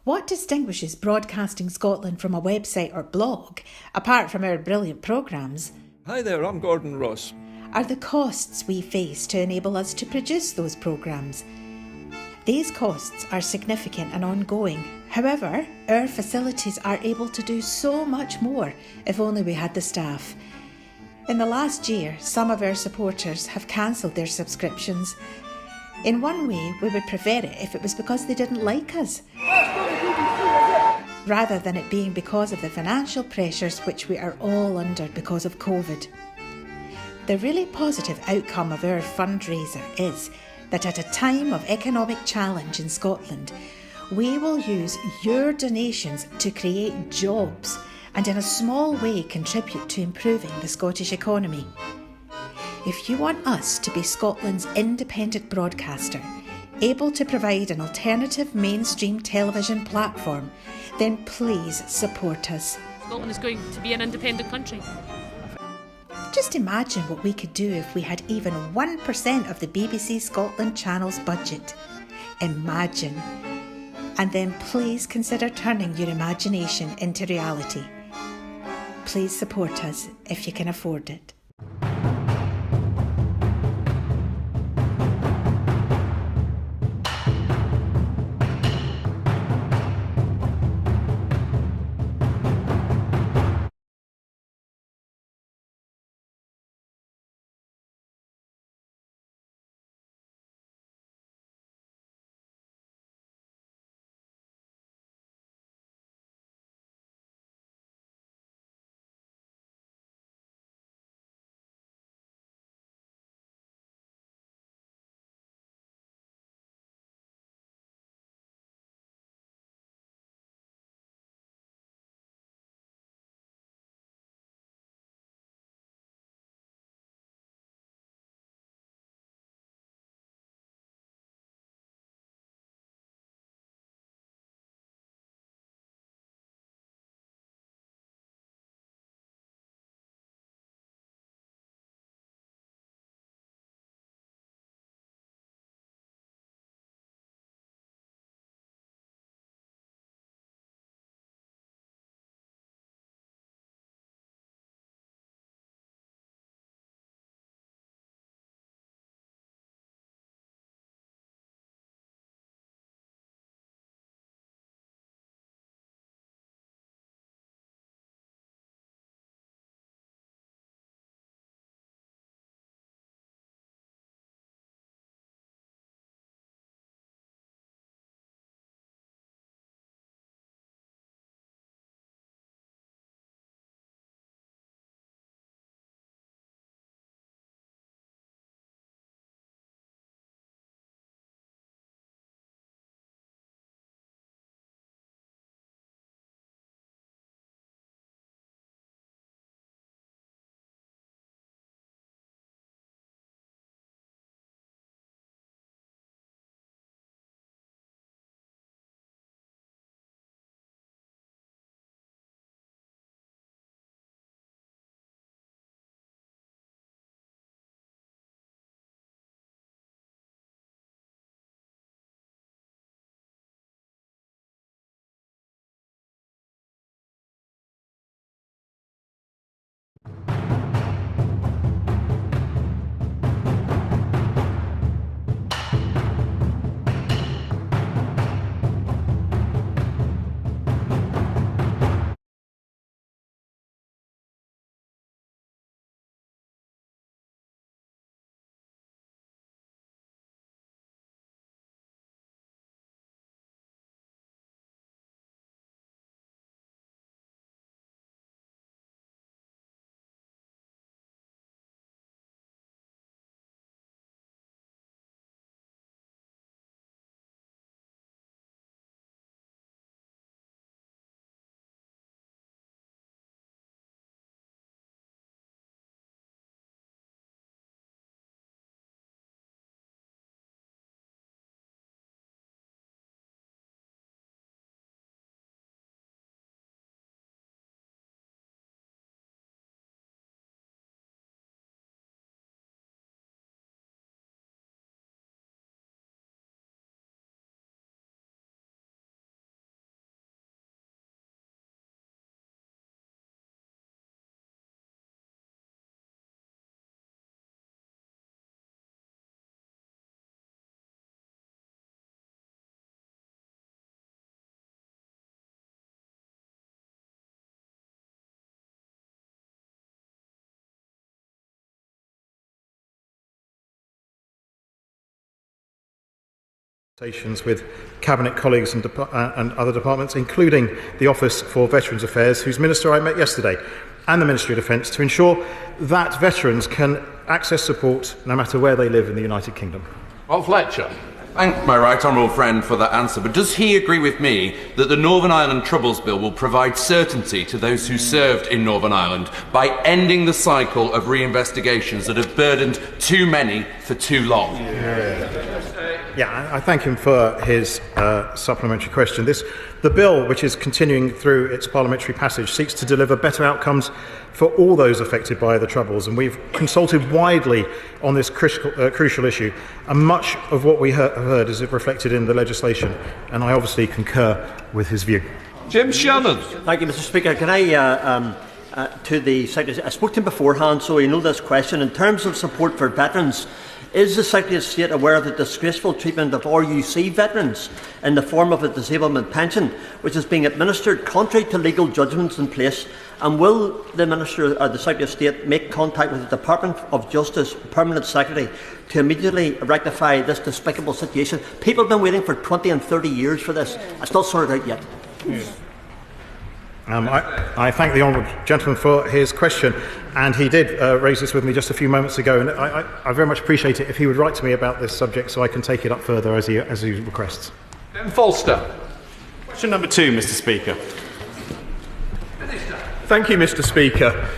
What distinguishes Broadcasting Scotland from a website or blog, apart from our brilliant programmes, Hi there, I'm Gordon Ross. are the costs we face to enable us to produce those programmes. These costs are significant and ongoing. However, our facilities are able to do so much more if only we had the staff. In the last year, some of our supporters have cancelled their subscriptions. In one way, we would prefer it if it was because they didn't like us, rather than it being because of the financial pressures which we are all under because of COVID. The really positive outcome of our fundraiser is that at a time of economic challenge in Scotland, we will use your donations to create jobs and in a small way contribute to improving the Scottish economy. If you want us to be Scotland's independent broadcaster, able to provide an alternative mainstream television platform, then please support us. Scotland is going to be an independent country. Just imagine what we could do if we had even 1% of the BBC Scotland channel's budget. Imagine. And then please consider turning your imagination into reality. Please support us if you can afford it. With Cabinet colleagues and other departments, including the Office for Veterans Affairs, whose Minister I met yesterday, and the Ministry of Defence, to ensure that veterans can access support no matter where they live in the United Kingdom. Well, Fletcher. Thank my right honourable friend for that answer, but does he agree with me that the Northern Ireland Troubles Bill will provide certainty to those who served in Northern Ireland by ending the cycle of reinvestigations that have burdened too many for too long? Yeah, I thank him for his supplementary question. The bill, which is continuing through its parliamentary passage, seeks to deliver better outcomes for all those affected by the Troubles, and we've consulted widely on this crucial issue, and much of what we have heard is reflected in the legislation, and I obviously concur with his view. Jim Shannon. Thank you, Mr. Speaker. Can I, to the Secretary, I spoke to him beforehand, so you know this question. In terms of support for veterans, is the Secretary of State aware of the disgraceful treatment of RUC veterans in the form of a disablement pension, which is being administered contrary to legal judgments in place? And will the Minister or the Secretary of State make contact with the Department of Justice Permanent Secretary to immediately rectify this despicable situation? People have been waiting for 20 and 30 years for this. It's not sorted out yet. I thank the honourable gentleman for his question, and he did raise this with me just a few moments ago, and I very much appreciate it if he would write to me about this subject so I can take it up further as he requests. Ben Falster. Question number 2, Mr. Speaker. Thank you, Mr. Speaker.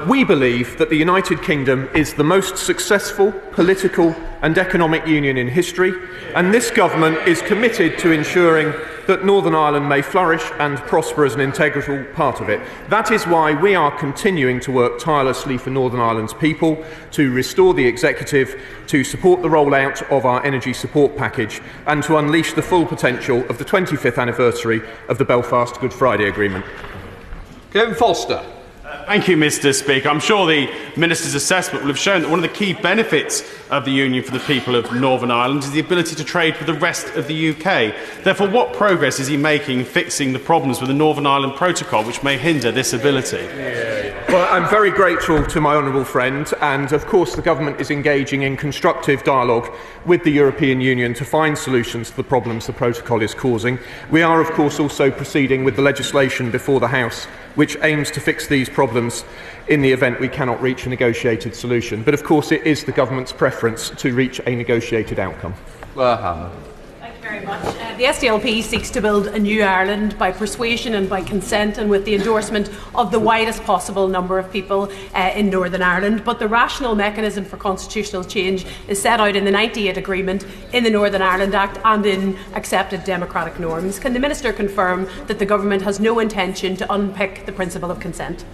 We believe that the United Kingdom is the most successful political and economic union in history, and this government is committed to ensuring that Northern Ireland may flourish and prosper as an integral part of it. That is why we are continuing to work tirelessly for Northern Ireland's people to restore the executive, to support the rollout of our energy support package, and to unleash the full potential of the 25th anniversary of the Belfast Good Friday Agreement. Kevin Foster. Thank you, Mr. Speaker. I'm sure the Minister's assessment will have shown that one of the key benefits of the Union for the people of Northern Ireland is the ability to trade with the rest of the UK. Therefore, what progress is he making in fixing the problems with the Northern Ireland Protocol which may hinder this ability? Well, I'm very grateful to my honourable friend, and of course the government is engaging in constructive dialogue with the European Union to find solutions to the problems the protocol is causing. We are of course also proceeding with the legislation before the House which aims to fix these problems in the event we cannot reach a negotiated solution. But of course it is the government's preference to reach a negotiated outcome. Thank you very much. The SDLP seeks to build a new Ireland by persuasion and by consent and with the endorsement of the widest possible number of people in Northern Ireland. But the rational mechanism for constitutional change is set out in the 98 Agreement, in the Northern Ireland Act and in accepted democratic norms. Can the Minister confirm that the Government has no intention to unpick the principle of consent?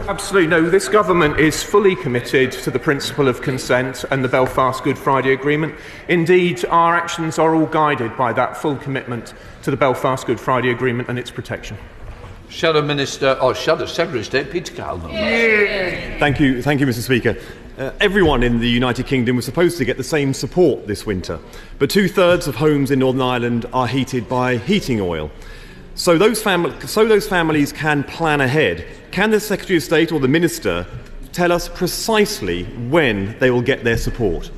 Absolutely no. This government is fully committed to the principle of consent and the Belfast Good Friday Agreement. Indeed, our actions are all guided by that full commitment to the Belfast Good Friday Agreement and its protection. Shadow Minister, or Shadow Secretary of State, Peter Callan. Thank you, Mr. Speaker. Everyone in the United Kingdom was supposed to get the same support this winter, but 2/3 of homes in Northern Ireland are heated by heating oil. So those families can plan ahead. Can the Secretary of State or the Minister tell us precisely when they will get their support?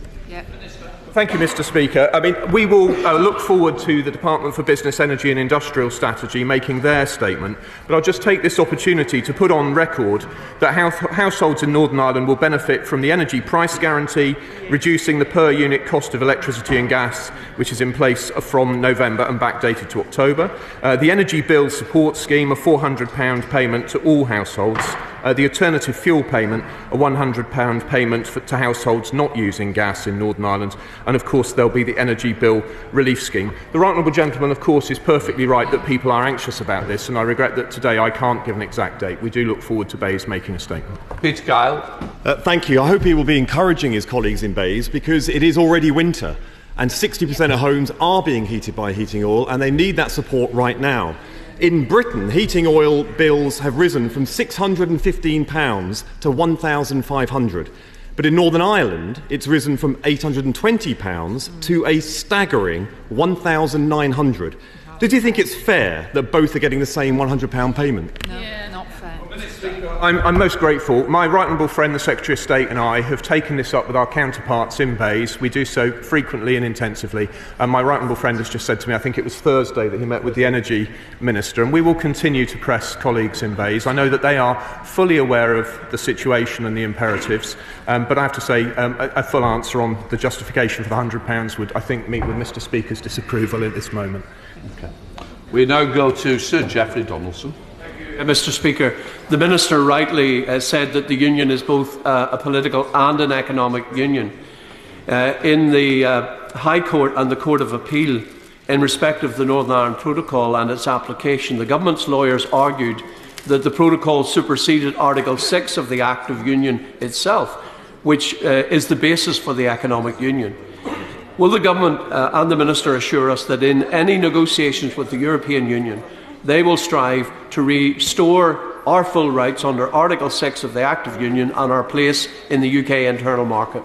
Thank you, Mr. Speaker. We will look forward to the Department for Business, Energy and Industrial Strategy making their statement, but I'll just take this opportunity to put on record that households in Northern Ireland will benefit from the energy price guarantee, reducing the per unit cost of electricity and gas, which is in place from November and backdated to October. The Energy Bill Support Scheme, a £400 payment to all households. The alternative fuel payment, a £100 payment to households not using gas in Northern Ireland, and of course there'll be the Energy Bill Relief Scheme. The right honourable gentleman of course is perfectly right that people are anxious about this, and I regret that today I can't give an exact date. We do look forward to Bayes making a statement. Peter Kyle. Thank you. I hope he will be encouraging his colleagues in Bayes, because it is already winter and 60% of homes are being heated by heating oil, and they need that support right now. In Britain, heating oil bills have risen from £615 to £1,500. But in Northern Ireland, it's risen from £820 to a staggering £1,900. Did you think it's fair that both are getting the same £100 payment? No, not fair. I'm most grateful. My right honourable friend, the Secretary of State, and I have taken this up with our counterparts in BEIS. We do so frequently and intensively. And my right honourable friend has just said to me, I think it was Thursday, that he met with the Energy Minister. And we will continue to press colleagues in BEIS. I know that they are fully aware of the situation and the imperatives. But I have to say, a full answer on the justification for the £100 would, I think, meet with Mr. Speaker's disapproval at this moment. Okay. We now go to Sir Geoffrey Donaldson. Mr. Speaker, the Minister rightly said that the Union is both a political and an economic union. In the High Court and the Court of Appeal, in respect of the Northern Ireland Protocol and its application, the Government's lawyers argued that the Protocol superseded Article 6 of the Act of Union itself, which is the basis for the economic union. Will the Government and the Minister assure us that in any negotiations with the European Union, they will strive to restore our full rights under Article 6 of the Act of Union and our place in the UK internal market?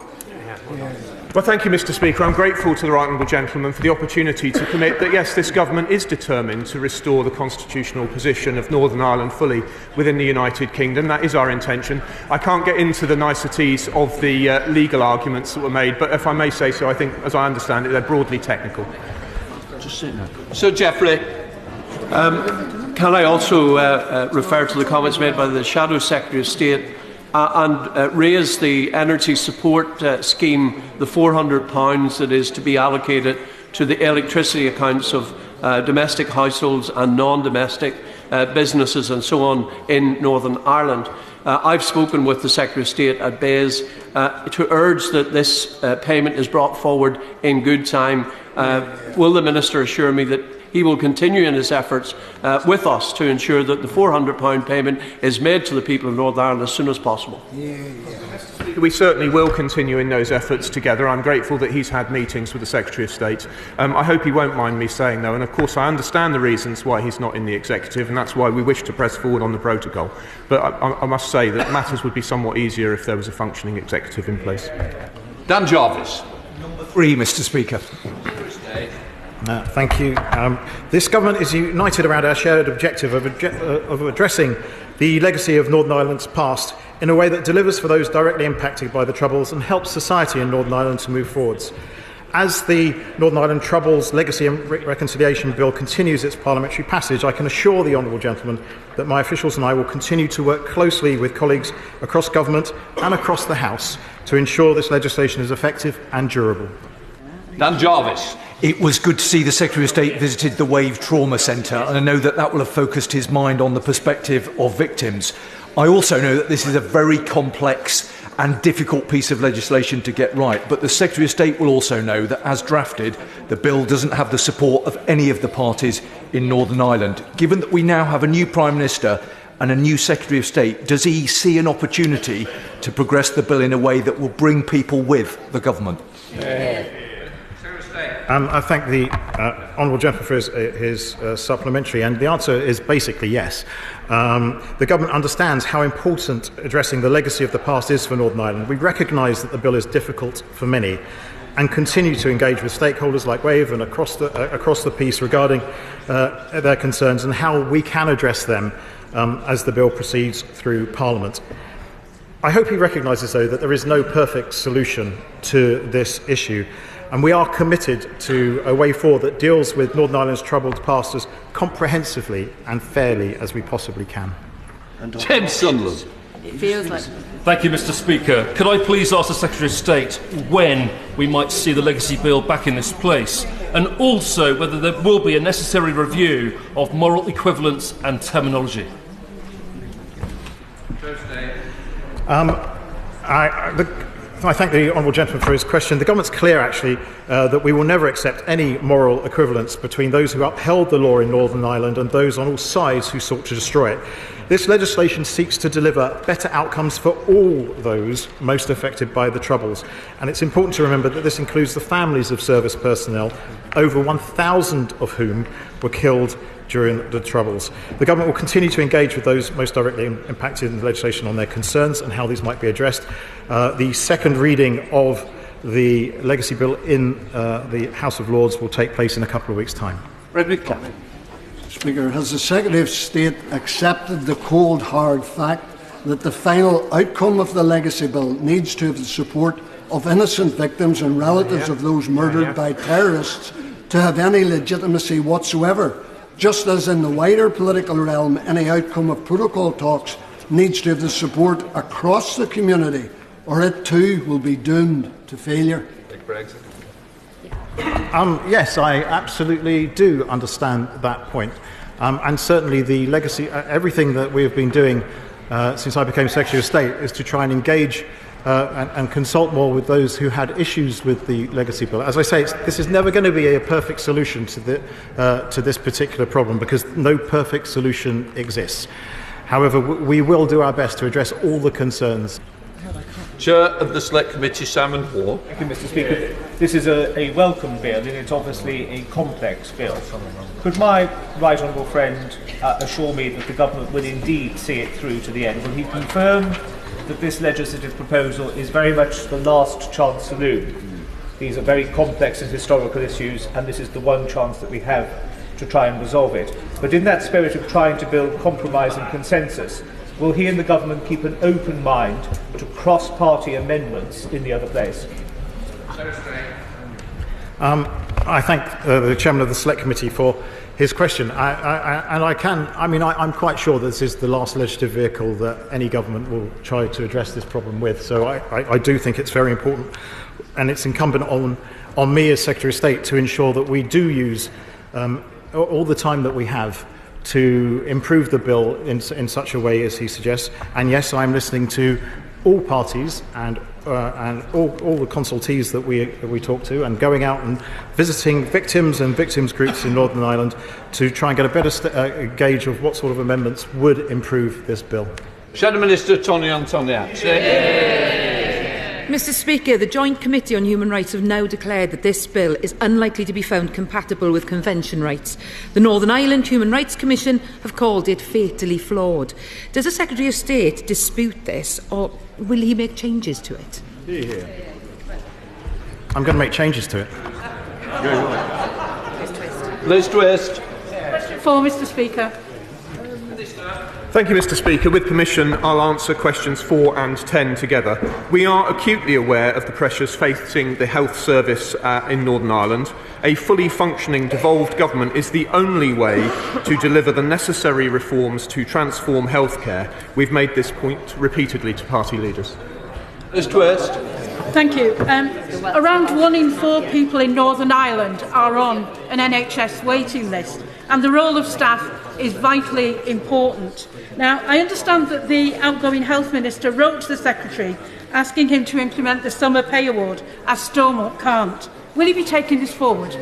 Well, thank you, Mr. Speaker. I'm grateful to the right honourable gentleman for the opportunity to commit that, yes, this government is determined to restore the constitutional position of Northern Ireland fully within the United Kingdom. That is our intention. I can't get into the niceties of the legal arguments that were made, but if I may say so, I think, as I understand it, they're broadly technical. Just sit down. Sir Geoffrey. Can I also refer to the comments made by the Shadow Secretary of State and raise the energy support scheme, the £400 that is to be allocated to the electricity accounts of domestic households and non-domestic businesses and so on in Northern Ireland. I've spoken with the Secretary of State at BEIS to urge that this payment is brought forward in good time. Will the Minister assure me that he will continue in his efforts with us to ensure that the £400 payment is made to the people of Northern Ireland as soon as possible? We certainly will continue in those efforts together. I'm grateful that he's had meetings with the Secretary of State. I hope he won't mind me saying, though, and of course I understand the reasons why he's not in the Executive, and that's why we wish to press forward on the protocol. But I must say that matters would be somewhat easier if there was a functioning Executive in place. Dan Jarvis. Number 3, Mr. Speaker. Thank you. This government is united around our shared objective of addressing the legacy of Northern Ireland's past in a way that delivers for those directly impacted by the Troubles and helps society in Northern Ireland to move forwards. As the Northern Ireland Troubles Legacy and Reconciliation Bill continues its parliamentary passage, I can assure the honourable gentleman that my officials and I will continue to work closely with colleagues across government and across the House to ensure this legislation is effective and durable. Dan Jarvis. It was good to see the Secretary of State visited the Wave Trauma Centre, and I know that that will have focused his mind on the perspective of victims. I also know that this is a very complex and difficult piece of legislation to get right, but the Secretary of State will also know that, as drafted, the bill doesn't have the support of any of the parties in Northern Ireland. Given that we now have a new Prime Minister and a new Secretary of State, does he see an opportunity to progress the bill in a way that will bring people with the government? I thank the honourable gentleman for his supplementary, and the answer is basically yes. The government understands how important addressing the legacy of the past is for Northern Ireland. We recognise that the bill is difficult for many and continue to engage with stakeholders like Wave and across the piece regarding their concerns and how we can address them as the bill proceeds through Parliament. I hope he recognises, though, that there is no perfect solution to this issue. And we are committed to a way forward that deals with Northern Ireland's troubled past as comprehensively and fairly as we possibly can. Ted Sunderland. It feels like... Thank you, Mr. Speaker. Could I please ask the Secretary of State when we might see the Legacy Bill back in this place, and also whether there will be a necessary review of moral equivalence and terminology? I thank the honourable gentleman for his question. The government's clear, actually, that we will never accept any moral equivalence between those who upheld the law in Northern Ireland and those on all sides who sought to destroy it. This legislation seeks to deliver better outcomes for all those most affected by the Troubles. And it's important to remember that this includes the families of service personnel, over 1,000 of whom were killed during the Troubles. The government will continue to engage with those most directly impacted in the legislation on their concerns and how these might be addressed. The second reading of the Legacy Bill in the House of Lords will take place in a couple of weeks' time. Frederick Clapping. Speaker, has the Secretary of State accepted the cold hard fact that the final outcome of the Legacy Bill needs to have the support of innocent victims and relatives of those murdered by terrorists to have any legitimacy whatsoever. Just as in the wider political realm, any outcome of protocol talks needs to have the support across the community, or it too will be doomed to failure. Yes, I absolutely do understand that point. And certainly the legacy, everything that we have been doing since I became Secretary of State is to try and engage and consult more with those who had issues with the Legacy Bill. As I say, this is never going to be a perfect solution to this particular problem, because no perfect solution exists. However, we will do our best to address all the concerns. Chair of the Select Committee, Simon Hoare. Thank you, Mr. Speaker. This is a welcome bill, and it's obviously a complex bill. Could my right honourable friend assure me that the government will indeed see it through to the end? Will he confirm that this legislative proposal is very much the last chance saloon? These are very complex and historical issues, and this is the one chance that we have to try and resolve it. But in that spirit of trying to build compromise and consensus, will he and the government keep an open mind to cross-party amendments in the other place? I thank the Chairman of the Select Committee for his question. I'm quite sure that this is the last legislative vehicle that any government will try to address this problem with. So I do think it's very important, and it's incumbent on me as Secretary of State to ensure that we do use all the time that we have to improve the bill in such a way as he suggests. And yes, I'm listening to all parties and all the consultees that we talk to, and going out and visiting victims and victims groups in Northern Ireland to try and get a better gauge of what sort of amendments would improve this bill. Shadow Minister Tony Antoniak. Mr. Speaker, the Joint Committee on Human Rights have now declared that this bill is unlikely to be found compatible with Convention rights. The Northern Ireland Human Rights Commission have called it fatally flawed. Does the Secretary of State dispute this, or will he make changes to it? I'm going to make changes to it. Liz Twist. Question 4, Mr. Speaker. Thank you, Mr. Speaker. With permission, I'll answer questions 4 and 10 together. We are acutely aware of the pressures facing the health service in Northern Ireland. A fully functioning devolved government is the only way to deliver the necessary reforms to transform healthcare. We've made this point repeatedly to party leaders. Liz Twist. Thank you. Around 1 in 4 people in Northern Ireland are on an NHS waiting list, and the role of staff is vitally important. Now, I understand that the outgoing Health Minister wrote to the Secretary asking him to implement the Summer Pay Award, as Stormont can't. Will he be taking this forward?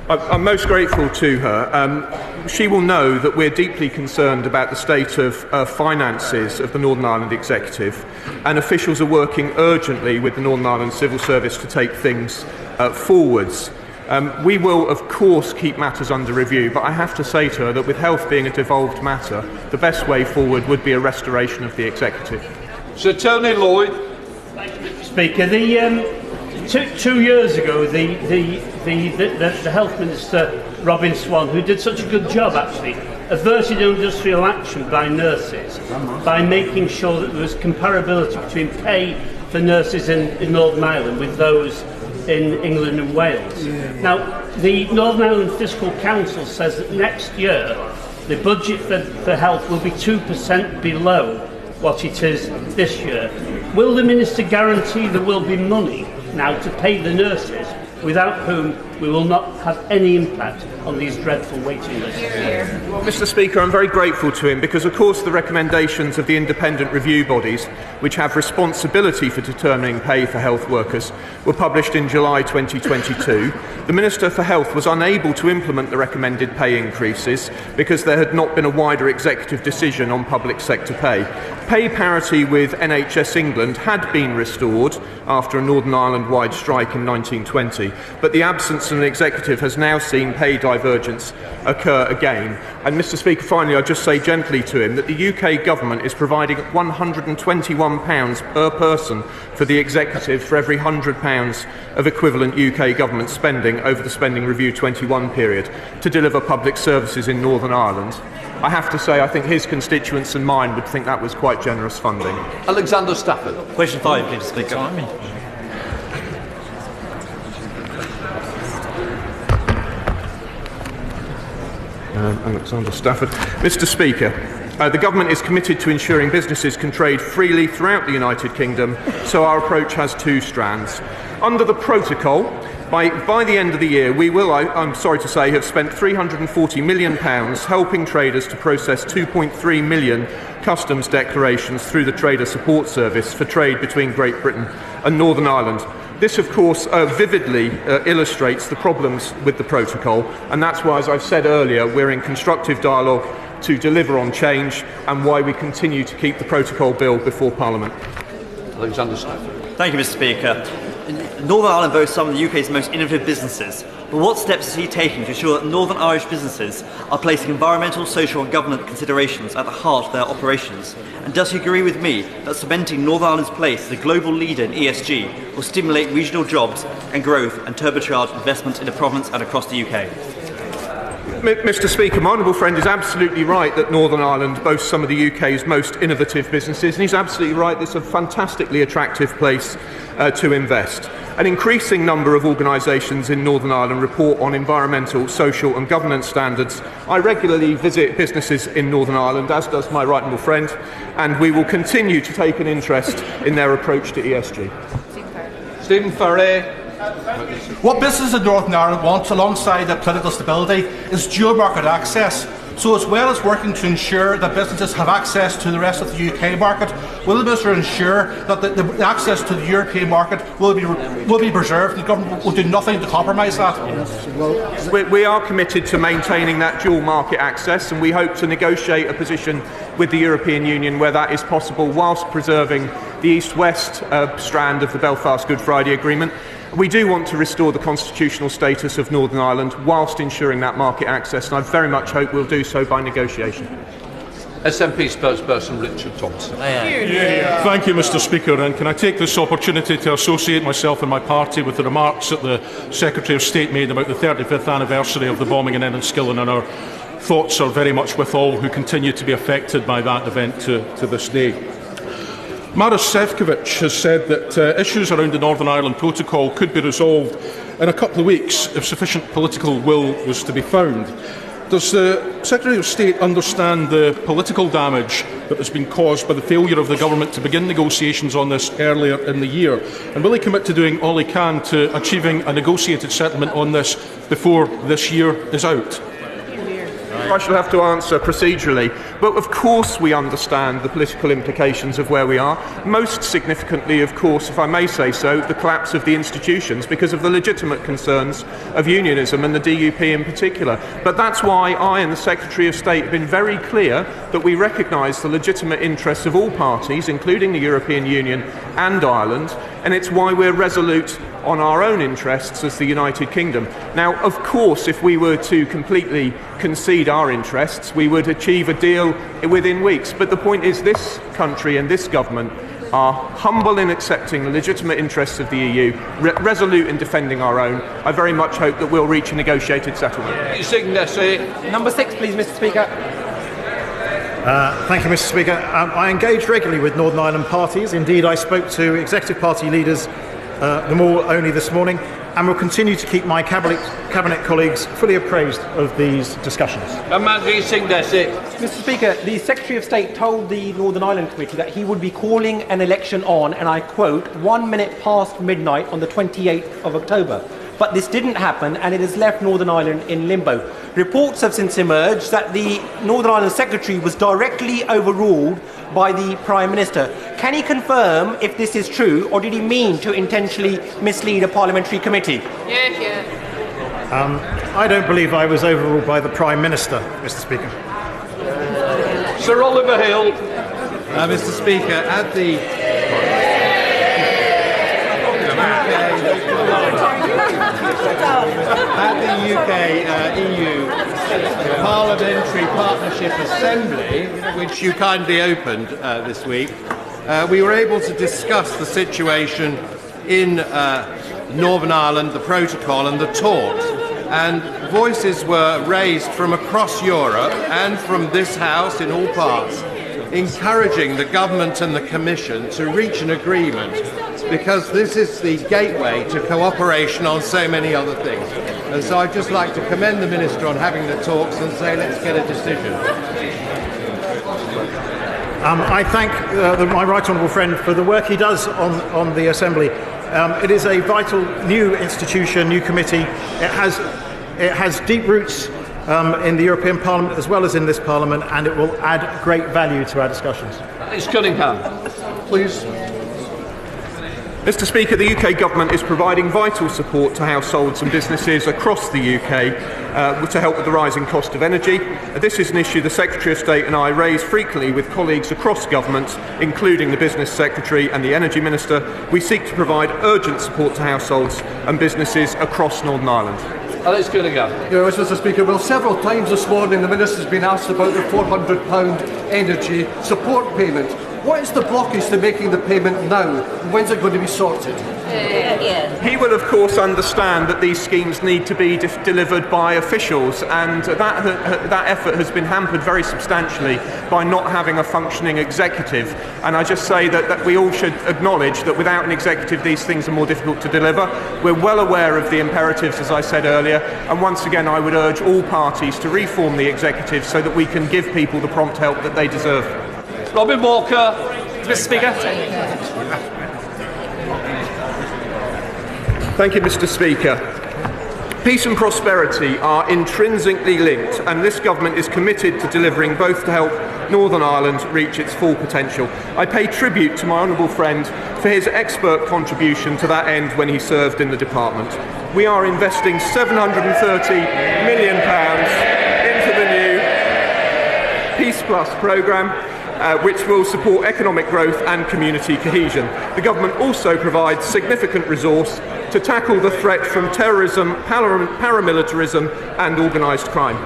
I'm most grateful to her. She will know that we're deeply concerned about the state of finances of the Northern Ireland Executive, and officials are working urgently with the Northern Ireland Civil Service to take things forwards. We will, of course, keep matters under review, but I have to say to her that with health being a devolved matter, the best way forward would be a restoration of the Executive. Sir Tony Lloyd. Speaker, 2 years ago, the Health Minister, Robin Swan, who did such a good job, actually, averted industrial action by nurses by making sure that there was comparability between pay for nurses in Northern Ireland with those in England and Wales. Now, the Northern Ireland Fiscal Council says that next year the budget for health will be 2% below what it is this year. Will the Minister guarantee there will be money now to pay the nurses, without whom we will not have any impact on these dreadful waiting lists? Well, Mr. Speaker, I'm very grateful to him because, of course, the recommendations of the independent review bodies, which have responsibility for determining pay for health workers, were published in July 2022. The Minister for Health was unable to implement the recommended pay increases because there had not been a wider executive decision on public sector pay. Pay parity with NHS England had been restored after a Northern Ireland-wide strike in 1920, but the absence and the executive has now seen pay divergence occur again. And Mr Speaker, finally, I'll just say gently to him that the UK government is providing £121 per person for the executive for every £100 of equivalent UK government spending over the Spending Review 21 period to deliver public services in Northern Ireland. I have to say, I think his constituents and mine would think that was quite generous funding. Alexander Stafford. Question 5, please, Speaker. Alexander Stafford. Mr Speaker, the Government is committed to ensuring businesses can trade freely throughout the United Kingdom, so our approach has two strands. Under the protocol, by the end of the year, we will, I'm sorry to say, have spent £340 million helping traders to process 2.3 million customs declarations through the Trader Support Service for trade between Great Britain and Northern Ireland. This, of course, vividly illustrates the problems with the protocol, and that's why, as I've said earlier, we're in constructive dialogue to deliver on change and why we continue to keep the protocol bill before Parliament. Alexander Stafford. Thank you, Mr Speaker. Northern Ireland boasts some of the UK's most innovative businesses, but what steps is he taking to ensure that Northern Irish businesses are placing environmental, social and governance considerations at the heart of their operations? And does he agree with me that cementing Northern Ireland's place as a global leader in ESG will stimulate regional jobs and growth and turbocharge investment in the province and across the UK? Mr Speaker, my honourable friend is absolutely right that Northern Ireland boasts some of the UK's most innovative businesses, and he's absolutely right that it's a fantastically attractive place to invest. An increasing number of organisations in Northern Ireland report on environmental, social and governance standards. I regularly visit businesses in Northern Ireland, as does my right honourable friend, and we will continue to take an interest in their approach to ESG. Stephen Farray. What businesses in Northern Ireland wants, alongside the political stability, is dual market access. So, as well as working to ensure that businesses have access to the rest of the UK market, will the Minister ensure that the access to the European market will be preserved? The government will do nothing to compromise that. We are committed to maintaining that dual market access, and we hope to negotiate a position with the European Union where that is possible, whilst preserving the East-West strand of the Belfast Good Friday Agreement. We do want to restore the constitutional status of Northern Ireland whilst ensuring that market access, and I very much hope we'll do so by negotiation. SNP spokesperson Richard Thompson. Thank you, Mr Speaker, and can I take this opportunity to associate myself and my party with the remarks that the Secretary of State made about the 35th anniversary of the bombing in Enniskillen, and our thoughts are very much with all who continue to be affected by that event to this day. Maros Sefcovic has said that issues around the Northern Ireland Protocol could be resolved in a couple of weeks if sufficient political will was to be found. Does the Secretary of State understand the political damage that has been caused by the failure of the government to begin negotiations on this earlier in the year? And will he commit to doing all he can to achieving a negotiated settlement on this before this year is out? I shall have to answer procedurally, but of course we understand the political implications of where we are. Most significantly, of course, if I may say so, the collapse of the institutions because of the legitimate concerns of unionism and the DUP in particular. But that's why I and the Secretary of State have been very clear that we recognise the legitimate interests of all parties, including the European Union and Ireland, and it's why we're resolute on our own interests as the United Kingdom. Now, of course, if we were to completely concede our interests, we would achieve a deal within weeks. But the point is, this country and this government are humble in accepting the legitimate interests of the EU, resolute in defending our own. I very much hope that we'll reach a negotiated settlement. Number 6, please, Mr Speaker. Thank you, Mr Speaker. I engage regularly with Northern Ireland parties. Indeed, I spoke to Executive Party leaders them all only this morning, and will continue to keep my cabinet colleagues fully appraised of these discussions. Mr Speaker, the Secretary of State told the Northern Ireland Committee that he would be calling an election on, and I quote, 1 minute past midnight on the 28th of October. But this didn't happen, and it has left Northern Ireland in limbo. Reports have since emerged that the Northern Ireland Secretary was directly overruled by the Prime Minister. Can he confirm if this is true, or did he mean to intentionally mislead a parliamentary committee? I don't believe I was overruled by the Prime Minister, Mr Speaker. Sir Oliver Hill. Mr Speaker, at the... Parliamentary Partnership Assembly, which you kindly opened this week, we were able to discuss the situation in Northern Ireland, the protocol and the talks. And voices were raised from across Europe and from this House in all parts, encouraging the government and the Commission to reach an agreement, because this is the gateway to cooperation on so many other things. And so I'd just like to commend the Minister on having the talks and say let's get a decision. I thank my right honourable friend for the work he does on the Assembly. It is a vital new institution, new committee. It has deep roots in the European Parliament as well as in this Parliament, and it will add great value to our discussions. It's Cunningham, please. Mr. Speaker, the UK Government is providing vital support to households and businesses across the UK to help with the rising cost of energy. This is an issue the Secretary of State and I raise frequently with colleagues across government, including the Business Secretary and the Energy Minister. We seek to provide urgent support to households and businesses across Northern Ireland. Alex Cunningham. Yes, Mr. Speaker. Well, several times this morning the Minister's been asked about the £400 energy support payment. What is the blockage to making the payment now? When's it going to be sorted? He will, of course, understand that these schemes need to be delivered by officials, and that effort has been hampered very substantially by not having a functioning executive. And I just say that we all should acknowledge that without an executive, these things are more difficult to deliver. We're well aware of the imperatives, as I said earlier, and once again, I would urge all parties to reform the executive so that we can give people the prompt help that they deserve. Robin Walker. Mr. Speaker. Thank you, Mr. Speaker. Peace and prosperity are intrinsically linked, and this government is committed to delivering both to help Northern Ireland reach its full potential. I pay tribute to my honourable friend for his expert contribution to that end when he served in the department. We are investing £730 million into the new Peace Plus programme, which will support economic growth and community cohesion. The government also provides significant resource to tackle the threat from terrorism, paramilitarism and organised crime.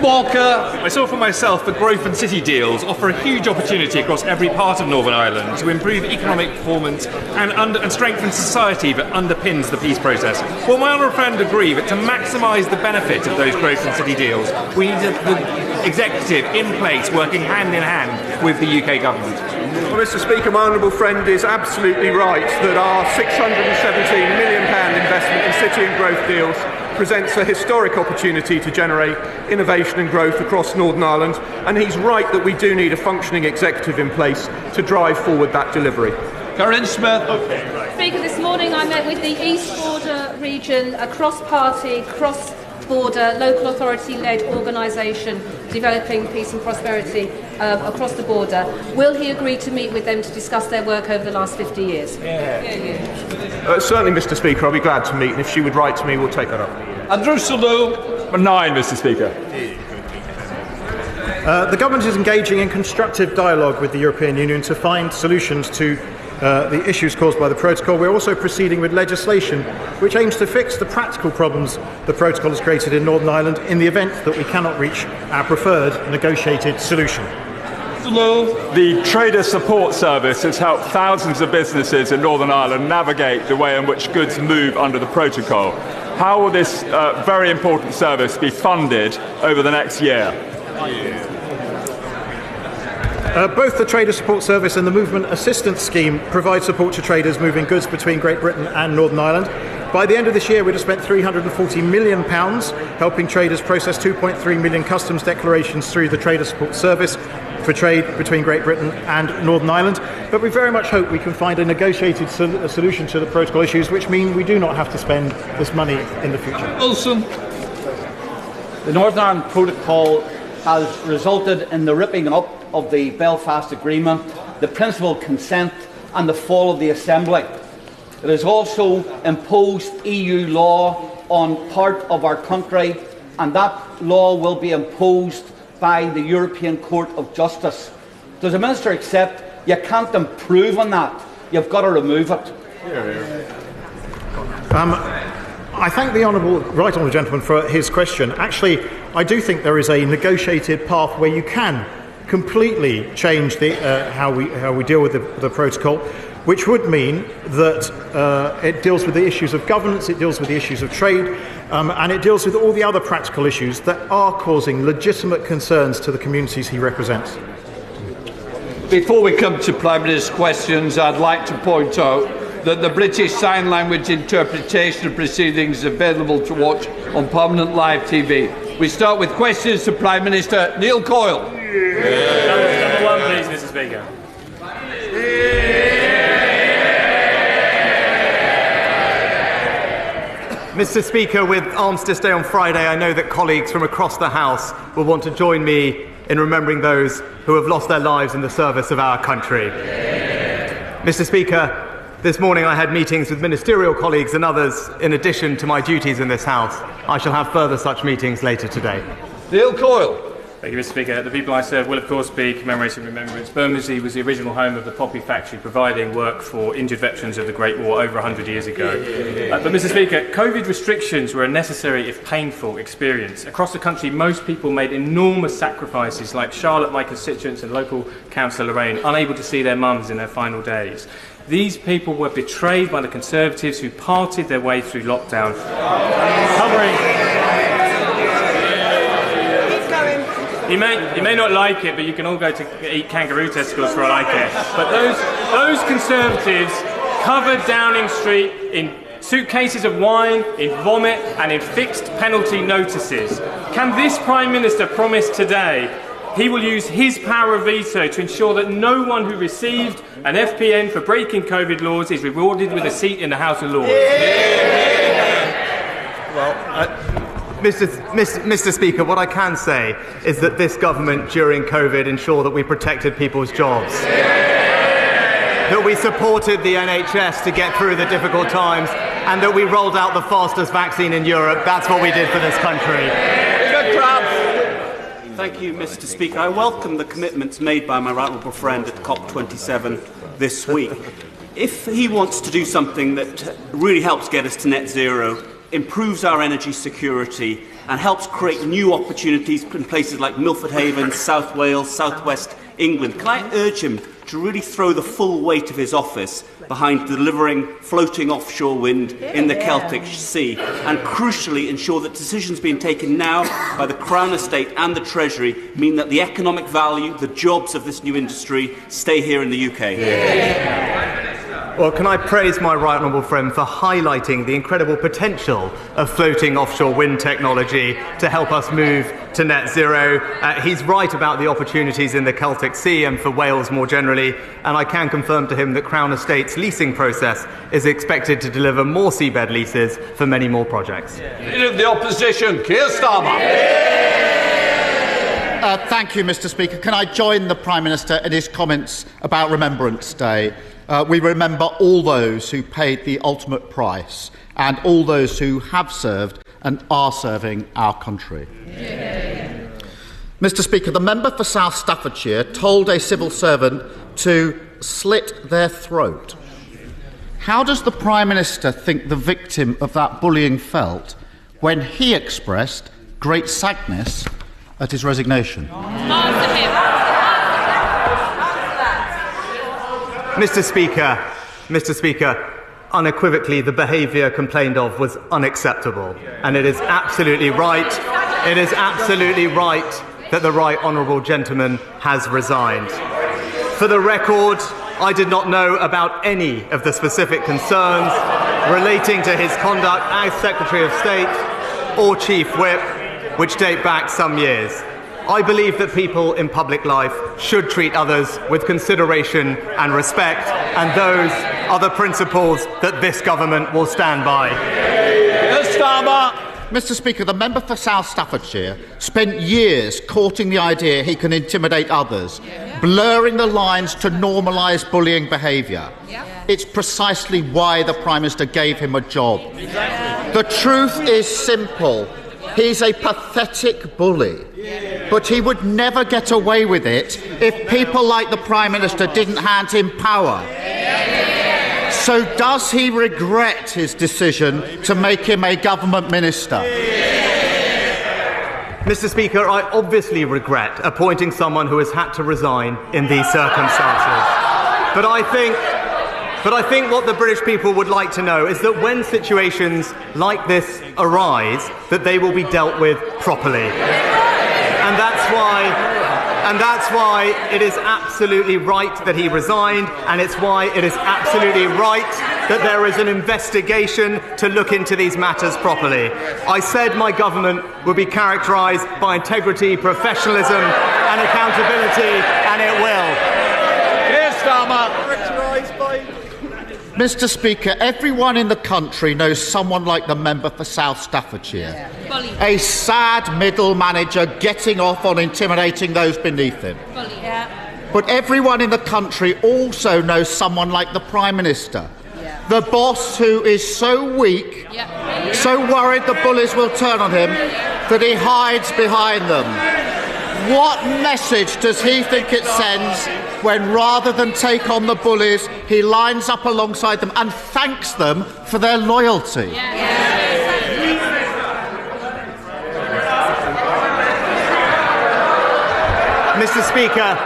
Walker. I saw for myself the growth and city deals offer a huge opportunity across every part of Northern Ireland to improve economic performance and strengthen society that underpins the peace process. Will my honourable friend agree that to maximise the benefit of those growth and city deals, we need the executive in place working hand in hand with the UK government? Well, Mr. Speaker, my honourable friend is absolutely right that our £617 million investment in city and growth deals presents a historic opportunity to generate innovation and growth across Northern Ireland, and he's right that we do need a functioning executive in place to drive forward that delivery. Karen Smith. Speaker, this morning I met with the East Border region, a cross-party, cross-border, local authority-led organisation developing peace and prosperity across the border. Will he agree to meet with them to discuss their work over the last 50 years? Certainly, Mr. Speaker, I'll be glad to meet, and if she would write to me, we'll take that up. Andrew Sulu. 9, Mr. Speaker. The government is engaging in constructive dialogue with the European Union to find solutions to the issues caused by the protocol. We're also proceeding with legislation which aims to fix the practical problems the protocol has created in Northern Ireland in the event that we cannot reach our preferred negotiated solution. The Trader Support Service has helped thousands of businesses in Northern Ireland navigate the way in which goods move under the protocol. How will this very important service be funded over the next year? Both the Trader Support Service and the Movement Assistance Scheme provide support to traders moving goods between Great Britain and Northern Ireland. By the end of this year, we'd have spent £340 million helping traders process 2.3 million customs declarations through the Trader Support Service for trade between Great Britain and Northern Ireland. But we very much hope we can find a negotiated solution to the protocol issues, which mean we do not have to spend this money in the future. Wilson. The Northern Ireland Protocol has resulted in the ripping up of the Belfast Agreement, the principal consent and the fall of the Assembly. It has also imposed EU law on part of our country, and that law will be imposed by the European Court of Justice. Does the Minister accept you can't improve on that? You've got to remove it. I thank the right honourable gentleman for his question. Actually, I do think there is a negotiated path where you can completely change how we deal with the protocol, which would mean that it deals with the issues of governance, it deals with the issues of trade, and it deals with all the other practical issues that are causing legitimate concerns to the communities he represents. Before we come to Prime Minister's questions, I'd like to point out that the British Sign Language interpretation of proceedings is available to watch on Permanent Live TV. We start with questions to Prime Minister Neil Coyle. Number one, please, Mr. Speaker. Mr. Speaker, with Armistice Day on Friday, I know that colleagues from across the House will want to join me in remembering those who have lost their lives in the service of our country. Mr. Speaker, this morning I had meetings with ministerial colleagues and others in addition to my duties in this House. I shall have further such meetings later today. Neil Coyle. Thank you, Mr. Speaker. The people I serve will, of course, be commemorated in remembrance. Bermondsey was the original home of the Poppy Factory, providing work for injured veterans of the Great War over 100 years ago. But, Mr. Speaker, COVID restrictions were a necessary, if painful, experience. Across the country, most people made enormous sacrifices, like Charlotte, my constituents, and local councillor Lorraine, unable to see their mums in their final days. These people were betrayed by the Conservatives who parted their way through lockdown. You may not like it, but you can all go to eat kangaroo testicles for all I care. But those Conservatives covered Downing Street in suitcases of wine, in vomit and in fixed penalty notices. Can this Prime Minister promise today he will use his power of veto to ensure that no one who received an FPN for breaking COVID laws is rewarded with a seat in the House of Lords? Mr. Speaker, what I can say is that this government during COVID ensured that we protected people's jobs, that we supported the NHS to get through the difficult times, and that we rolled out the fastest vaccine in Europe. That's what we did for this country. Thank you, Mr. Speaker. I welcome the commitments made by my right honourable friend at COP27 this week. If he wants to do something that really helps get us to net zero, improves our energy security and helps create new opportunities in places like Milford Haven, South Wales, South West England, can I urge him to really throw the full weight of his office behind delivering floating offshore wind in the Celtic Sea and crucially ensure that decisions being taken now by the Crown Estate and the Treasury mean that the economic value, the jobs of this new industry stay here in the UK? Well, can I praise my right honourable friend for highlighting the incredible potential of floating offshore wind technology to help us move to net zero. He's right about the opportunities in the Celtic Sea and for Wales more generally, and I can confirm to him that Crown Estate's leasing process is expected to deliver more seabed leases for many more projects. Leader of the Opposition, Keir Starmer. Thank you, Mr. Speaker. Can I join the Prime Minister in his comments about Remembrance Day? We remember all those who paid the ultimate price and all those who have served and are serving our country. Yeah. Mr. Speaker, the member for South Staffordshire told a civil servant to slit their throat. How does the Prime Minister think the victim of that bullying felt when he expressed great sadness at his resignation? Mr. Speaker, unequivocally the behaviour complained of was unacceptable, and it is absolutely right. It is absolutely right that the right honourable gentleman has resigned. For the record, I did not know about any of the specific concerns relating to his conduct as Secretary of State or Chief Whip, which date back some years. I believe that people in public life should treat others with consideration and respect, and those are the principles that this government will stand by. Mr. Speaker, the member for South Staffordshire spent years courting the idea he can intimidate others, blurring the lines to normalise bullying behaviour. It's precisely why the Prime Minister gave him a job. The truth is simple. He's a pathetic bully. But he would never get away with it if people like the Prime Minister didn't hand him power. So does he regret his decision to make him a government minister? Mr. Speaker, I obviously regret appointing someone who has had to resign in these circumstances. But I think what the British people would like to know is that when situations like this arise, that they will be dealt with properly. And that's why it is absolutely right that he resigned, and it's why it is absolutely right that there is an investigation to look into these matters properly. I said my government would be characterised by integrity, professionalism and accountability, and it will. Keir Starmer. Mr. Speaker, everyone in the country knows someone like the member for South Staffordshire. A sad middle manager getting off on intimidating those beneath him. But everyone in the country also knows someone like the Prime Minister. The boss who is so weak, so worried the bullies will turn on him, that he hides behind them. What message does he think it sends when, rather than take on the bullies, he lines up alongside them and thanks them for their loyalty? Mr. Speaker,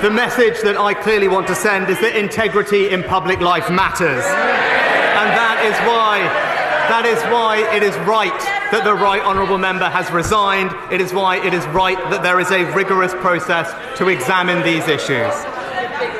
the message that I clearly want to send is that integrity in public life matters. And that is why it is right that the Right Honourable Member has resigned. It is why it is right that there is a rigorous process to examine these issues.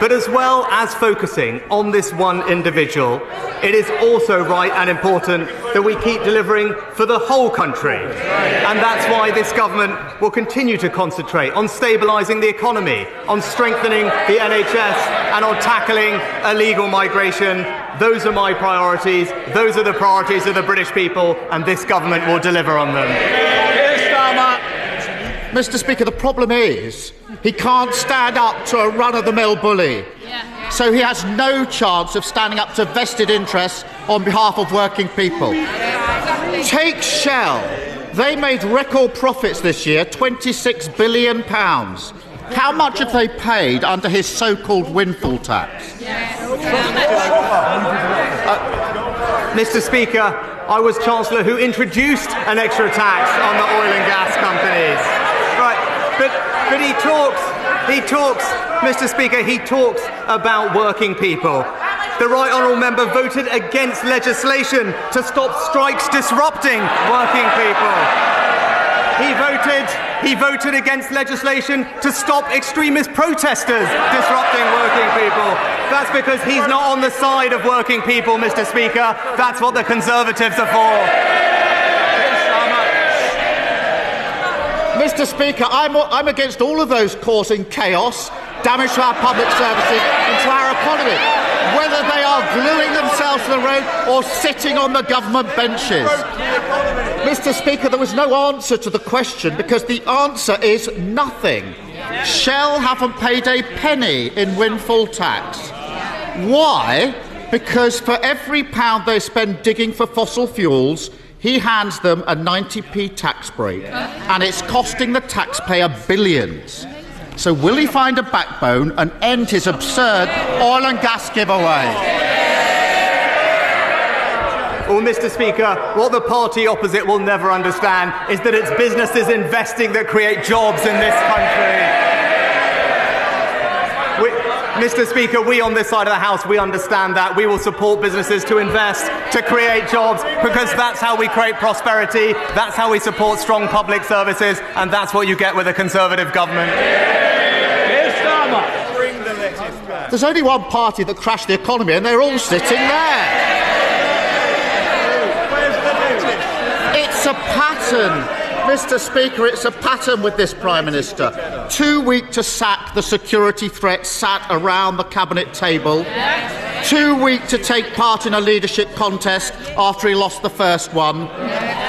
But as well as focusing on this one individual, it is also right and important that we keep delivering for the whole country. And that's why this government will continue to concentrate on stabilising the economy, on strengthening the NHS and on tackling illegal migration. Those are my priorities. Those are the priorities of the British people, and this government will deliver on them. Mr. Speaker, the problem is he can't stand up to a run-of-the-mill bully. So he has no chance of standing up to vested interests on behalf of working people. Take Shell. They made record profits this year, £26 billion. How much have they paid under his so-called windfall tax? Mr. Speaker, I was Chancellor who introduced an extra tax on the oil and gas companies. Right, but he talks, Mr. Speaker, he talks about working people. The Right Honourable Member voted against legislation to stop strikes disrupting working people. He voted against legislation to stop extremist protesters disrupting working people. That's because he's not on the side of working people, Mr. Speaker. That's what the Conservatives are for. Mr. Speaker, I'm against all of those causing chaos, damage to our public services and to our economy, whether they are gluing themselves to the road or sitting on the government benches. Mr. Speaker, there was no answer to the question because the answer is nothing. Shell haven't paid a penny in windfall tax. Why? Because for every pound they spend digging for fossil fuels, he hands them a 90p tax break, and it's costing the taxpayer billions. So will he find a backbone and end his absurd oil and gas giveaway? Well, Mr. Speaker, what the party opposite will never understand is that it's businesses investing that create jobs in this country. Mr. Speaker, we on this side of the House, we understand that. We will support businesses to invest, to create jobs, because that's how we create prosperity, that's how we support strong public services, and that's what you get with a Conservative government. There's only one party that crashed the economy, and they're all sitting there. It's a pattern. Mr. Speaker, it's a pattern with this Prime Minister. Too weak to sack the security threat sat around the cabinet table. Too weak to take part in a leadership contest after he lost the first one.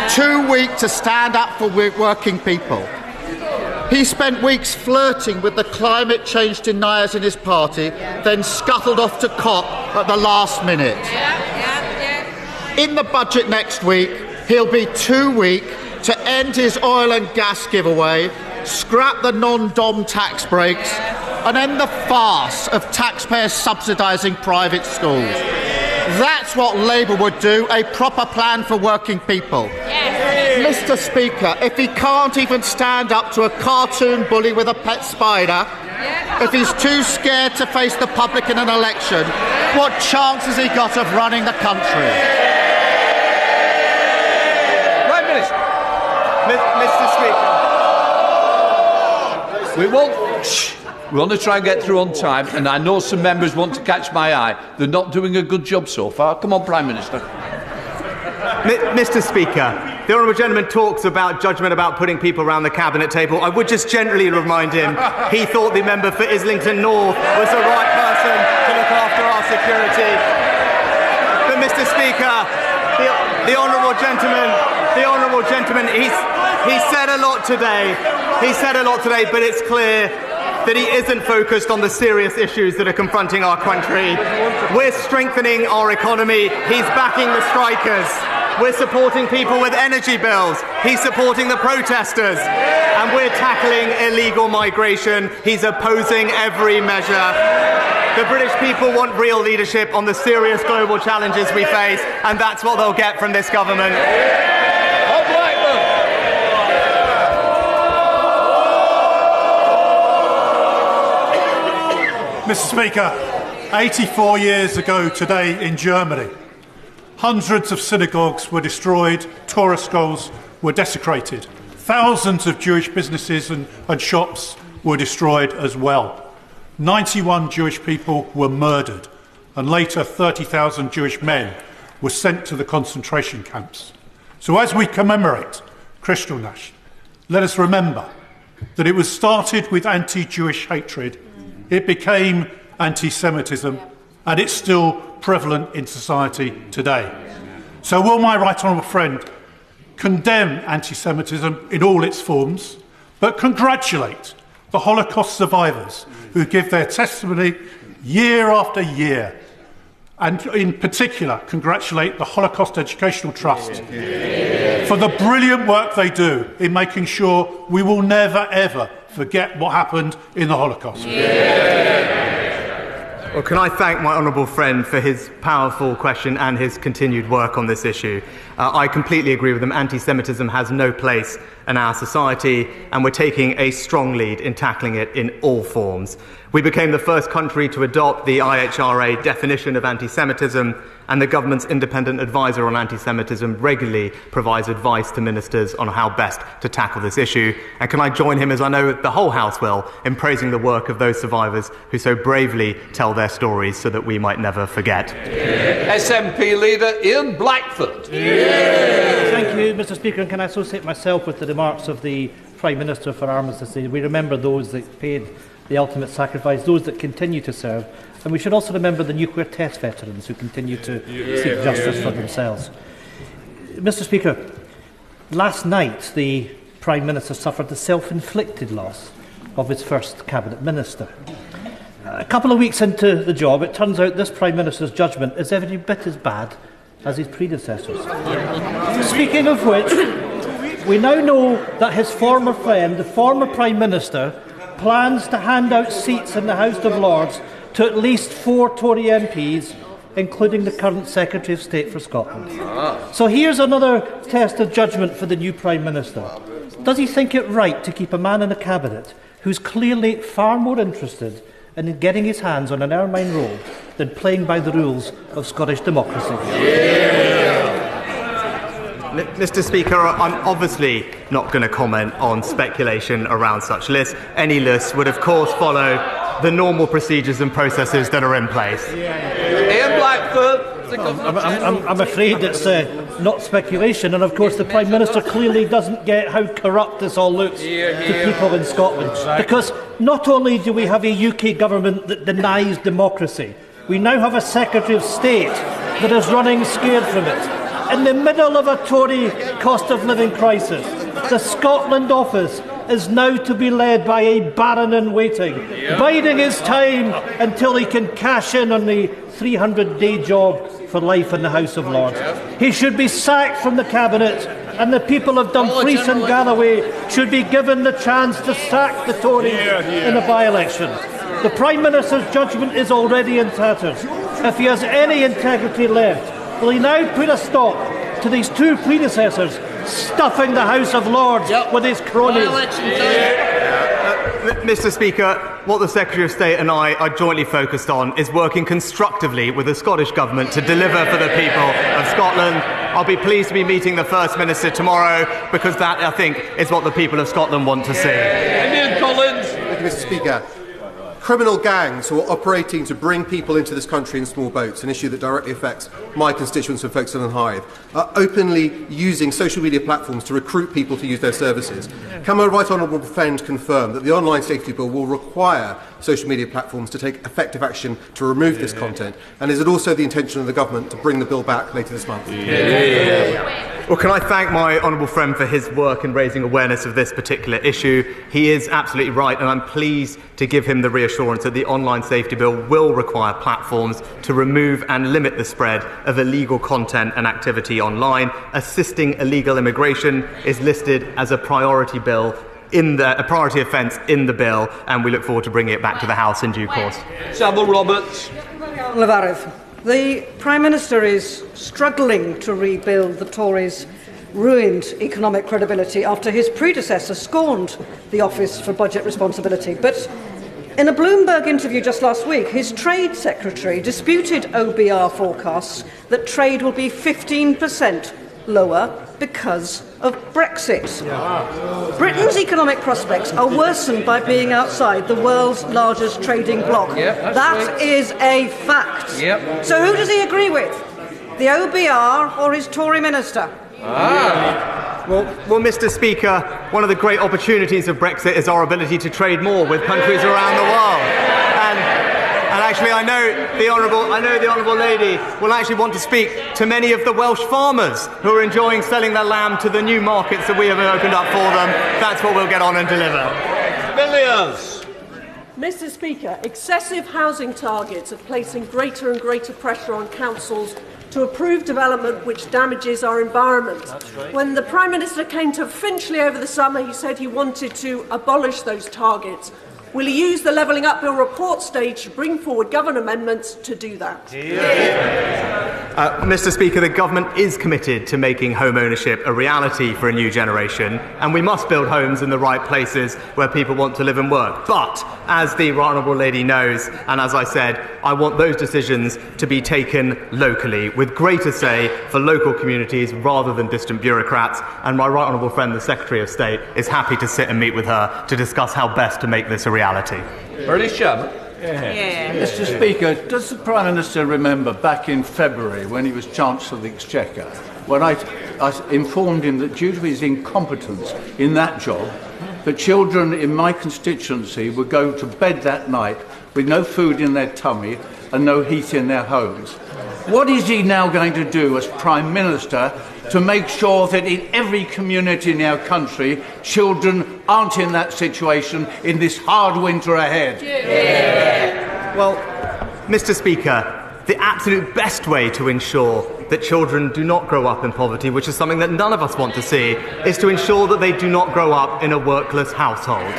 Too weak to stand up for working people. He spent weeks flirting with the climate change deniers in his party, then scuttled off to COP at the last minute. In the budget next week, he'll be too weak to end his oil and gas giveaway, scrap the non-dom tax breaks, and end the farce of taxpayers subsidising private schools. That's what Labour would do, a proper plan for working people. Yes. Mr. Speaker, if he can't even stand up to a cartoon bully with a pet spider, if he's too scared to face the public in an election, what chance has he got of running the country? Prime Minister. Mr. Speaker. We won't. Shh. We want to try and get through on time, and I know some members want to catch my eye. They're not doing a good job so far. Come on, Prime Minister. Mr. Speaker, the honourable gentleman talks about judgment about putting people around the cabinet table. I would just gently remind him he thought the member for Islington North was the right person to look after our security. But Mr. Speaker, the honourable gentleman, he said a lot today. But it's clear that he isn't focused on the serious issues that are confronting our country. We're strengthening our economy. He's backing the strikers. We're supporting people with energy bills. He's supporting the protesters. And we're tackling illegal migration. He's opposing every measure. The British people want real leadership on the serious global challenges we face, and that's what they'll get from this government. Mr. Speaker, 84 years ago today in Germany, hundreds of synagogues were destroyed, Torah scrolls were desecrated, thousands of Jewish businesses and shops were destroyed as well. 91 Jewish people were murdered, and later 30,000 Jewish men were sent to the concentration camps. So as we commemorate Kristallnacht, let us remember that it was started with anti-Jewish hatred. It became anti-Semitism, and it's still prevalent in society today. So will my right honourable friend condemn anti-Semitism in all its forms, but congratulate the Holocaust survivors who give their testimony year after year, and in particular congratulate the Holocaust Educational Trust for the brilliant work they do in making sure we will never ever forget what happened in the Holocaust. Well, can I thank my honourable friend for his powerful question and his continued work on this issue. I completely agree with him. Anti-Semitism has no place in our society, and we're taking a strong lead in tackling it in all forms. We became the first country to adopt the IHRA definition of anti-Semitism, and the government's independent advisor on anti-Semitism regularly provides advice to ministers on how best to tackle this issue. And can I join him, as I know the whole House will, in praising the work of those survivors who so bravely tell their stories so that we might never forget. SNP leader Ian Blackford. Thank you, Mr. Speaker, and can I associate myself with the remarks of the Prime Minister for Armistice? We remember those that paid the ultimate sacrifice, those that continue to serve, and we should also remember the nuclear test veterans who continue to seek justice for themselves. Mr. Speaker, last night the Prime Minister suffered the self-inflicted loss of his first Cabinet Minister. A couple of weeks into the job, it turns out this Prime Minister's judgment is every bit as bad as his predecessors. Speaking of which, we now know that his former friend, the former Prime Minister, plans to hand out seats in the House of Lords to at least 4 Tory MPs, including the current Secretary of State for Scotland. So here's another test of judgment for the new Prime Minister. Does he think it right to keep a man in a cabinet who's clearly far more interested in getting his hands on an ermine robe than playing by the rules of Scottish democracy? Mr. Speaker, I'm obviously not going to comment on speculation around such lists. Any lists would, of course, follow the normal procedures and processes that are in place. Ian Blackford. I'm afraid it's not speculation, and of course the Prime Minister clearly doesn't get how corrupt this all looks to people in Scotland. Because not only do we have a UK government that denies democracy, we now have a Secretary of State that is running scared from it. In the middle of a Tory cost of living crisis, the Scotland office is now to be led by a baron-in-waiting, biding his time until he can cash in on the 300-day job for life in the House of Lords. He should be sacked from the Cabinet, and the people of Dumfries and Galloway should be given the chance to sack the Tories in a by-election. The Prime Minister's judgment is already in tatters. if he has any integrity left, will he now put a stop to these two predecessors stuffing the House of Lords with his cronies? Mr. Speaker, what the Secretary of State and I are jointly focused on is working constructively with the Scottish Government to deliver for the people of Scotland. I'll be pleased to be meeting the First Minister tomorrow because that, I think, is what the people of Scotland want to see. Ian Collins. Thank you, Mr. Speaker. Criminal gangs who are operating to bring people into this country in small boats, an issue that directly affects my constituents in Folkestone and Hythe, are openly using social media platforms to recruit people to use their services. Can my right honourable friend confirm that the Online Safety Bill will require social media platforms to take effective action to remove this content? And is it also the intention of the government to bring the bill back later this month? Well, can I thank my honourable friend for his work in raising awareness of this particular issue? He is absolutely right, and I'm pleased to give him the reassurance that the Online Safety Bill will require platforms to remove and limit the spread of illegal content and activity online. Assisting illegal immigration is listed as a priority bill a priority offence in the bill, and we look forward to bringing it back to the House in due course. Samuel Roberts. Levarith. The Prime Minister is struggling to rebuild the Tories' ruined economic credibility after his predecessor scorned the Office for Budget Responsibility. But in a Bloomberg interview just last week, his Trade Secretary disputed OBR forecasts that trade will be 15% lower because of Brexit. Britain's economic prospects are worsened by being outside the world's largest trading bloc. That is a fact. So who does he agree with? The OBR or his Tory minister? Well, Mr. Speaker, one of the great opportunities of Brexit is our ability to trade more with countries around the world. And actually, I know the honourable lady will actually want to speak to many of the Welsh farmers who are enjoying selling their lamb to the new markets that we have opened up for them. That's what we'll get on and deliver. Villiers. Mr. Speaker, excessive housing targets are placing greater and greater pressure on councils to approve development which damages our environment. Right. When the Prime Minister came to Finchley over the summer, he said he wanted to abolish those targets. Will he use the Levelling Up Bill report stage to bring forward government amendments to do that? Mr. Speaker, the government is committed to making home ownership a reality for a new generation, and we must build homes in the right places where people want to live and work. But, as the right honourable lady knows, and as I said, I want those decisions to be taken locally, with greater say for local communities rather than distant bureaucrats, and my right honourable friend, the Secretary of State, is happy to sit and meet with her to discuss how best to make this a reality. Bernie Shum. Mr. Speaker, does the Prime Minister remember back in February when he was Chancellor of the Exchequer, when I informed him that due to his incompetence in that job, the children in my constituency would go to bed that night with no food in their tummy and no heat in their homes? What is he now going to do as Prime Minister to make sure that in every community in our country, children aren't in that situation in this hard winter ahead? Well, Mr. Speaker, the absolute best way to ensure that children do not grow up in poverty, which is something that none of us want to see, is to ensure that they do not grow up in a workless household.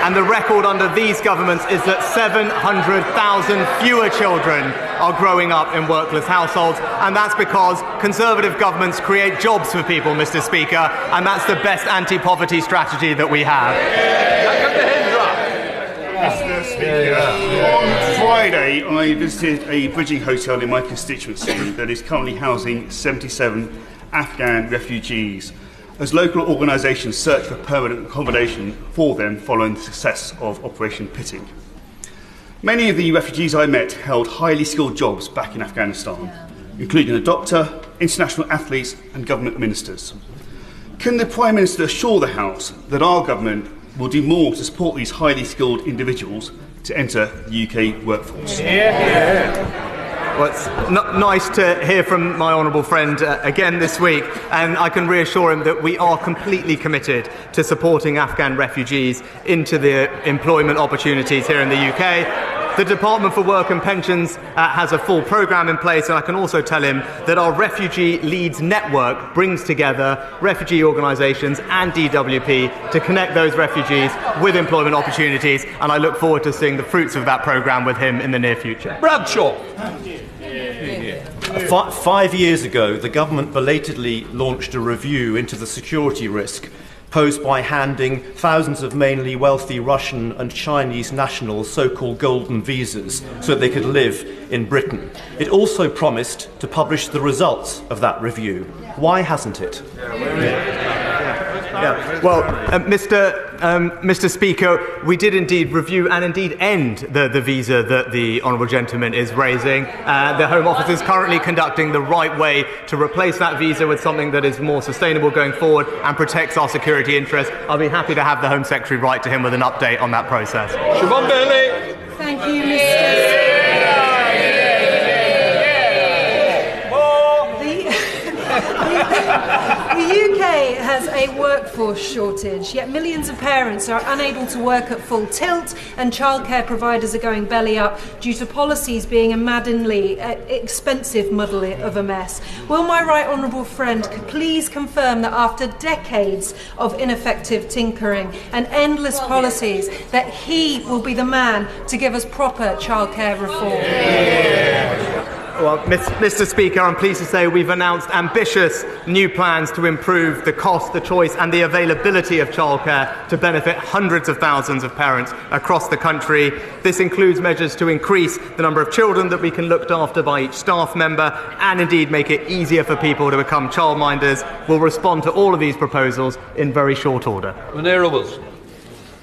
And the record under these governments is that 700,000 fewer children are growing up in workless households, and that's because Conservative governments create jobs for people, Mr. Speaker, and that's the best anti-poverty strategy that we have. Mr. Speaker, on Friday I visited a bridging hotel in my constituency that is currently housing 77 Afghan refugees, as local organisations search for permanent accommodation for them following the success of Operation Pitting. Many of the refugees I met held highly skilled jobs back in Afghanistan, including a doctor, international athletes and government ministers. Can the Prime Minister assure the House that our government will do more to support these highly skilled individuals to enter the UK workforce? Well, it's nice to hear from my honourable friend again this week, and I can reassure him that we are completely committed to supporting Afghan refugees into the employment opportunities here in the UK. The Department for Work and Pensions has a full programme in place, and I can also tell him that our Refugee Leads Network brings together refugee organisations and DWP to connect those refugees with employment opportunities, and I look forward to seeing the fruits of that programme with him in the near future. Bradshaw. 5 years ago, the government belatedly launched a review into the security risk posed by handing thousands of mainly wealthy Russian and Chinese nationals so-called golden visas so they could live in Britain. It also promised to publish the results of that review. Why hasn't it? Well, Mr. Speaker, we did indeed review and indeed end the visa that the honourable gentleman is raising. The Home Office is currently conducting the right way to replace that visa with something that is more sustainable going forward and protects our security interests. I'll be happy to have the Home Secretary write to him with an update on that process. Siobhan Bailey. Thank you, Mr. The UK has a workforce shortage, yet millions of parents are unable to work at full tilt, and childcare providers are going belly up due to policies being a maddeningly expensive muddle of a mess. Will my right honourable friend please confirm that after decades of ineffective tinkering and endless policies, that he will be the man to give us proper childcare reform? Well, Mr. Speaker, I'm pleased to say we've announced ambitious new plans to improve the cost, the choice and the availability of childcare to benefit hundreds of thousands of parents across the country. This includes measures to increase the number of children that we can look after by each staff member and indeed make it easier for people to become childminders. We'll respond to all of these proposals in very short order.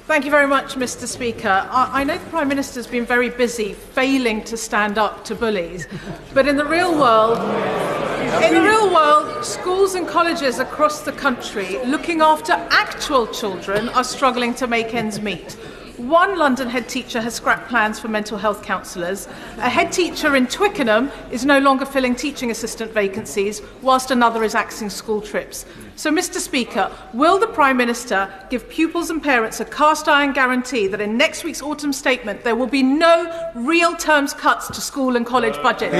Thank you very much, Mr. Speaker. I know the Prime Minister's been very busy failing to stand up to bullies, but in the real world, schools and colleges across the country looking after actual children are struggling to make ends meet. One London head teacher has scrapped plans for mental health counsellors. A head teacher in Twickenham is no longer filling teaching assistant vacancies, whilst another is axing school trips. So, Mr. Speaker, will the Prime Minister give pupils and parents a cast-iron guarantee that in next week's autumn statement there will be no real terms cuts to school and college budgets?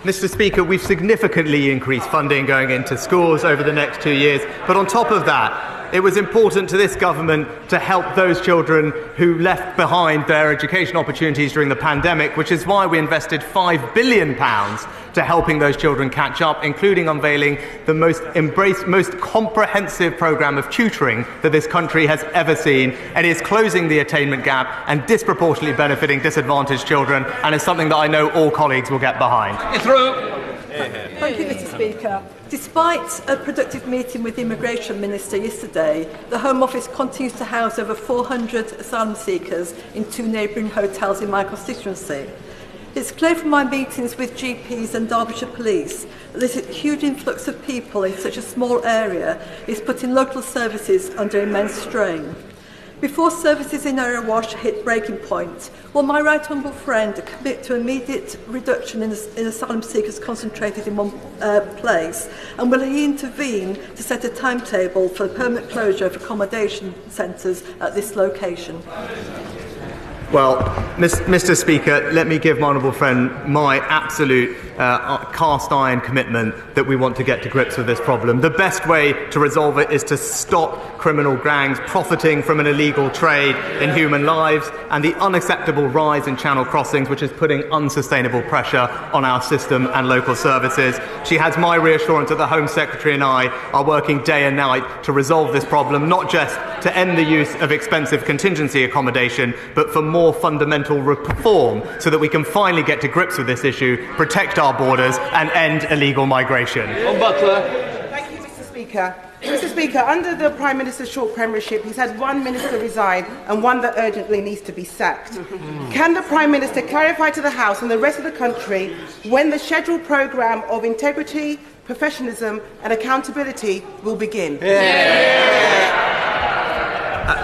Mr. Speaker, we've significantly increased funding going into schools over the next 2 years, but on top of that, it was important to this government to help those children who left behind their education opportunities during the pandemic, which is why we invested £5 billion to helping those children catch up, including unveiling the most comprehensive programme of tutoring that this country has ever seen. And is closing the attainment gap and disproportionately benefiting disadvantaged children, and is something that I know all colleagues will get behind. Thank you, Mr. Speaker. Despite a productive meeting with the Immigration Minister yesterday, the Home Office continues to house over 400 asylum seekers in 2 neighbouring hotels in my constituency. It's clear from my meetings with GPs and Derbyshire Police that this huge influx of people in such a small area is putting local services under immense strain. Before services in Erewash hit breaking point, will my right honourable friend commit to immediate reduction in asylum seekers concentrated in one place, and will he intervene to set a timetable for the permanent closure of accommodation centres at this location? Well, Mr. Speaker, let me give my honourable friend my absolute cast-iron commitment that we want to get to grips with this problem. The best way to resolve it is to stop criminal gangs profiting from an illegal trade in human lives and the unacceptable rise in channel crossings, which is putting unsustainable pressure on our system and local services. She has my reassurance that the Home Secretary and I are working day and night to resolve this problem, not just to end the use of expensive contingency accommodation, but for more fundamental reform so that we can finally get to grips with this issue, protect our borders and end illegal migration. Thank you, Mr. Speaker. Mr. Speaker, under the Prime Minister's short premiership, he's had one minister resign and one that urgently needs to be sacked. Can the Prime Minister clarify to the House and the rest of the country when the scheduled programme of integrity, professionalism and accountability will begin?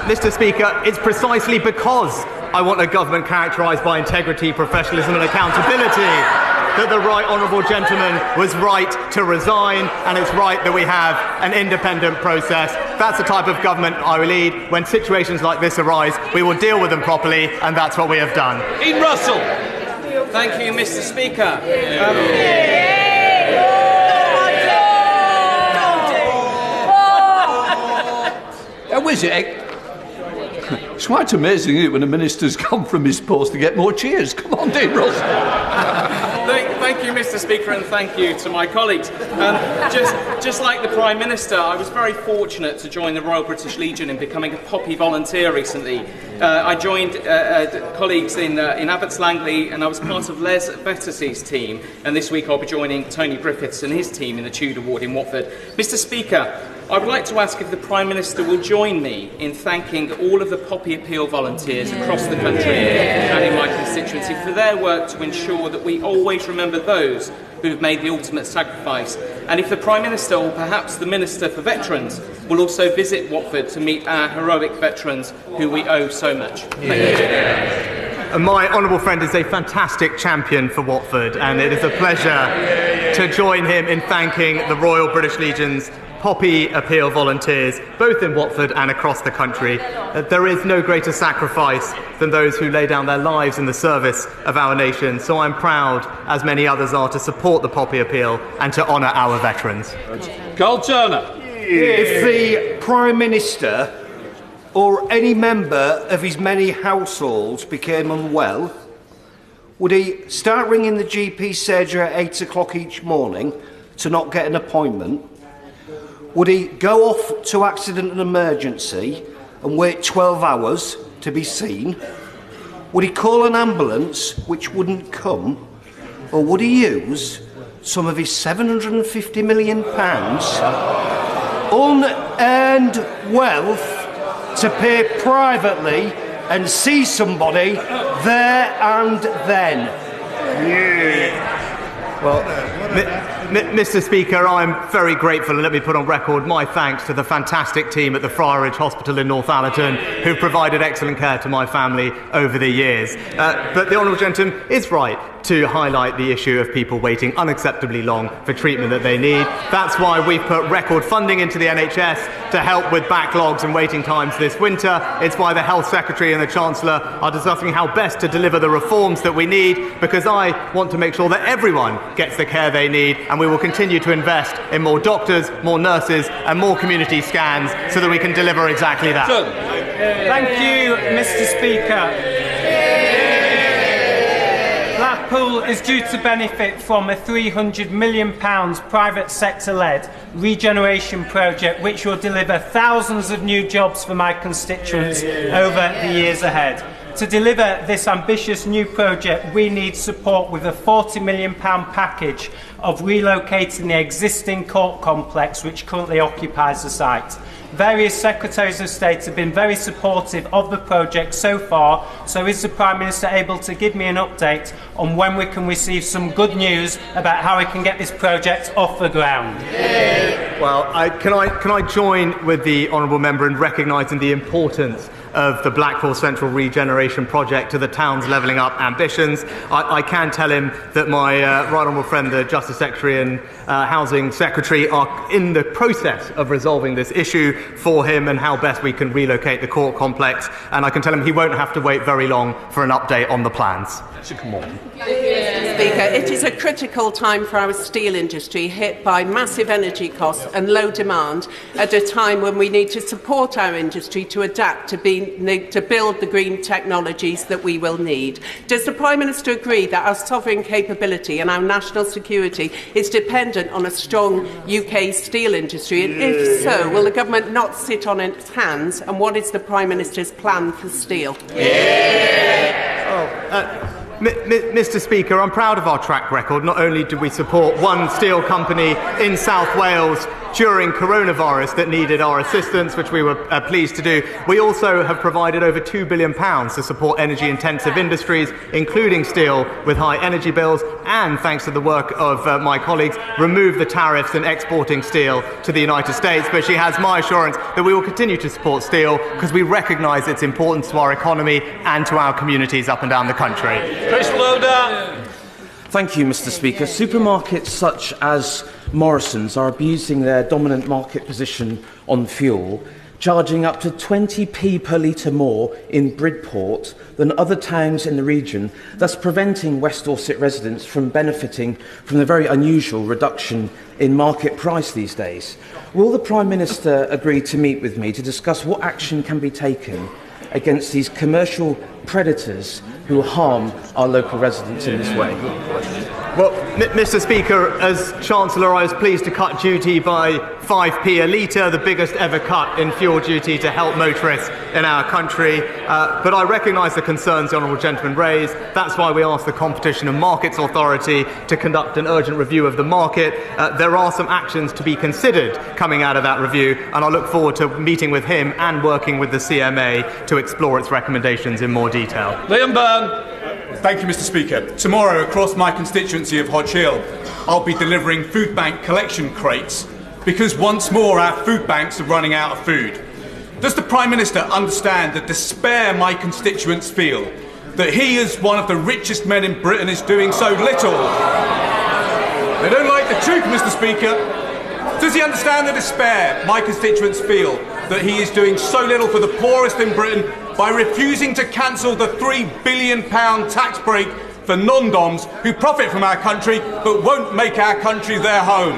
Mr. Speaker, it's precisely because I want a government characterised by integrity, professionalism and accountability that the right honourable gentleman was right to resign, and it's right that we have an independent process. That's the type of government I will lead. When situations like this arise, we will deal with them properly, and that's what we have done. Ian Russell. Thank you, Mr. Speaker. How is it? It's quite amazing, isn't it, when a minister's come from his post to get more cheers. Come on, Dean Russell. Thank you, Mr. Speaker, and thank you to my colleagues. Just like the Prime Minister, I was very fortunate to join the Royal British Legion in becoming a Poppy volunteer recently. I joined colleagues in Abbots Langley, and I was part of Les Betters's team. And this week I'll be joining Tony Griffiths and his team in the Tudor Ward in Watford. Mr. Speaker, I would like to ask if the Prime Minister will join me in thanking all of the Poppy Appeal volunteers across the country and in my constituency for their work to ensure that we always remember those who have made the ultimate sacrifice. And if the Prime Minister, or perhaps the Minister for Veterans, will also visit Watford to meet our heroic veterans who we owe so much. Thank you. And my honourable friend is a fantastic champion for Watford, and it is a pleasure to join him in thanking the Royal British Legion's Poppy Appeal volunteers, both in Watford and across the country. There is no greater sacrifice than those who lay down their lives in the service of our nation, so I'm proud, as many others are, to support the Poppy Appeal and to honour our veterans. Carl Turner. If the Prime Minister or any member of his many households became unwell, would he start ringing the GP surgery at 8 o'clock each morning to not get an appointment? Would he go off to accident and emergency and wait 12 hours to be seen? Would he call an ambulance which wouldn't come? Or would he use some of his £750 million unearned wealth to pay privately and see somebody there and then? Well, Mr. Speaker, I'm very grateful, and let me put on record my thanks to the fantastic team at the Friarage Hospital in Northallerton who provided excellent care to my family over the years. But the honourable gentleman is right to highlight the issue of people waiting unacceptably long for treatment that they need. That's why we've put record funding into the NHS to help with backlogs and waiting times this winter. It's why the Health Secretary and the Chancellor are discussing how best to deliver the reforms that we need, because I want to make sure that everyone gets the care they need, and we will continue to invest in more doctors, more nurses and more community scans so that we can deliver exactly that. Thank you, Mr. Speaker. Blackpool is due to benefit from a £300 million private sector-led regeneration project which will deliver thousands of new jobs for my constituents over the years ahead. To deliver this ambitious new project, we need support with a £40 million package of relocating the existing court complex which currently occupies the site. Various Secretaries of State have been very supportive of the project so far, so is the Prime Minister able to give me an update on when we can receive some good news about how we can get this project off the ground? Well, can I join with the honourable member in recognising the importance of the Blackpool Central Regeneration Project to the town's levelling up ambitions. I can tell him that my right honourable friend, the Justice Secretary and Housing Secretary, are in the process of resolving this issue for him and how best we can relocate the court complex. And I can tell him he won't have to wait very long for an update on the plans. Come on. Speaker, it is a critical time for our steel industry, hit by massive energy costs and low demand, at a time when we need to support our industry to adapt to build the green technologies that we will need. Does the Prime Minister agree that our sovereign capability and our national security is dependent on a strong UK steel industry? And if so, will the government not sit on its hands? And what is the Prime Minister's plan for steel? Mr. Speaker, I'm proud of our track record. Not only did we support one steel company in South Wales during coronavirus that needed our assistance, which we were pleased to do, we also have provided over £2 billion to support energy-intensive industries, including steel, with high energy bills, and, thanks to the work of my colleagues, removed the tariffs in exporting steel to the United States. But she has my assurance that we will continue to support steel because we recognise its importance to our economy and to our communities up and down the country. Chris Loder. Thank you, Mr. Speaker. Supermarkets such as Morrison's are abusing their dominant market position on fuel, charging up to 20p per litre more in Bridport than other towns in the region, thus preventing West Dorset residents from benefiting from the very unusual reduction in market price these days. Will the Prime Minister agree to meet with me to discuss what action can be taken against these commercial predators who harm our local residents in this way? Well, Mr. Speaker, as Chancellor, I was pleased to cut duty by 5p a litre, the biggest ever cut in fuel duty to help motorists in our country. But I recognise the concerns the honourable gentleman raised. That's why we asked the Competition and Markets Authority to conduct an urgent review of the market. There are some actions to be considered coming out of that review, and I look forward to meeting with him and working with the CMA to explore its recommendations in more detail. Liam Byrne. Thank you, Mr. Speaker. Tomorrow, across my constituency of Hodge Hill, I'll be delivering food bank collection crates because once more our food banks are running out of food. Does the Prime Minister understand the despair my constituents feel that he, as one of the richest men in Britain, is doing so little? They don't like the truth, Mr. Speaker. Does he understand the despair my constituents feel that he is doing so little for the poorest in Britain by refusing to cancel the £3 billion tax break for non-doms who profit from our country but won't make our country their home?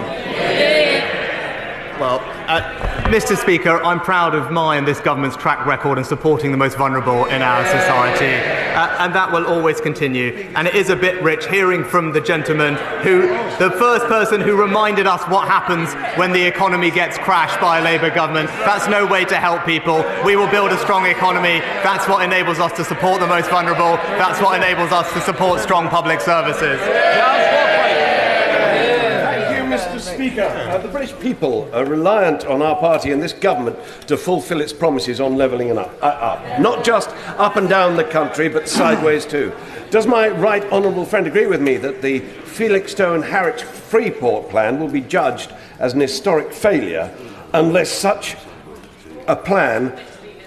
Well, Mr. Speaker, I'm proud of my and this government's track record in supporting the most vulnerable in our society, and that will always continue. And it is a bit rich hearing from the gentleman who, the first person who reminded us what happens when the economy gets crashed by a Labour government. That's no way to help people. We will build a strong economy. That's what enables us to support the most vulnerable. That's what enables us to support strong public services. Mr. Speaker, the British people are reliant on our party and this government to fulfil its promises on levelling up. Not just up and down the country, but sideways too. Does my right honourable friend agree with me that the Felixstowe and Harwich Freeport plan will be judged as an historic failure unless such a plan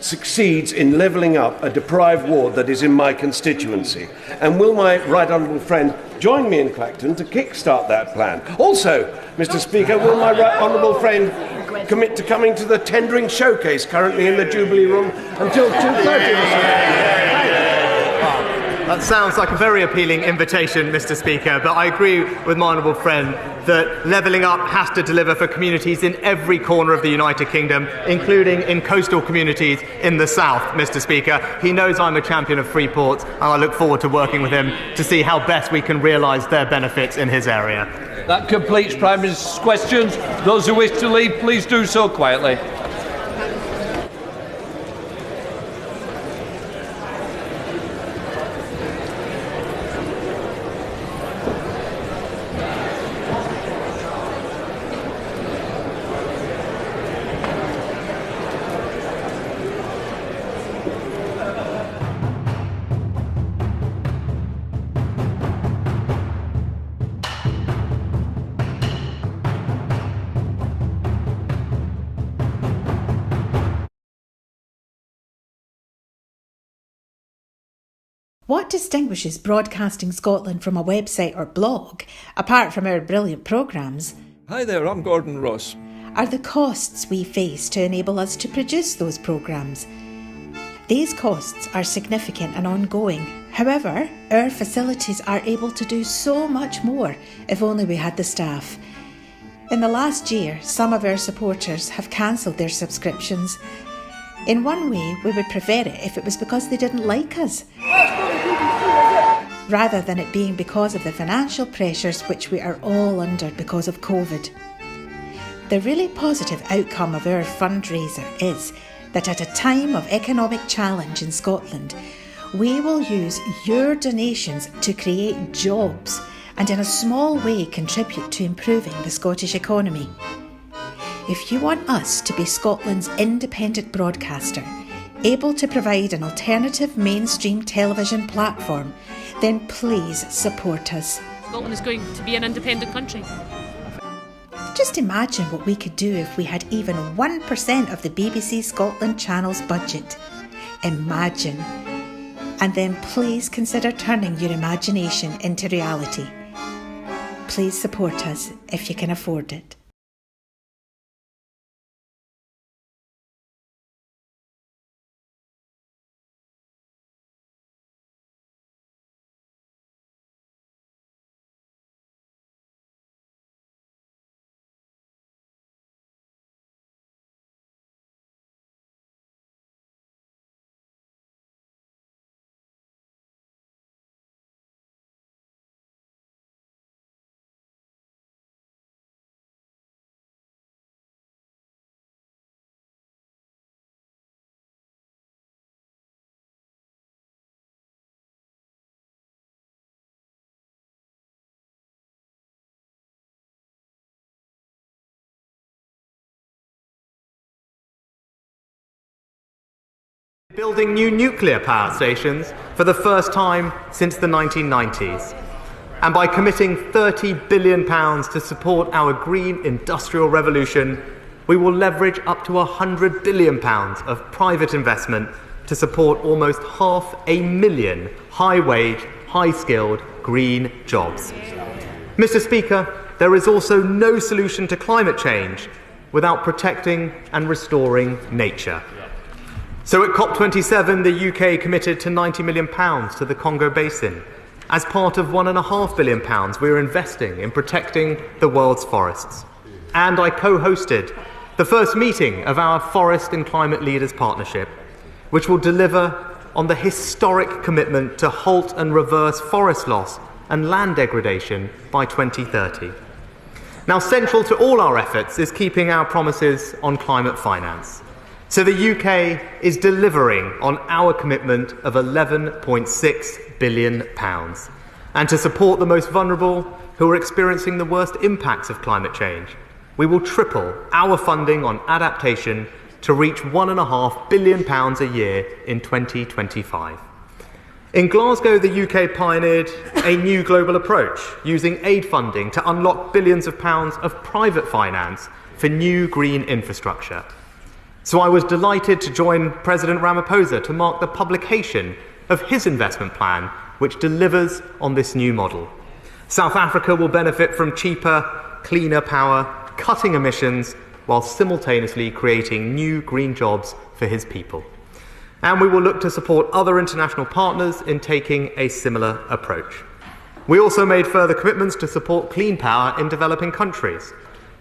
succeeds in levelling up a deprived ward that is in my constituency? And will my right honourable friend join me in Clacton to kick-start that plan? Also, Mr. Speaker, will my right honourable friend commit to coming to the tendering showcase currently in the Jubilee Room until 2:30? That sounds like a very appealing invitation, Mr. Speaker, but I agree with my honourable friend that levelling up has to deliver for communities in every corner of the United Kingdom, including in coastal communities in the south, Mr. Speaker. He knows I'm a champion of free ports, and I look forward to working with him to see how best we can realise their benefits in his area. That completes Prime Minister's questions. Those who wish to leave, please do so quietly. What distinguishes Broadcasting Scotland from a website or blog, apart from our brilliant programmes? Hi there, I'm Gordon Ross. Are the costs we face to enable us to produce those programmes. These costs are significant and ongoing. However, our facilities are able to do so much more if only we had the staff. In the last year, some of our supporters have cancelled their subscriptions. In one way, we would prefer it if it was because they didn't like us, rather than it being because of the financial pressures which we are all under because of COVID. The really positive outcome of our fundraiser is that at a time of economic challenge in Scotland, we will use your donations to create jobs and in a small way contribute to improving the Scottish economy. If you want us to be Scotland's independent broadcaster, able to provide an alternative mainstream television platform, then please support us. Scotland is going to be an independent country. Just imagine what we could do if we had even 1% of the BBC Scotland channel's budget. Imagine. And then please consider turning your imagination into reality. please support us if you can afford it. Building new nuclear power stations for the first time since the 1990s. And by committing £30 billion to support our green industrial revolution, we will leverage up to £100 billion of private investment to support almost 500,000 high-wage, high-skilled green jobs. Mr. Speaker, there is also no solution to climate change without protecting and restoring nature. So at COP27, the UK committed to £90 million to the Congo Basin. As part of £1.5 billion we are investing in protecting the world's forests. And I co-hosted the first meeting of our Forest and Climate Leaders Partnership, which will deliver on the historic commitment to halt and reverse forest loss and land degradation by 2030. Now, central to all our efforts is keeping our promises on climate finance. So the UK is delivering on our commitment of £11.6 billion. And to support the most vulnerable who are experiencing the worst impacts of climate change, we will triple our funding on adaptation to reach £1.5 billion a year in 2025. In Glasgow, the UK pioneered a new global approach, using aid funding to unlock billions of pounds of private finance for new green infrastructure. So I was delighted to join President Ramaphosa to mark the publication of his investment plan, which delivers on this new model. South Africa will benefit from cheaper, cleaner power, cutting emissions, while simultaneously creating new green jobs for his people. And we will look to support other international partners in taking a similar approach. We also made further commitments to support clean power in developing countries.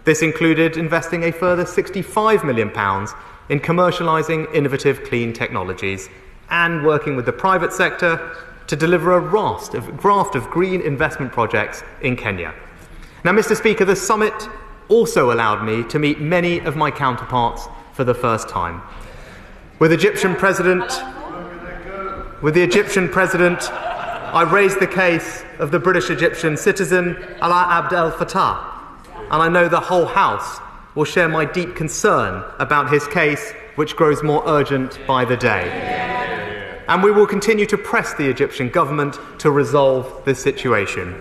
This included investing a further £65 million in commercialising innovative clean technologies and working with the private sector to deliver a raft of green investment projects in Kenya. Now, Mr. Speaker, the summit also allowed me to meet many of my counterparts for the first time. With the Egyptian President, I raised the case of the British-Egyptian citizen Alaa Abd El Fattah, and I know the whole House will share my deep concern about his case, which grows more urgent by the day. And we will continue to press the Egyptian government to resolve this situation.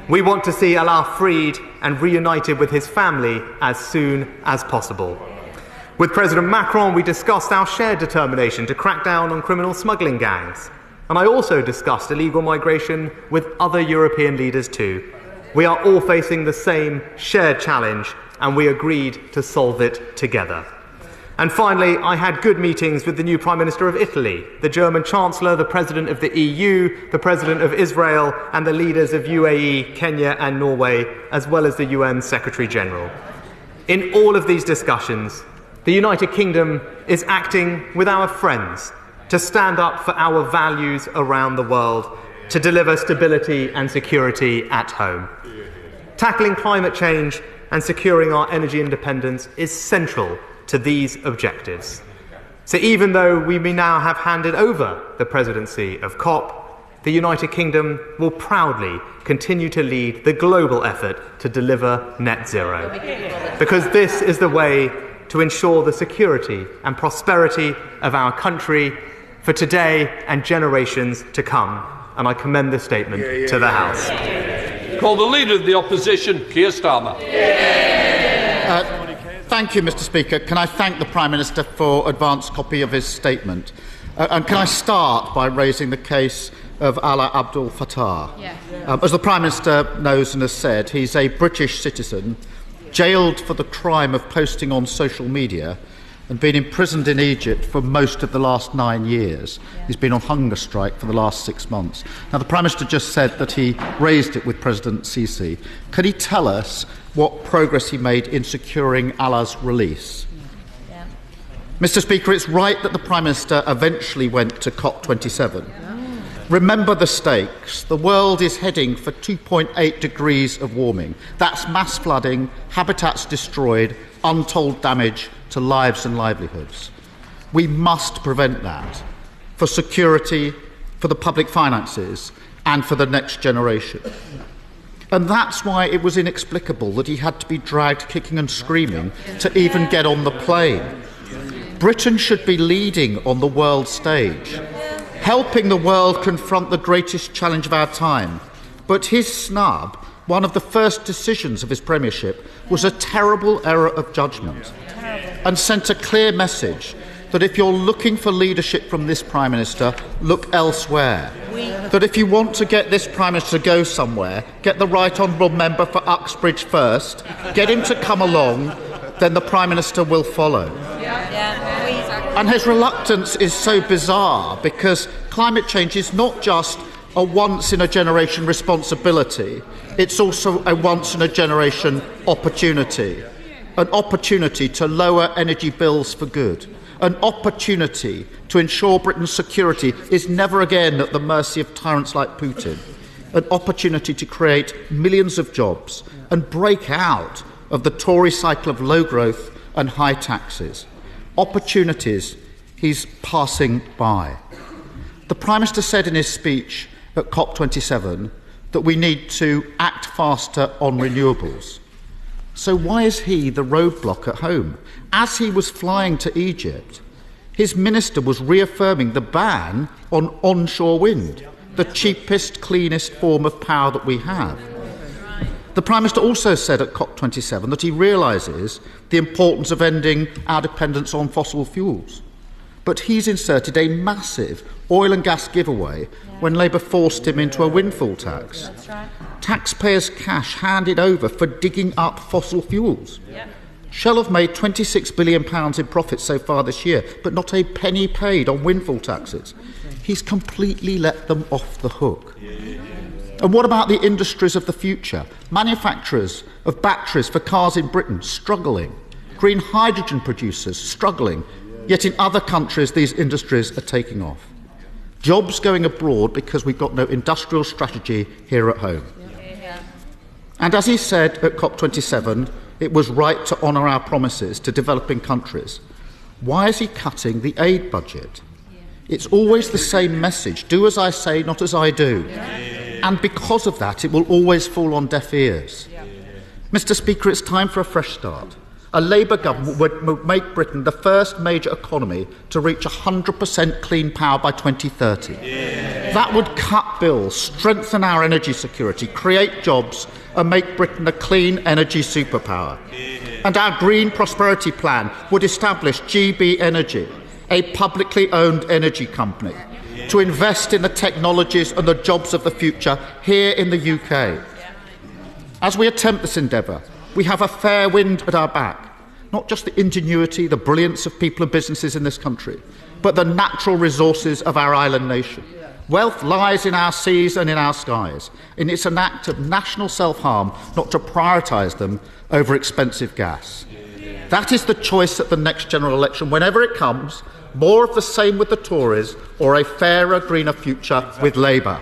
We want to see Alaa freed and reunited with his family as soon as possible. With President Macron, we discussed our shared determination to crack down on criminal smuggling gangs. And I also discussed illegal migration with other European leaders too. We are all facing the same shared challenge, and we agreed to solve it together. And finally, I had good meetings with the new Prime Minister of Italy, the German Chancellor, the President of the EU, the President of Israel, and the leaders of UAE, Kenya and Norway, as well as the UN Secretary General. In all of these discussions, the United Kingdom is acting with our friends to stand up for our values around the world, to deliver stability and security at home. Tackling climate change and securing our energy independence is central to these objectives. So even though we may now have handed over the presidency of COP, the United Kingdom will proudly continue to lead the global effort to deliver net zero. Because this is the way to ensure the security and prosperity of our country for today and generations to come. And I commend this statement to the House. Call the Leader of the Opposition, Keir Starmer. Thank you, Mr. Speaker. Can I thank the Prime Minister for advance copy of his statement? And can I start by raising the case of Alaa Abdul Fattah? Yeah. As the Prime Minister knows and has said, he's a British citizen, jailed for the crime of posting on social media and been imprisoned in Egypt for most of the last 9 years. He's been on hunger strike for the last 6 months. Now, the Prime Minister just said that he raised it with President Sisi. Can he tell us what progress he made in securing Alaa's release? Yeah. Mr. Speaker, it's right that the Prime Minister eventually went to COP27. Remember the stakes. The world is heading for 2.8 degrees of warming. That's mass flooding, habitats destroyed, untold damage to lives and livelihoods. We must prevent that for security, for the public finances, and for the next generation. And that's why it was inexplicable that he had to be dragged kicking and screaming to even get on the plane. Britain should be leading on the world stage, helping the world confront the greatest challenge of our time. But his snub, one of the first decisions of his premiership, was a terrible error of judgment and sent a clear message that if you're looking for leadership from this Prime Minister, look elsewhere. That if you want to get this Prime Minister to go somewhere, get the Right Honourable Member for Uxbridge first, get him to come along, then the Prime Minister will follow. And his reluctance is so bizarre because climate change is not just a once-in-a-generation responsibility, it's also a once-in-a-generation opportunity. An opportunity to lower energy bills for good. An opportunity to ensure Britain's security is never again at the mercy of tyrants like Putin. An opportunity to create millions of jobs and break out of the Tory cycle of low growth and high taxes. Opportunities he's passing by. The Prime Minister said in his speech at COP27 that we need to act faster on renewables. So why is he the roadblock at home? As he was flying to Egypt, his minister was reaffirming the ban on onshore wind, the cheapest, cleanest form of power that we have. The Prime Minister also said at COP27 that he realises the importance of ending our dependence on fossil fuels. But he's inserted a massive oil and gas giveaway when Labour forced him into a windfall tax. That's right. Taxpayers' cash handed over for digging up fossil fuels. Yep. Shell have made £26 billion in profits so far this year, but not a penny paid on windfall taxes. He's completely let them off the hook. And what about the industries of the future? Manufacturers of batteries for cars in Britain struggling. Green hydrogen producers struggling. Yet in other countries, these industries are taking off. Jobs going abroad because we've got no industrial strategy here at home. And as he said at COP27, it was right to honour our promises to developing countries. Why is he cutting the aid budget? It's always the same message, do as I say, not as I do. And because of that, it will always fall on deaf ears. Mr. Speaker, it's time for a fresh start. A Labour government would make Britain the first major economy to reach 100% clean power by 2030. That would cut bills, strengthen our energy security, create jobs and make Britain a clean energy superpower. And our Green Prosperity Plan would establish GB Energy, a publicly owned energy company, to invest in the technologies and the jobs of the future here in the UK. As we attempt this endeavour, we have a fair wind at our back, not just the ingenuity, the brilliance of people and businesses in this country, but the natural resources of our island nation. Wealth lies in our seas and in our skies, and it's an act of national self-harm not to prioritise them over expensive gas. That is the choice at the next general election, whenever it comes, more of the same with the Tories or a fairer, greener future with Labour.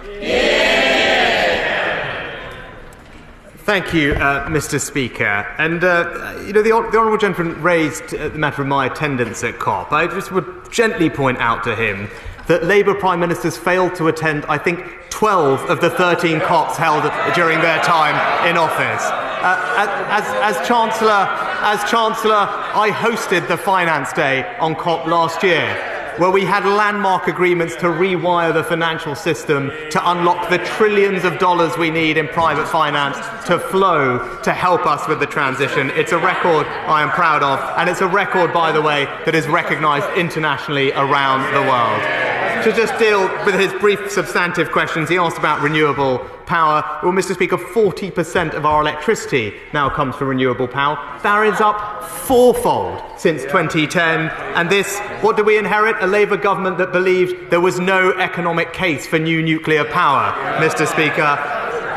Thank you, Mr. Speaker. And, the Honourable Gentleman raised the matter of my attendance at COP. I just would gently point out to him that Labour Prime Ministers failed to attend, I think, 12 of the 13 COPs held during their time in office. As Chancellor, I hosted the Finance Day on COP last year, where we had landmark agreements to rewire the financial system to unlock the trillions of dollars we need in private finance to flow to help us with the transition. It's a record I am proud of, and it's a record, by the way, that is recognised internationally around the world. to just deal with his brief substantive questions. He asked about renewable power. Well, Mr. Speaker, 40% of our electricity now comes from renewable power. That is up fourfold since 2010. And this, what do we inherit? A Labour government that believed there was no economic case for new nuclear power, Mr. Speaker.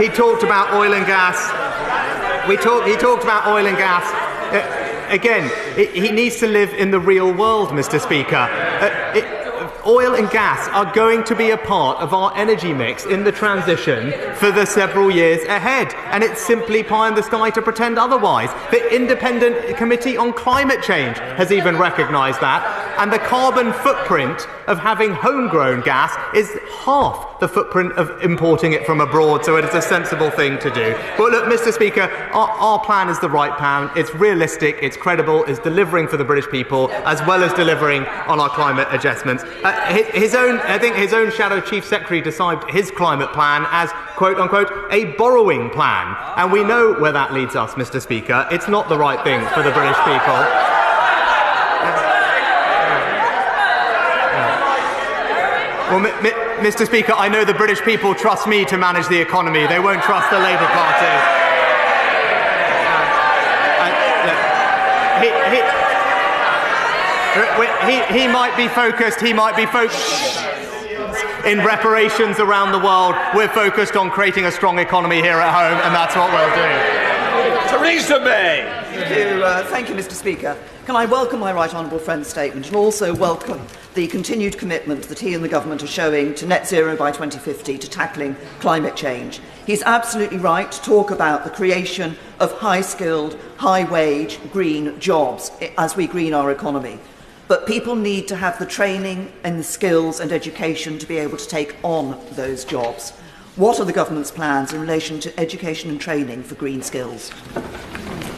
He talked about oil and gas. He talked about oil and gas. Again, he needs to live in the real world, Mr. Speaker. Oil and gas are going to be a part of our energy mix in the transition for the several years ahead, and it's simply pie in the sky to pretend otherwise. The Independent Committee on Climate Change has even recognised that, and the carbon footprint of having homegrown gas is half the footprint of importing it from abroad, so it is a sensible thing to do. But look, Mr. Speaker, our plan is the right plan. It's realistic, it's credible, it's delivering for the British people, as well as delivering on our climate adjustments. I think his own Shadow Chief Secretary described his climate plan as, quote unquote, a borrowing plan. And we know where that leads us, Mr. Speaker. It's not the right thing for the British people. Well, Mr. Speaker, I know the British people trust me to manage the economy. They won't trust the Labour Party. He might be focused in reparations around the world. We're focused on creating a strong economy here at home, and that's what we'll do. Theresa May. Thank you, Mr. Speaker. Can I welcome my right honourable friend's statement and also welcome the continued commitment that he and the government are showing to net zero by 2050 to tackling climate change. He's absolutely right to talk about the creation of high-skilled, high-wage, green jobs as we green our economy. But people need to have the training and the skills and education to be able to take on those jobs. What are the government's plans in relation to education and training for green skills?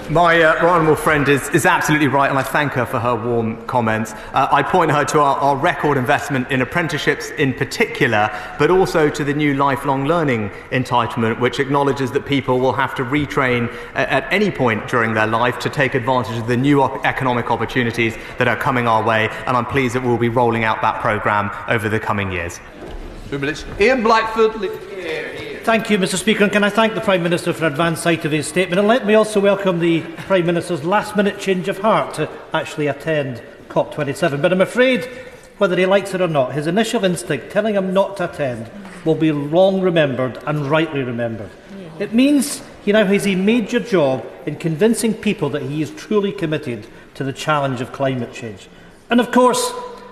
My right honourable friend is absolutely right, and I thank her for her warm comments. I point her to our record investment in apprenticeships in particular, but also to the new lifelong learning entitlement, which acknowledges that people will have to retrain at any point during their life to take advantage of the new economic opportunities that are coming our way, and I'm pleased that we'll be rolling out that programme over the coming years. 2 minutes. Ian Blackford. Thank you, Mr. Speaker, and can I thank the Prime Minister for advance sight of his statement, and let me also welcome the Prime Minister's last-minute change of heart to actually attend COP27. But I'm afraid, whether he likes it or not, his initial instinct telling him not to attend will be long remembered and rightly remembered. It means he now has a major job in convincing people that he is truly committed to the challenge of climate change. And of course,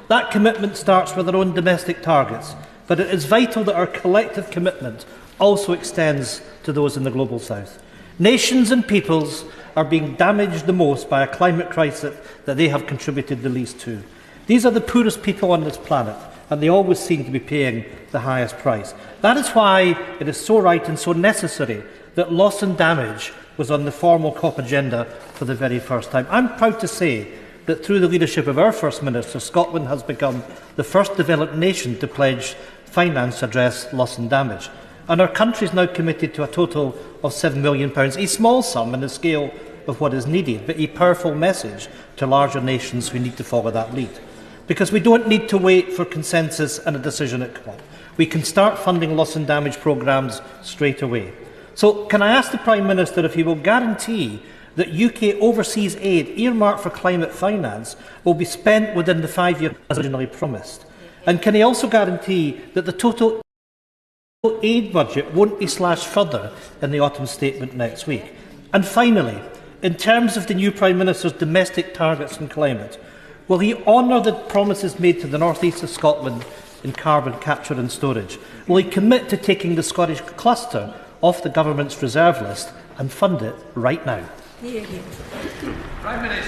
that commitment starts with our own domestic targets, but it is vital that our collective commitment also extends to those in the global south. Nations and peoples are being damaged the most by a climate crisis that they have contributed the least to. These are the poorest people on this planet, and they always seem to be paying the highest price. That is why it is so right and so necessary that loss and damage was on the formal COP agenda for the very first time. I'm proud to say that through the leadership of our First Minister, Scotland has become the first developed nation to pledge finance to address loss and damage. And our country is now committed to a total of £7 million, a small sum in the scale of what is needed, but a powerful message to larger nations who need to follow that lead. Because we don't need to wait for consensus and a decision at COP. We can start funding loss and damage programmes straight away. So can I ask the Prime Minister if he will guarantee that UK overseas aid earmarked for climate finance will be spent within the 5 years as originally promised? And can he also guarantee that the total aid budget won't be slashed further in the autumn statement next week? And finally, in terms of the new Prime Minister's domestic targets on climate, will he honour the promises made to the North East of Scotland in carbon capture and storage? Will he commit to taking the Scottish cluster off the government's reserve list and fund it right now?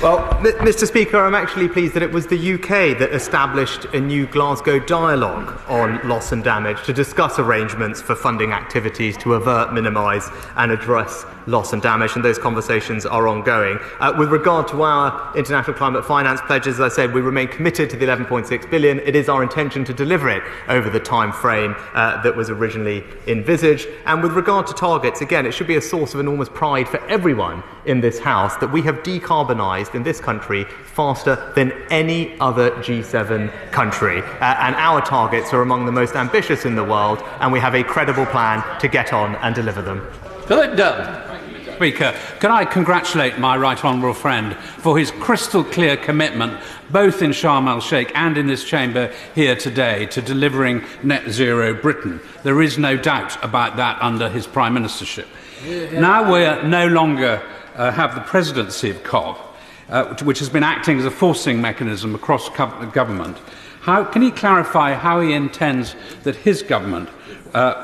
Well, Mr. Speaker, I'm actually pleased that it was the UK that established a new Glasgow dialogue on loss and damage to discuss arrangements for funding activities to avert, minimise and address loss and damage, and those conversations are ongoing. With regard to our international climate finance pledges, as I said, we remain committed to the 11.6 billion. It is our intention to deliver it over the time frame that was originally envisaged. And with regard to targets, again, it should be a source of enormous pride for everyone in this House that we have decarbonised decarbonised in this country faster than any other G7 country. And our targets are among the most ambitious in the world, and we have a credible plan to get on and deliver them. Philip Dunn. Speaker, can I congratulate my right honourable friend for his crystal clear commitment, both in Sharm el-Sheikh and in this chamber here today, to delivering net zero Britain. There is no doubt about that under his prime ministership. Now we no longer have the presidency of COP, which has been acting as a forcing mechanism across government. Can he clarify how he intends that his government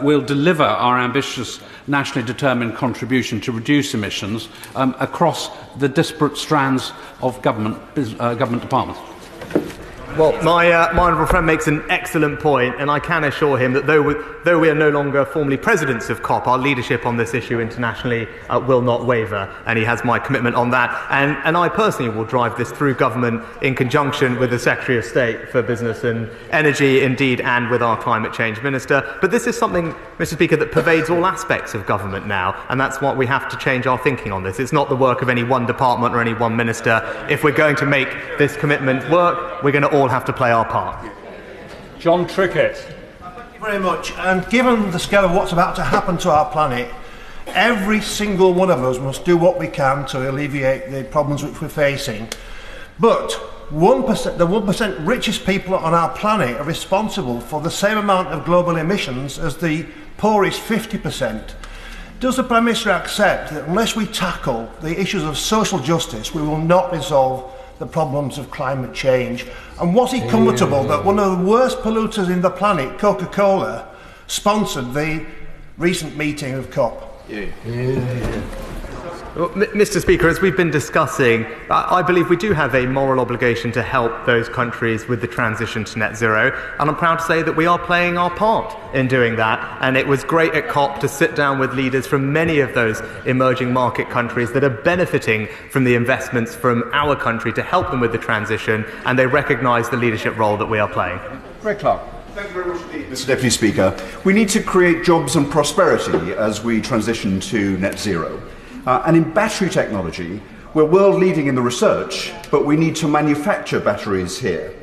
will deliver our ambitious nationally determined contribution to reduce emissions across the disparate strands of government departments? Well, my honourable friend makes an excellent point, and I can assure him that though we are no longer formally presidents of COP, our leadership on this issue internationally will not waver, and he has my commitment on that. And I personally will drive this through government in conjunction with the Secretary of State for Business and Energy, indeed, and with our Climate Change Minister. But this is something, Mr. Speaker, that pervades all aspects of government now, and that's why we have to change our thinking on this. It's not the work of any one department or any one minister. If we're going to make this commitment work, we're going to all have to play our part. John Trickett. Thank you very much. And given the scale of what's about to happen to our planet, every single one of us must do what we can to alleviate the problems which we're facing. But 1%, the 1% richest people on our planet are responsible for the same amount of global emissions as the poorest 50%. Does the Prime Minister accept that unless we tackle the issues of social justice, we will not resolve the problems of climate change? And was he comfortable that one of the worst polluters in the planet, Coca-Cola, sponsored the recent meeting of COP? Well, Mr. Speaker, as we've been discussing, I believe we do have a moral obligation to help those countries with the transition to net zero, and I'm proud to say that we are playing our part in doing that. And it was great at COP to sit down with leaders from many of those emerging market countries that are benefiting from the investments from our country to help them with the transition, and they recognise the leadership role that we are playing. Greg Clark. Thank you very much indeed, Mr. Deputy Speaker. We need to create jobs and prosperity as we transition to net zero. And in battery technology, we're world leading in the research, but we need to manufacture batteries here.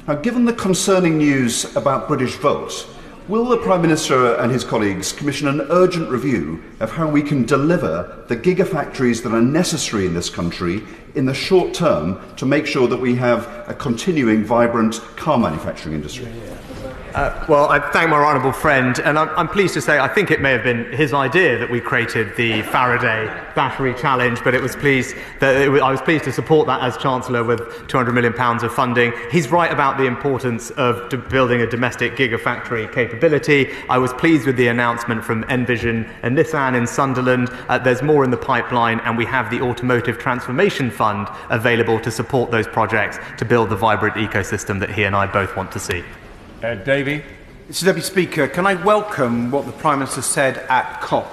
Now, given the concerning news about British Volt, will the Prime Minister and his colleagues commission an urgent review of how we can deliver the gigafactories that are necessary in this country in the short term to make sure that we have a continuing vibrant car manufacturing industry? Well, I thank my honourable friend, and I'm pleased to say I think it may have been his idea that we created the Faraday Battery Challenge, but I was pleased to support that as Chancellor with £200 million of funding. He's right about the importance of building a domestic gigafactory capability. I was pleased with the announcement from Envision and Nissan in Sunderland. There's more in the pipeline, and we have the Automotive Transformation Fund available to support those projects to build the vibrant ecosystem that he and I both want to see. Davey. Mr. Deputy Speaker, can I welcome what the Prime Minister said at COP,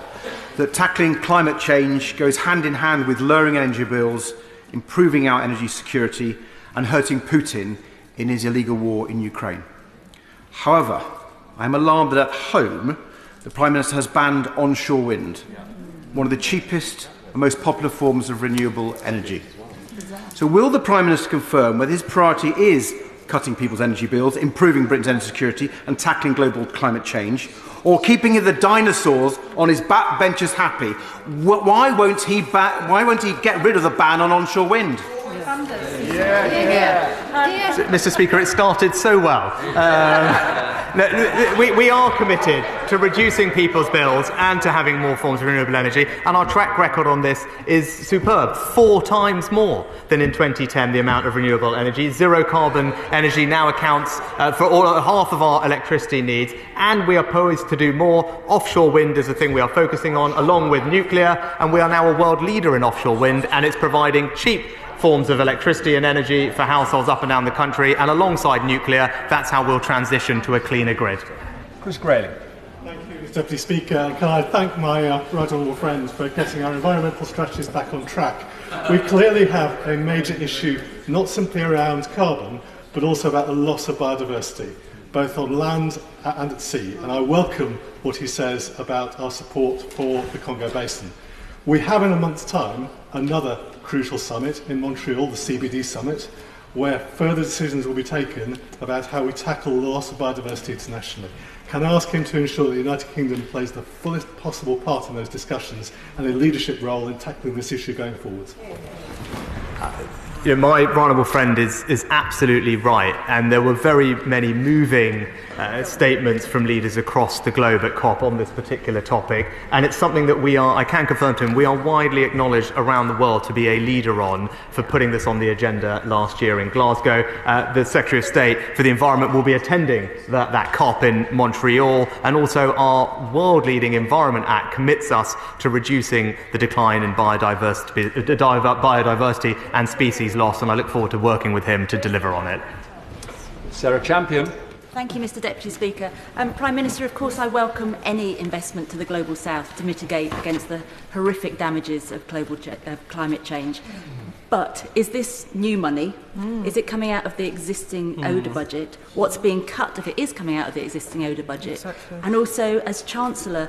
that tackling climate change goes hand in hand with lowering energy bills, improving our energy security and hurting Putin in his illegal war in Ukraine. However, I am alarmed that at home the Prime Minister has banned onshore wind, one of the cheapest and most popular forms of renewable energy. So will the Prime Minister confirm whether his priority is cutting people's energy bills, improving Britain's energy security and tackling global climate change, or keeping the dinosaurs on his backbenchers happy? Why won't he get rid of the ban on onshore wind? Mr. Speaker, it started so well. We are committed to reducing people's bills and to having more forms of renewable energy, and our track record on this is superb. 4 times more than in 2010, the amount of renewable energy. Zero carbon energy now accounts for half of our electricity needs, and we are poised to do more. Offshore wind is the thing we are focusing on, along with nuclear, and we are now a world leader in offshore wind, and it's providing cheap forms of electricity and energy for households up and down the country, and alongside nuclear, that's how we'll transition to a cleaner grid. Chris Grayling. Thank you, Mr. Deputy Speaker. And can I thank my right honourable friends for getting our environmental strategies back on track. We clearly have a major issue, not simply around carbon, but also about the loss of biodiversity, both on land and at sea. And I welcome what he says about our support for the Congo Basin. We have in a month's time another crucial summit in Montreal, the CBD summit, where further decisions will be taken about how we tackle the loss of biodiversity internationally. Can I ask him to ensure that the United Kingdom plays the fullest possible part in those discussions and a leadership role in tackling this issue going forward? My honourable friend is absolutely right, and there were very many moving statements from leaders across the globe at COP on this particular topic, and it's something that I can confirm to him, we are widely acknowledged around the world to be a leader on for putting this on the agenda last year in Glasgow. The Secretary of State for the Environment will be attending that COP in Montreal, and also our world-leading Environment Act commits us to reducing the decline in biodiversity and species loss, and I look forward to working with him to deliver on it. Sarah Champion. Thank you, Mr Deputy Speaker. Prime Minister, of course I welcome any investment to the Global South to mitigate against the horrific damages of climate change. But is this new money? Is it coming out of the existing ODA budget? What's being cut if it is coming out of the existing ODA budget? Exactly. And also, as Chancellor,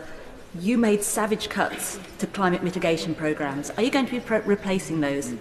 you made savage cuts to climate mitigation programmes. Are you going to be replacing those?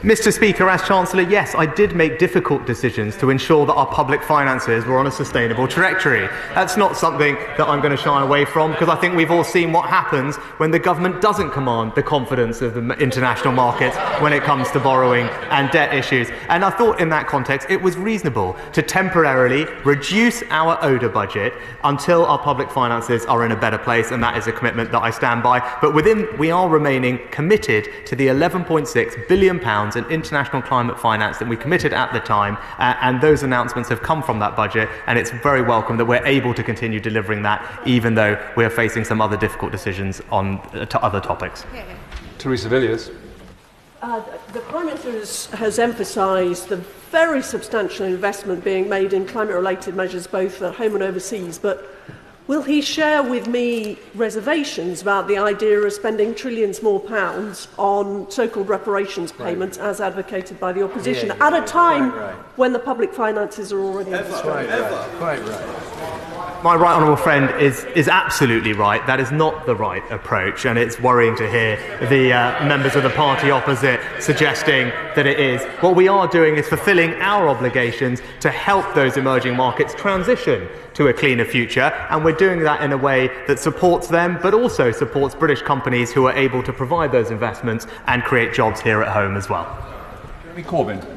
Mr Speaker, as Chancellor, yes, I did make difficult decisions to ensure that our public finances were on a sustainable trajectory. That's not something that I'm going to shy away from, because I think we've all seen what happens when the government doesn't command the confidence of the international markets when it comes to borrowing and debt issues. And I thought in that context it was reasonable to temporarily reduce our ODA budget until our public finances are in a better place, and that is a commitment that I stand by. But we are remaining committed to the £11.6 billion in international climate finance that we committed at the time, and those announcements have come from that budget, and it's very welcome that we're able to continue delivering that, even though we're facing some other difficult decisions on other topics. Teresa Villiers. The Prime Minister has emphasised the very substantial investment being made in climate-related measures both at home and overseas, but will he share with me reservations about the idea of spending trillions more pounds on so-called reparations payments as advocated by the opposition at a time when the public finances are already under strain? Quite right. My right honourable friend is absolutely right. That is not the right approach, and it's worrying to hear the members of the party opposite suggesting that it is. What we are doing is fulfilling our obligations to help those emerging markets transition to a cleaner future, and we're doing that in a way that supports them, but also supports British companies who are able to provide those investments and create jobs here at home as well. Jeremy Corbyn.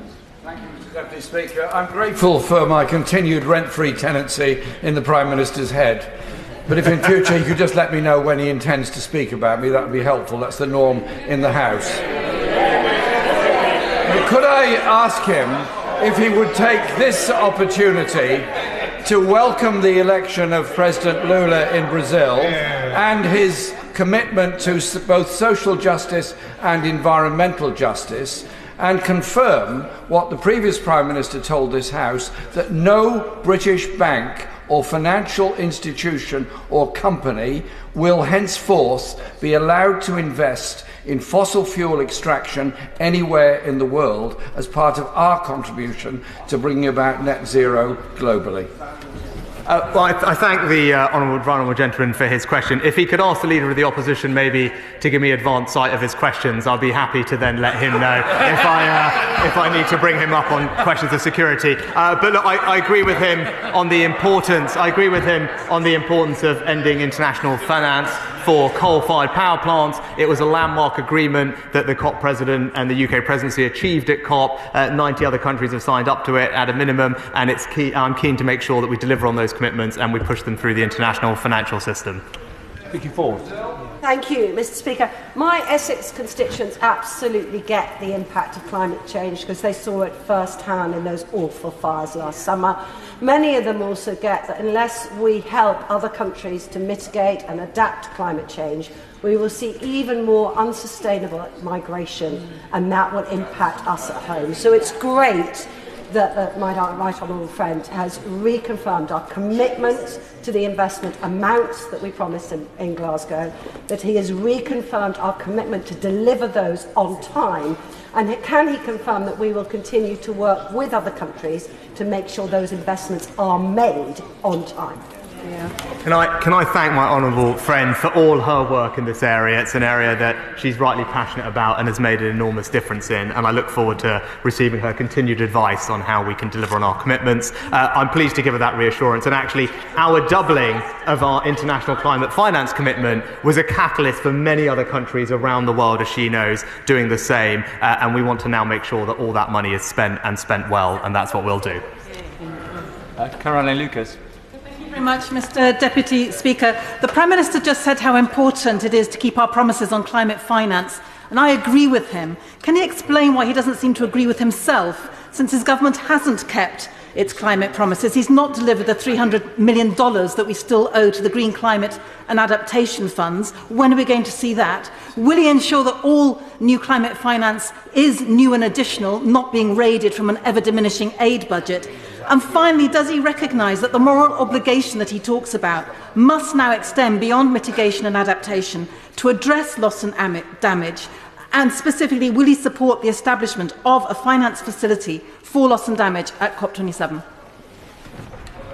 Deputy Speaker, I'm grateful for my continued rent-free tenancy in the Prime Minister's head. But if in future he could just let me know when he intends to speak about me, that would be helpful. That's the norm in the House. But could I ask him if he would take this opportunity to welcome the election of President Lula in Brazil and his commitment to both social justice and environmental justice, and confirm what the previous Prime Minister told this House, that no British bank or financial institution or company will henceforth be allowed to invest in fossil fuel extraction anywhere in the world as part of our contribution to bringing about net zero globally. Well, I thank the honourable gentleman for his question. If he could ask the Leader of the Opposition maybe to give me advance sight of his questions, I'll be happy to then let him know if I need to bring him up on questions of security. But look, I agree with him on the importance. I agree with him on the importance of ending international finance for coal-fired power plants. It was a landmark agreement that the COP President and the UK Presidency achieved at COP. 90 other countries have signed up to it at a minimum, and it's key. I'm keen to make sure that we deliver on those commitments and we push them through the international financial system. Vicky Ford. Thank you, Mr Speaker. My Essex constituents absolutely get the impact of climate change because they saw it firsthand in those awful fires last summer. Many of them also get that unless we help other countries to mitigate and adapt to climate change, we will see even more unsustainable migration, and that will impact us at home. So it's great that my right honourable friend has reconfirmed our commitment to the investment amounts that we promised in Glasgow, that he has reconfirmed our commitment to deliver those on time, and can he confirm that we will continue to work with other countries to make sure those investments are made on time? Can I thank my honourable friend for all her work in this area? It's an area that she's rightly passionate about and has made an enormous difference in, and I look forward to receiving her continued advice on how we can deliver on our commitments. I'm pleased to give her that reassurance, and actually our doubling of our international climate finance commitment was a catalyst for many other countries around the world, as she knows, doing the same, and we want to now make sure that all that money is spent and spent well, and that's what we'll do. Caroline Lucas. Thank you very much, Mr. Deputy Speaker. The Prime Minister just said how important it is to keep our promises on climate finance, and I agree with him. Can he explain why he doesn't seem to agree with himself, since his government hasn't kept its climate promises? He's not delivered the $300 million that we still owe to the Green Climate and Adaptation Funds. When are we going to see that? Will he ensure that all new climate finance is new and additional, not being raided from an ever-diminishing aid budget? And finally, does he recognise that the moral obligation that he talks about must now extend beyond mitigation and adaptation to address loss and damage? And specifically, will he support the establishment of a finance facility for loss and damage at COP27?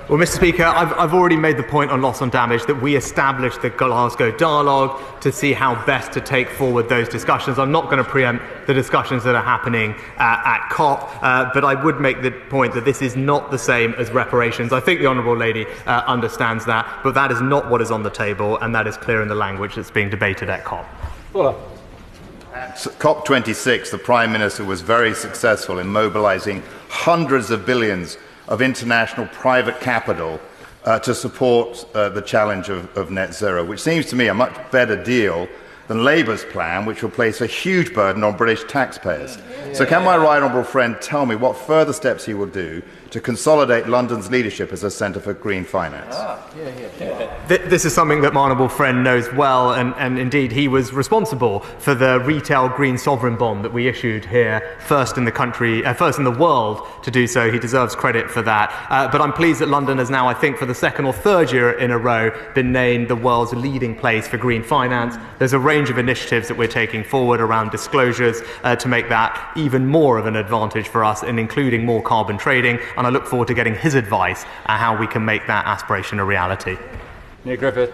Well, Mr. Speaker, I've already made the point on loss and damage that we established the Glasgow dialogue to see how best to take forward those discussions. I'm not going to preempt the discussions that are happening at COP, but I would make the point that this is not the same as reparations. I think the Honourable Lady understands that, but that is not what is on the table, and that is clear in the language that's being debated at COP. At COP26, the Prime Minister was very successful in mobilising hundreds of billions of international private capital to support the challenge of net zero, which seems to me a much better deal than Labour's plan, which will place a huge burden on British taxpayers. So can my right honourable friend tell me what further steps he will do to consolidate London's leadership as a centre for green finance? This is something that my honourable friend knows well, and indeed he was responsible for the retail green sovereign bond that we issued here, first in the world to do so. He deserves credit for that. But I'm pleased that London has now, I think, for the second or third year in a row, been named the world's leading place for green finance. There's a range of initiatives that we're taking forward around disclosures to make that even more of an advantage for us, and including more carbon trading. And I look forward to getting his advice on how we can make that aspiration a reality. Neil Griffith.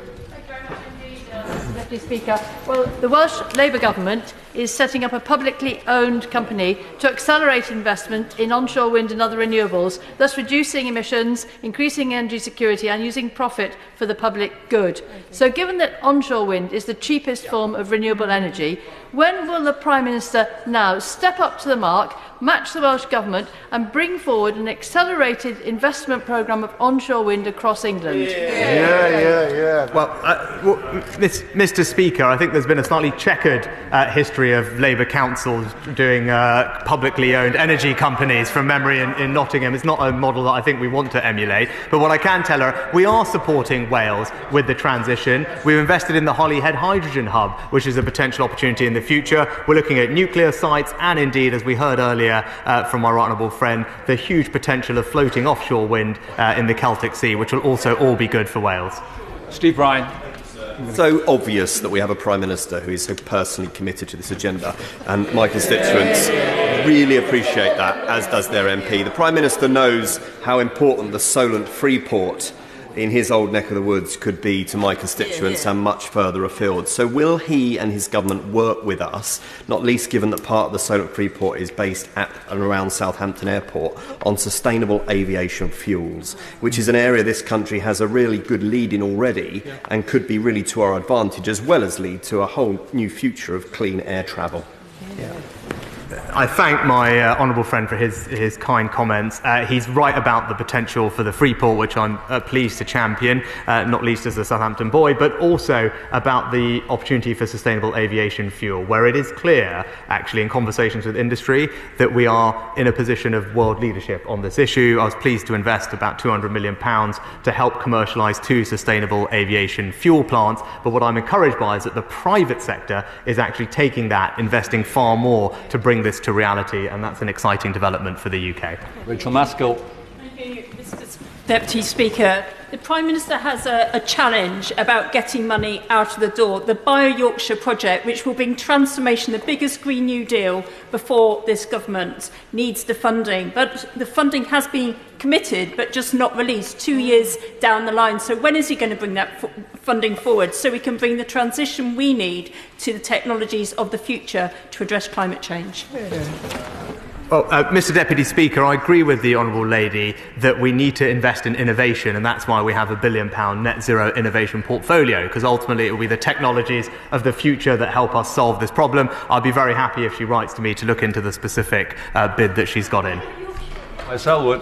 Deputy Speaker. Well, the Welsh Labour Government is setting up a publicly owned company to accelerate investment in onshore wind and other renewables, thus reducing emissions, increasing energy security and using profit for the public good. So given that onshore wind is the cheapest form of renewable energy, when will the Prime Minister now step up to the mark, match the Welsh Government and bring forward an accelerated investment programme of onshore wind across England? Well, Mr. Speaker, I think there's been a slightly checkered history of Labour councils doing publicly owned energy companies from memory in Nottingham. It's not a model that I think we want to emulate. But what I can tell her, we are supporting Wales with the transition. We've invested in the Holyhead Hydrogen Hub, which is a potential opportunity in the future. We're looking at nuclear sites and indeed, as we heard earlier from my right honourable friend, the huge potential of floating offshore wind in the Celtic Sea, which will also all be good for Wales. Steve Ryan. So obvious that we have a Prime Minister who is so personally committed to this agenda, and my constituents really appreciate that, as does their MP. The Prime Minister knows how important the Solent Freeport in his old neck of the woods could be to my constituents and much further afield. So will he and his government work with us, not least given that part of the Solent Freeport is based at and around Southampton Airport, on sustainable aviation fuels, which is an area this country has a really good lead in already and could be really to our advantage, as well as lead to a whole new future of clean air travel? I thank my honourable friend for his kind comments. He's right about the potential for the Freeport, which I'm pleased to champion, not least as a Southampton boy, but also about the opportunity for sustainable aviation fuel, where it is clear, actually, in conversations with industry, that we are in a position of world leadership on this issue. I was pleased to invest about £200 million to help commercialise 2 sustainable aviation fuel plants, but what I'm encouraged by is that the private sector is actually taking that, investing far more to bring this to reality, and that's an exciting development for the UK. Rachel Maskell. Thank you, Mr. Deputy Speaker. The Prime Minister has a challenge about getting money out of the door. The Bio-Yorkshire project, which will bring transformation, the biggest Green New Deal before this government, needs the funding. But the funding has been committed, but just not released 2 years down the line. So when is he going to bring that funding forward so we can bring the transition we need to the technologies of the future to address climate change? Well, Mr Deputy Speaker, I agree with the Honourable Lady that we need to invest in innovation, and that's why we have a £1 billion net zero innovation portfolio, because ultimately it will be the technologies of the future that help us solve this problem. I'll be very happy if she writes to me to look into the specific bid that she's got in. Selwood.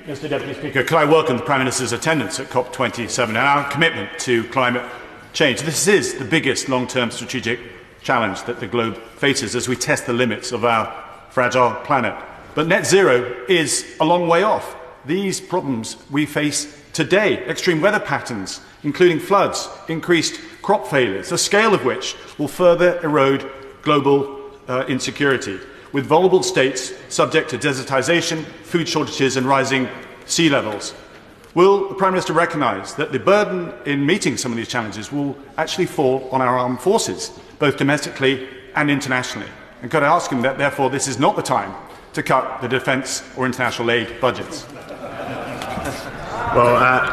Mr Deputy Speaker, could I welcome the Prime Minister's attendance at COP27 and our commitment to climate change. This is the biggest long-term strategic challenge that the globe faces as we test the limits of our fragile planet. But net zero is a long way off. These problems we face today, extreme weather patterns, including floods, increased crop failures, the scale of which will further erode global insecurity, with vulnerable states subject to desertisation, food shortages and rising sea levels. Will the Prime Minister recognise that the burden in meeting some of these challenges will actually fall on our armed forces, both domestically and internationally? And could I ask him that, therefore, this is not the time to cut the defence or international aid budgets? Well,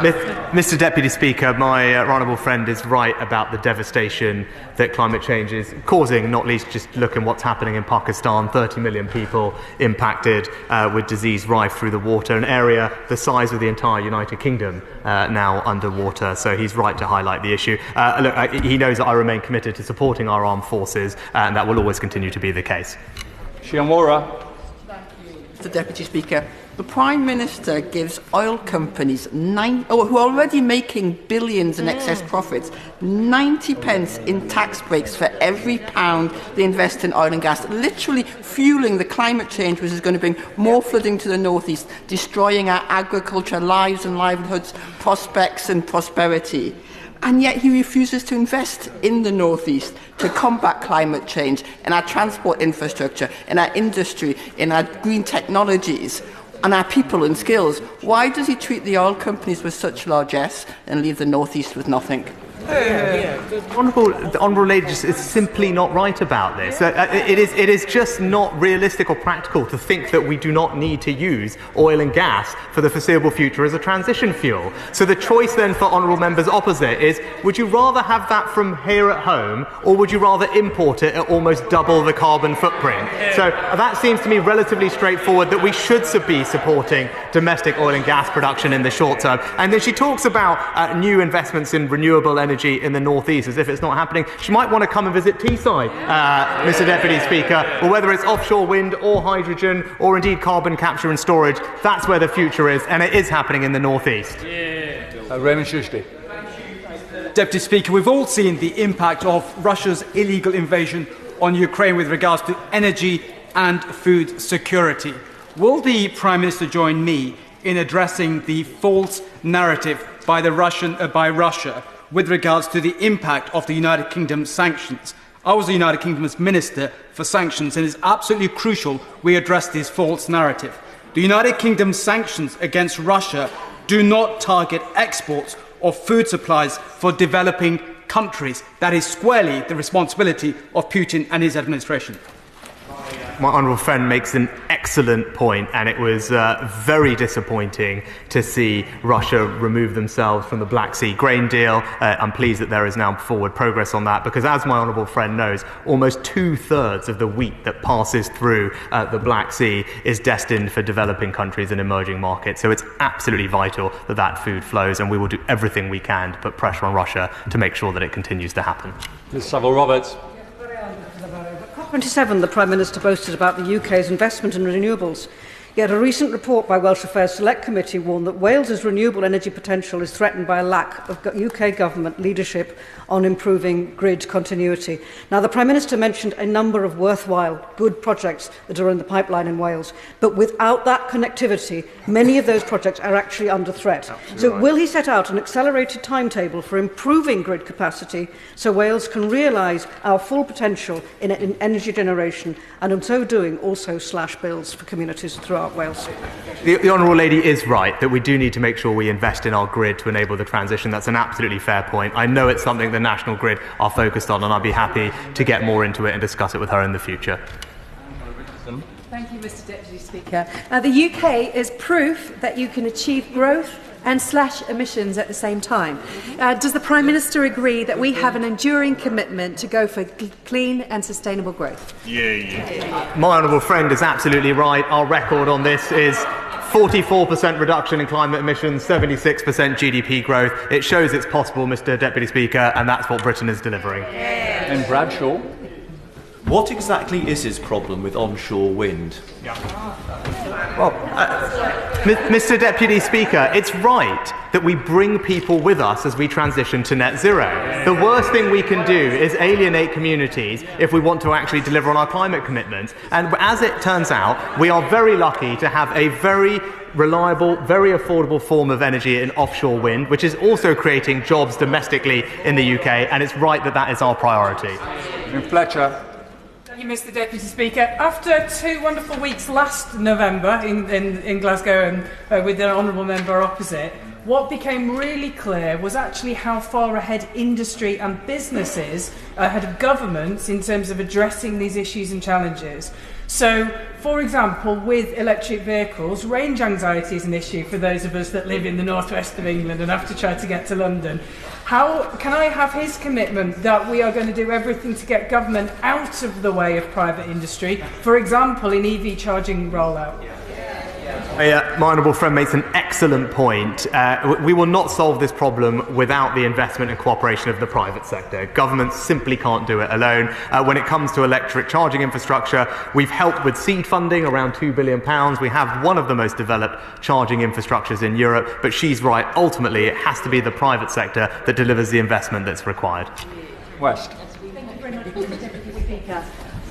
Mr Deputy Speaker, my honourable friend is right about the devastation that climate change is causing, not least just looking what's happening in Pakistan. 30 million people impacted with disease rife through the water, an area the size of the entire United Kingdom now underwater. So he's right to highlight the issue. He knows that I remain committed to supporting our armed forces, and that will always continue to be the case. Shiamura. Mr Deputy Speaker, the Prime Minister gives oil companies, who are already making billions in excess profits, 90 pence in tax breaks for every pound they invest in oil and gas, literally fueling the climate change which is going to bring more flooding to the northeast, destroying our agriculture, lives and livelihoods, prospects and prosperity. And yet he refuses to invest in the northeast to combat climate change, in our transport infrastructure, in our industry, in our green technologies, and our people and skills. Why does he treat the oil companies with such largesse and leave the northeast with nothing? The Honourable Lady is simply not right about this. It is just not realistic or practical to think that we do not need to use oil and gas for the foreseeable future as a transition fuel. So the choice then for honourable members opposite is, would you rather have that from here at home, or would you rather import it at almost double the carbon footprint? So that seems to me relatively straightforward, that we should be supporting domestic oil and gas production in the short term. And then she talks about new investments in renewable energy in the northeast as if it's not happening. She might want to come and visit Teesside, Mr Deputy Speaker, or whether it's offshore wind or hydrogen or indeed carbon capture and storage. That's where the future is, and it is happening in the northeast. Raymond Shushti. Deputy Speaker, we've all seen the impact of Russia's illegal invasion on Ukraine with regards to energy and food security. Will the Prime Minister join me in addressing the false narrative by Russia with regards to the impact of the United Kingdom sanctions? I was the United Kingdom's Minister for Sanctions, and it's absolutely crucial we address this false narrative. The United Kingdom's sanctions against Russia do not target exports of food supplies for developing countries. That is squarely the responsibility of Putin and his administration. My honourable friend makes an excellent point, and it was very disappointing to see Russia remove themselves from the Black Sea grain deal. I'm pleased that there is now forward progress on that, because as my honourable friend knows, almost 2/3 of the wheat that passes through the Black Sea is destined for developing countries and emerging markets. So it's absolutely vital that that food flows, and we will do everything we can to put pressure on Russia to make sure that it continues to happen. Ms Savile Roberts. 27, the Prime Minister boasted about the UK's investment in renewables. Yet a recent report by Welsh Affairs Select Committee warned that Wales's renewable energy potential is threatened by a lack of UK government leadership on improving grid continuity. Now, the Prime Minister mentioned a number of worthwhile, good projects that are in the pipeline in Wales, but without that connectivity, many of those projects are actually under threat. So will he set out an accelerated timetable for improving grid capacity so Wales can realise our full potential in energy generation, and in so doing also slash bills for communities throughout Wales. The Honourable Lady is right that we do need to make sure we invest in our grid to enable the transition. That's an absolutely fair point. I know it's something the National Grid are focused on, and I'd be happy to get more into it and discuss it with her in the future. Thank you, Mr. Deputy Speaker. The UK is proof that you can achieve growth and slash emissions at the same time. Does the Prime Minister agree that we have an enduring commitment to go for clean and sustainable growth? My honourable friend is absolutely right. Our record on this is 44% reduction in climate emissions, 76% GDP growth. It shows it's possible, Mr. Deputy Speaker, and that's what Britain is delivering. And Bradshaw. What exactly is his problem with onshore wind? Well, Mr. Deputy Speaker, it's right that we bring people with us as we transition to net zero. The worst thing we can do is alienate communities if we want to actually deliver on our climate commitments. And as it turns out, we are very lucky to have a very reliable, very affordable form of energy in offshore wind, which is also creating jobs domestically in the UK, and it's right that that is our priority. Fletcher. Thank you, Mr. Deputy Speaker. After 2 wonderful weeks last November in Glasgow and with the honourable member opposite, what became really clear was actually how far ahead industry and business is ahead of governments in terms of addressing these issues and challenges. So, for example, with electric vehicles, range anxiety is an issue for those of us that live in the northwest of England and have to try to get to London. How can I have his commitment that we are going to do everything to get government out of the way of private industry, for example, in EV charging rollout? My honourable friend makes an excellent point. We will not solve this problem without the investment and cooperation of the private sector. Governments simply can't do it alone. When it comes to electric charging infrastructure, we've helped with seed funding, around £2 billion. We have one of the most developed charging infrastructures in Europe, but she's right. Ultimately, it has to be the private sector that delivers the investment that's required. West.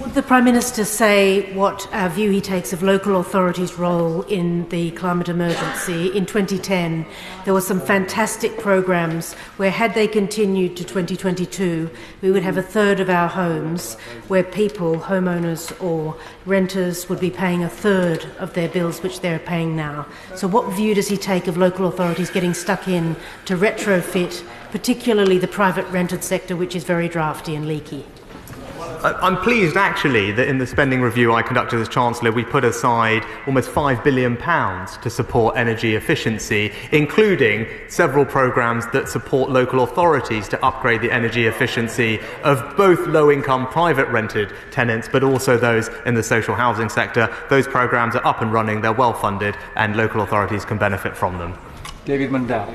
Would the Prime Minister say what view he takes of local authorities' role in the climate emergency? In 2010, there were some fantastic programmes where, had they continued to 2022, we would have a third of our homes where people, homeowners or renters, would be paying a third of their bills, which they're paying now. So what view does he take of local authorities getting stuck in to retrofit, particularly the private rented sector, which is very drafty and leaky? I'm pleased, actually, that in the spending review I conducted as Chancellor, we put aside almost £5 billion to support energy efficiency, including several programmes that support local authorities to upgrade the energy efficiency of both low-income private rented tenants, but also those in the social housing sector. Those programmes are up and running, they're well funded, and local authorities can benefit from them. David Mundell.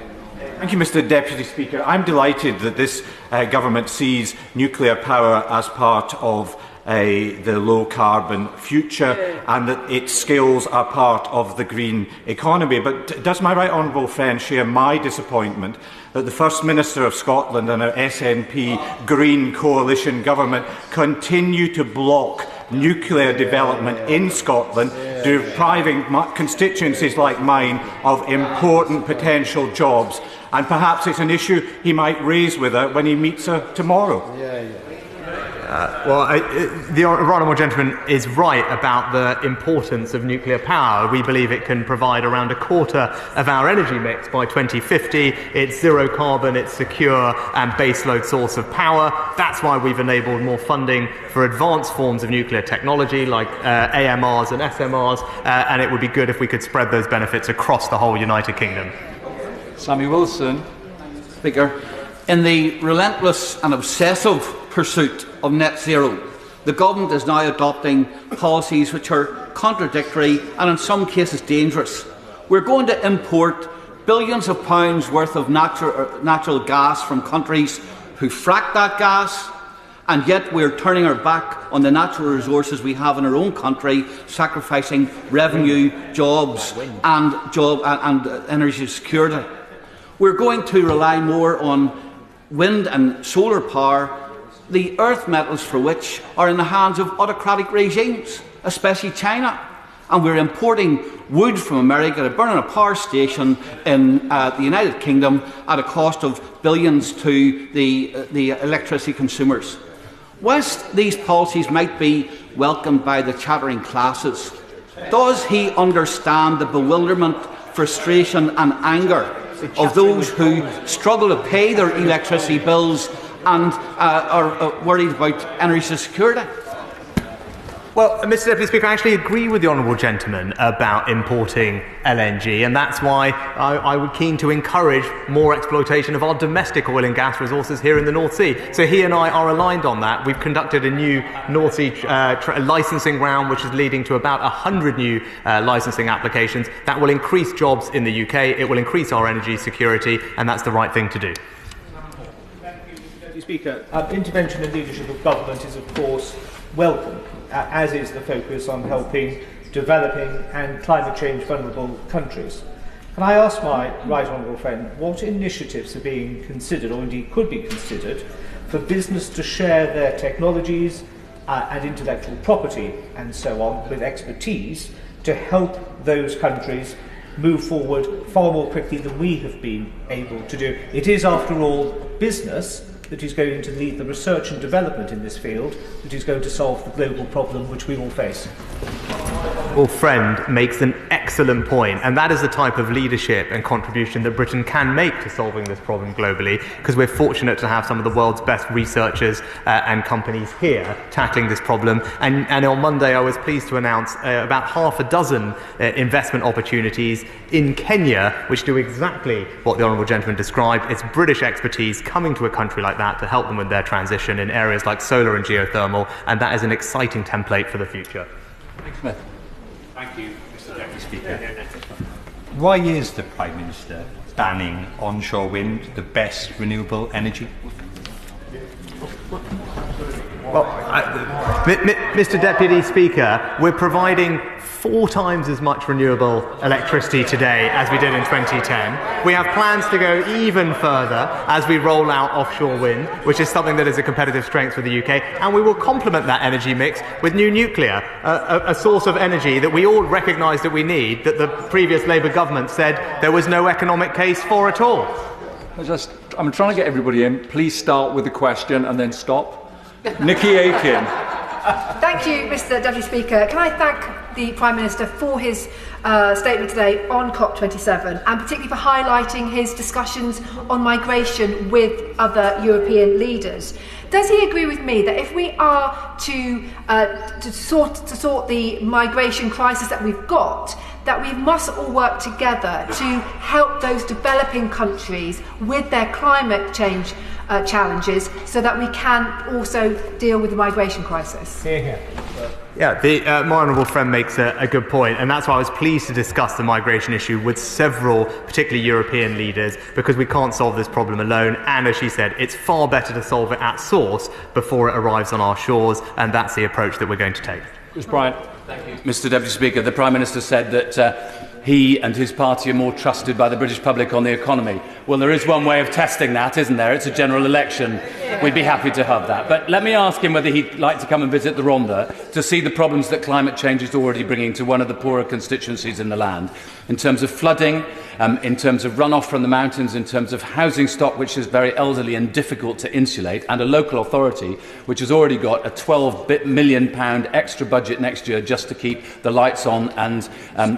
Thank you, Mr. Deputy Speaker. I'm delighted that this government sees nuclear power as part of the low-carbon future and that its skills are part of the green economy. But does my right honourable friend share my disappointment that the First Minister of Scotland and our SNP Green Coalition government continue to block nuclear development in Scotland, depriving constituencies like mine of important potential jobs? And perhaps it's an issue he might raise with her when he meets her tomorrow. The honourable gentleman is right about the importance of nuclear power. We believe it can provide around a quarter of our energy mix by 2050. It's zero carbon, it's secure and baseload source of power. That's why we've enabled more funding for advanced forms of nuclear technology like AMRs and SMRs, and it would be good if we could spread those benefits across the whole United Kingdom. Sammy Wilson. Speaker, in the relentless and obsessive pursuit of net zero, the government is now adopting policies which are contradictory and in some cases dangerous. We're going to import billions of pounds worth of natural gas from countries who frack that gas, and yet we're turning our back on the natural resources we have in our own country, sacrificing revenue, jobs and energy security. We're going to rely more on wind and solar power, the earth metals for which are in the hands of autocratic regimes, especially China. And we're importing wood from America to burn in a power station in the United Kingdom at a cost of billions to the electricity consumers. Whilst these policies might be welcomed by the chattering classes, Does he understand the bewilderment, frustration and anger of those who struggle to pay their electricity bills and are worried about energy security? Well, Mr Deputy Speaker, I actually agree with the honourable gentleman about importing LNG, and that's why I would keen to encourage more exploitation of our domestic oil and gas resources here in the North Sea. So he and I are aligned on that. We've conducted a new North Sea licensing round, which is leading to about 100 new licensing applications. That will increase jobs in the UK, it will increase our energy security, and that's the right thing to do. Deputy Speaker, intervention and leadership of government is, of course, welcome, as is the focus on helping developing and climate change vulnerable countries. Can I ask my right honourable friend what initiatives are being considered, or indeed could be considered, for business to share their technologies and intellectual property and so on with expertise to help those countries move forward far more quickly than we have been able to do? It is, after all, business that is going to lead the research and development in this field that is going to solve the global problem which we all face. Well, friend makes an excellent point, and that is the type of leadership and contribution that Britain can make to solving this problem globally, because we're fortunate to have some of the world's best researchers and companies here tackling this problem. And on Monday I was pleased to announce about half a dozen investment opportunities in Kenya which do exactly what the honourable gentleman described. It's British expertise coming to a country like that to help them with their transition in areas like solar and geothermal, and that is an exciting template for the future. Smith. Thank you, Mr Deputy Speaker. Why is the Prime Minister banning onshore wind, the best renewable energy? Well, Mr Deputy Speaker, we're providing 4 times as much renewable electricity today as we did in 2010. We have plans to go even further as we roll out offshore wind, which is something that is a competitive strength for the UK, and we will complement that energy mix with new nuclear, a source of energy that we all recognise that we need, that the previous Labour government said there was no economic case for at all. I'm trying to get everybody in. Please start with the question and then stop. Nikki Aiken. Thank you, Mr Deputy Speaker. Can I thank the Prime Minister for his statement today on COP27, and particularly for highlighting his discussions on migration with other European leaders. Does he agree with me that if we are to sort the migration crisis that we've got, that we must all work together to help those developing countries with their climate change challenges, so that we can also deal with the migration crisis? Yeah, my honourable friend makes a good point, and that's why I was pleased to discuss the migration issue with several, particularly European leaders, because we can't solve this problem alone, and as she said, it's far better to solve it at source before it arrives on our shores, and that's the approach that we're going to take. Chris Bryant. Thank you, Mr Deputy Speaker. The Prime Minister said that he and his party are more trusted by the British public on the economy. Well, there is one way of testing that, isn't there? It's a general election. We'd be happy to have that. But let me ask him whether he'd like to come and visit the Rhondda to see the problems that climate change is already bringing to one of the poorer constituencies in the land, in terms of flooding, in terms of runoff from the mountains, in terms of housing stock, which is very elderly and difficult to insulate, and a local authority which has already got a £12 million extra budget next year just to keep the lights on and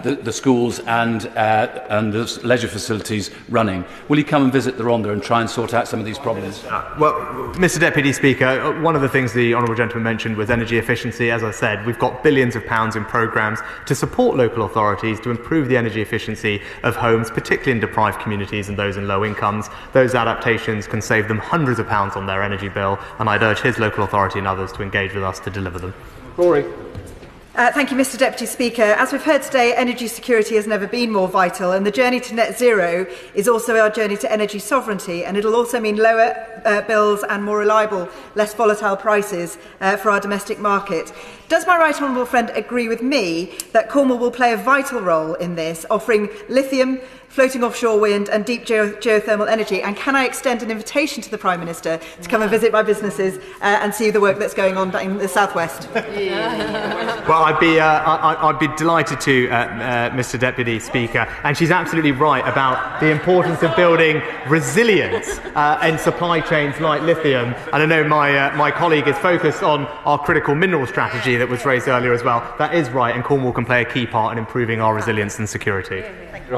the schools and the leisure facilities running. Will you come and visit the Rhondda and try and sort out some of these problems? Well, Mr Deputy Speaker, one of the things the honourable gentleman mentioned was energy efficiency. As I said, we've got billions of pounds in programmes to support local authorities to improve the energy efficiency of homes, particularly in deprived communities and those in low incomes. Those adaptations can save them hundreds of pounds on their energy bill, and I'd urge his local authority and others to engage with us to deliver them. Rory. Thank you, Mr Deputy Speaker. As we've heard today, energy security has never been more vital, and the journey to net zero is also our journey to energy sovereignty, and it'll also mean lower bills and more reliable, less volatile prices for our domestic market. Does my right honourable friend agree with me that Cornwall will play a vital role in this, offering lithium, floating offshore wind and deep geothermal energy? And can I extend an invitation to the Prime Minister to come and visit my businesses and see the work that's going on in the southwest? Well, I'd be delighted to, Mr. Deputy Speaker, and she's absolutely right about the importance of building resilience in supply chains like lithium. And I know my colleague is focused on our critical mineral strategy that was raised earlier as well. That is right, and Cornwall can play a key part in improving our resilience and security. Thank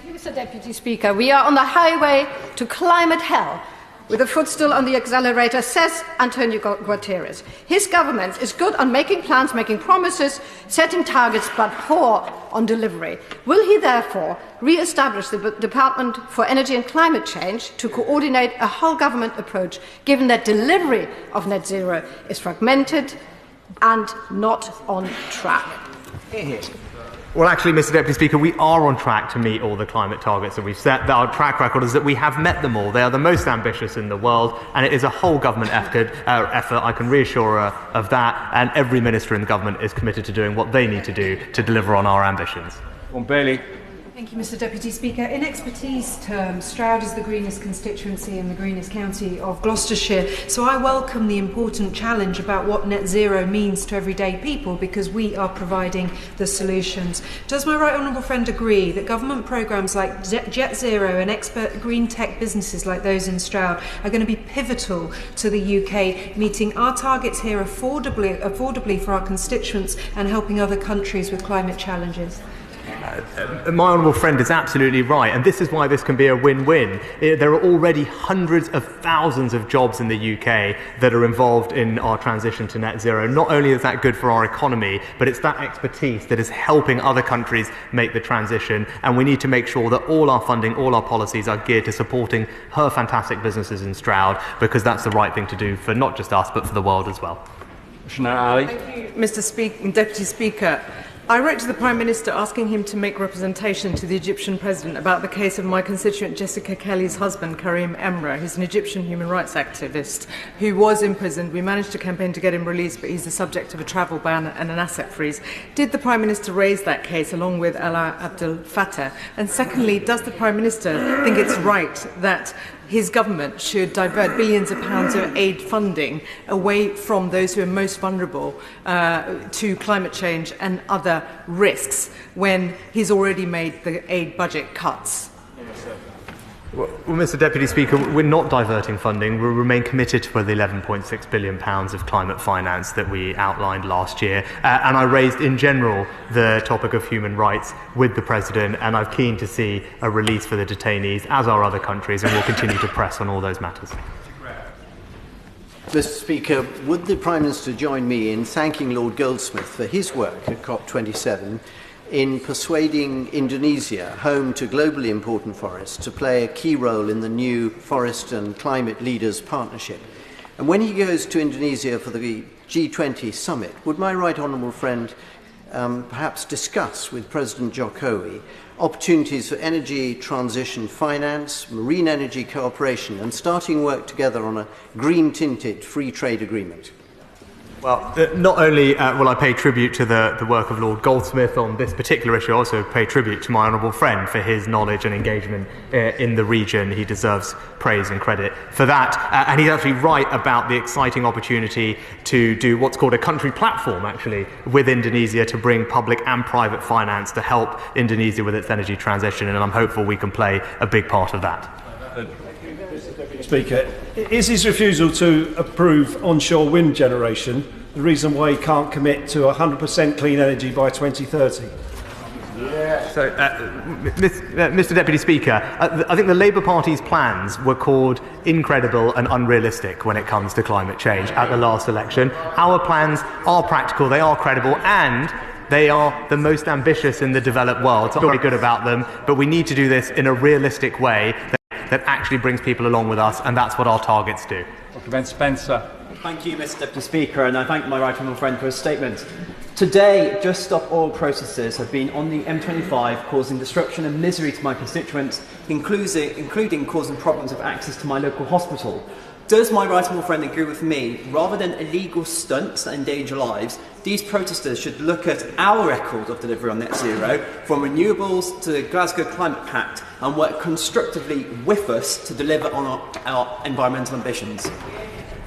you, Mr. Deputy Speaker. We are on the highway to climate hell, with a foot still on the accelerator, says Antonio Guterres. His government is good on making plans, making promises, setting targets, but poor on delivery. Will he therefore re-establish the Department for Energy and Climate Change to coordinate a whole government approach, given that delivery of net zero is fragmented and not on track? Well, actually, Mr. Deputy Speaker, we are on track to meet all the climate targets that we've set. Our track record is that we have met them all. They are the most ambitious in the world, and it is a whole government effort. I can reassure her of that, and every minister in the government is committed to doing what they need to do to deliver on our ambitions. Bailey. Thank you, Mr. Deputy Speaker. In expertise terms, Stroud is the greenest constituency in the greenest county of Gloucestershire, so I welcome the important challenge about what net zero means to everyday people, because we are providing the solutions. Does my right honourable friend agree that government programmes like Jet Zero and expert green tech businesses like those in Stroud are going to be pivotal to the UK, meeting our targets here affordably for our constituents and helping other countries with climate challenges? My honourable friend is absolutely right, and this is why this can be a win-win. There are already hundreds of thousands of jobs in the UK that are involved in our transition to net zero. Not only is that good for our economy, but it's that expertise that is helping other countries make the transition, and we need to make sure that all our funding, all our policies are geared to supporting her fantastic businesses in Stroud, because that's the right thing to do for not just us, but for the world as well. Thank you, Mr. Deputy Speaker. I wrote to the Prime Minister asking him to make representation to the Egyptian President about the case of my constituent Jessica Kelly's husband, Karim Emra, who's an Egyptian human rights activist who was imprisoned. We managed to campaign to get him released, but he's the subject of a travel ban and an asset freeze. Did the Prime Minister raise that case along with Alaa Abdel Fattah? And secondly, does the Prime Minister think it's right that his government should divert billions of pounds of aid funding away from those who are most vulnerable to climate change and other risks when he's already made the aid budget cuts? Well, Mr. Deputy Speaker, we're not diverting funding. We'll remain committed to the £11.6 billion of climate finance that we outlined last year. And I raised in general the topic of human rights with the President, and I'm keen to see a release for the detainees, as are other countries, and we'll continue to press on all those matters. Mr. Speaker, would the Prime Minister join me in thanking Lord Goldsmith for his work at COP27 in persuading Indonesia, home to globally important forests, to play a key role in the new Forest and Climate Leaders Partnership? And when he goes to Indonesia for the G20 summit, would my right honourable friend perhaps discuss with President Jokowi opportunities for energy transition finance, marine energy cooperation, and starting work together on a green-tinted free trade agreement? Well, not only will I pay tribute to the work of Lord Goldsmith on this particular issue, I also pay tribute to my honourable friend for his knowledge and engagement in the region. He deserves praise and credit for that. And he's actually right about the exciting opportunity to do what's called a country platform, actually, with Indonesia to bring public and private finance to help Indonesia with its energy transition. And I'm hopeful we can play a big part of that. Speaker, is his refusal to approve onshore wind generation the reason why he can't commit to 100% clean energy by 2030? So, Mr. Deputy Speaker, I think the Labour Party's plans were called incredible and unrealistic when it comes to climate change at the last election. Our plans are practical, they are credible, and they are the most ambitious in the developed world. So I'm very good about them, but we need to do this in a realistic way that actually brings people along with us, and that's what our targets do. Ben Spencer. Thank you, Mr. Deputy Speaker, and I thank my right honourable friend for his statement. Today, Just Stop Oil processors have been on the M25 causing disruption and misery to my constituents, including causing problems of access to my local hospital. Does my right honourable friend agree with me, rather than illegal stunts that endanger lives, these protesters should look at our record of delivery on net zero, from renewables to the Glasgow Climate Pact, and work constructively with us to deliver on our environmental ambitions?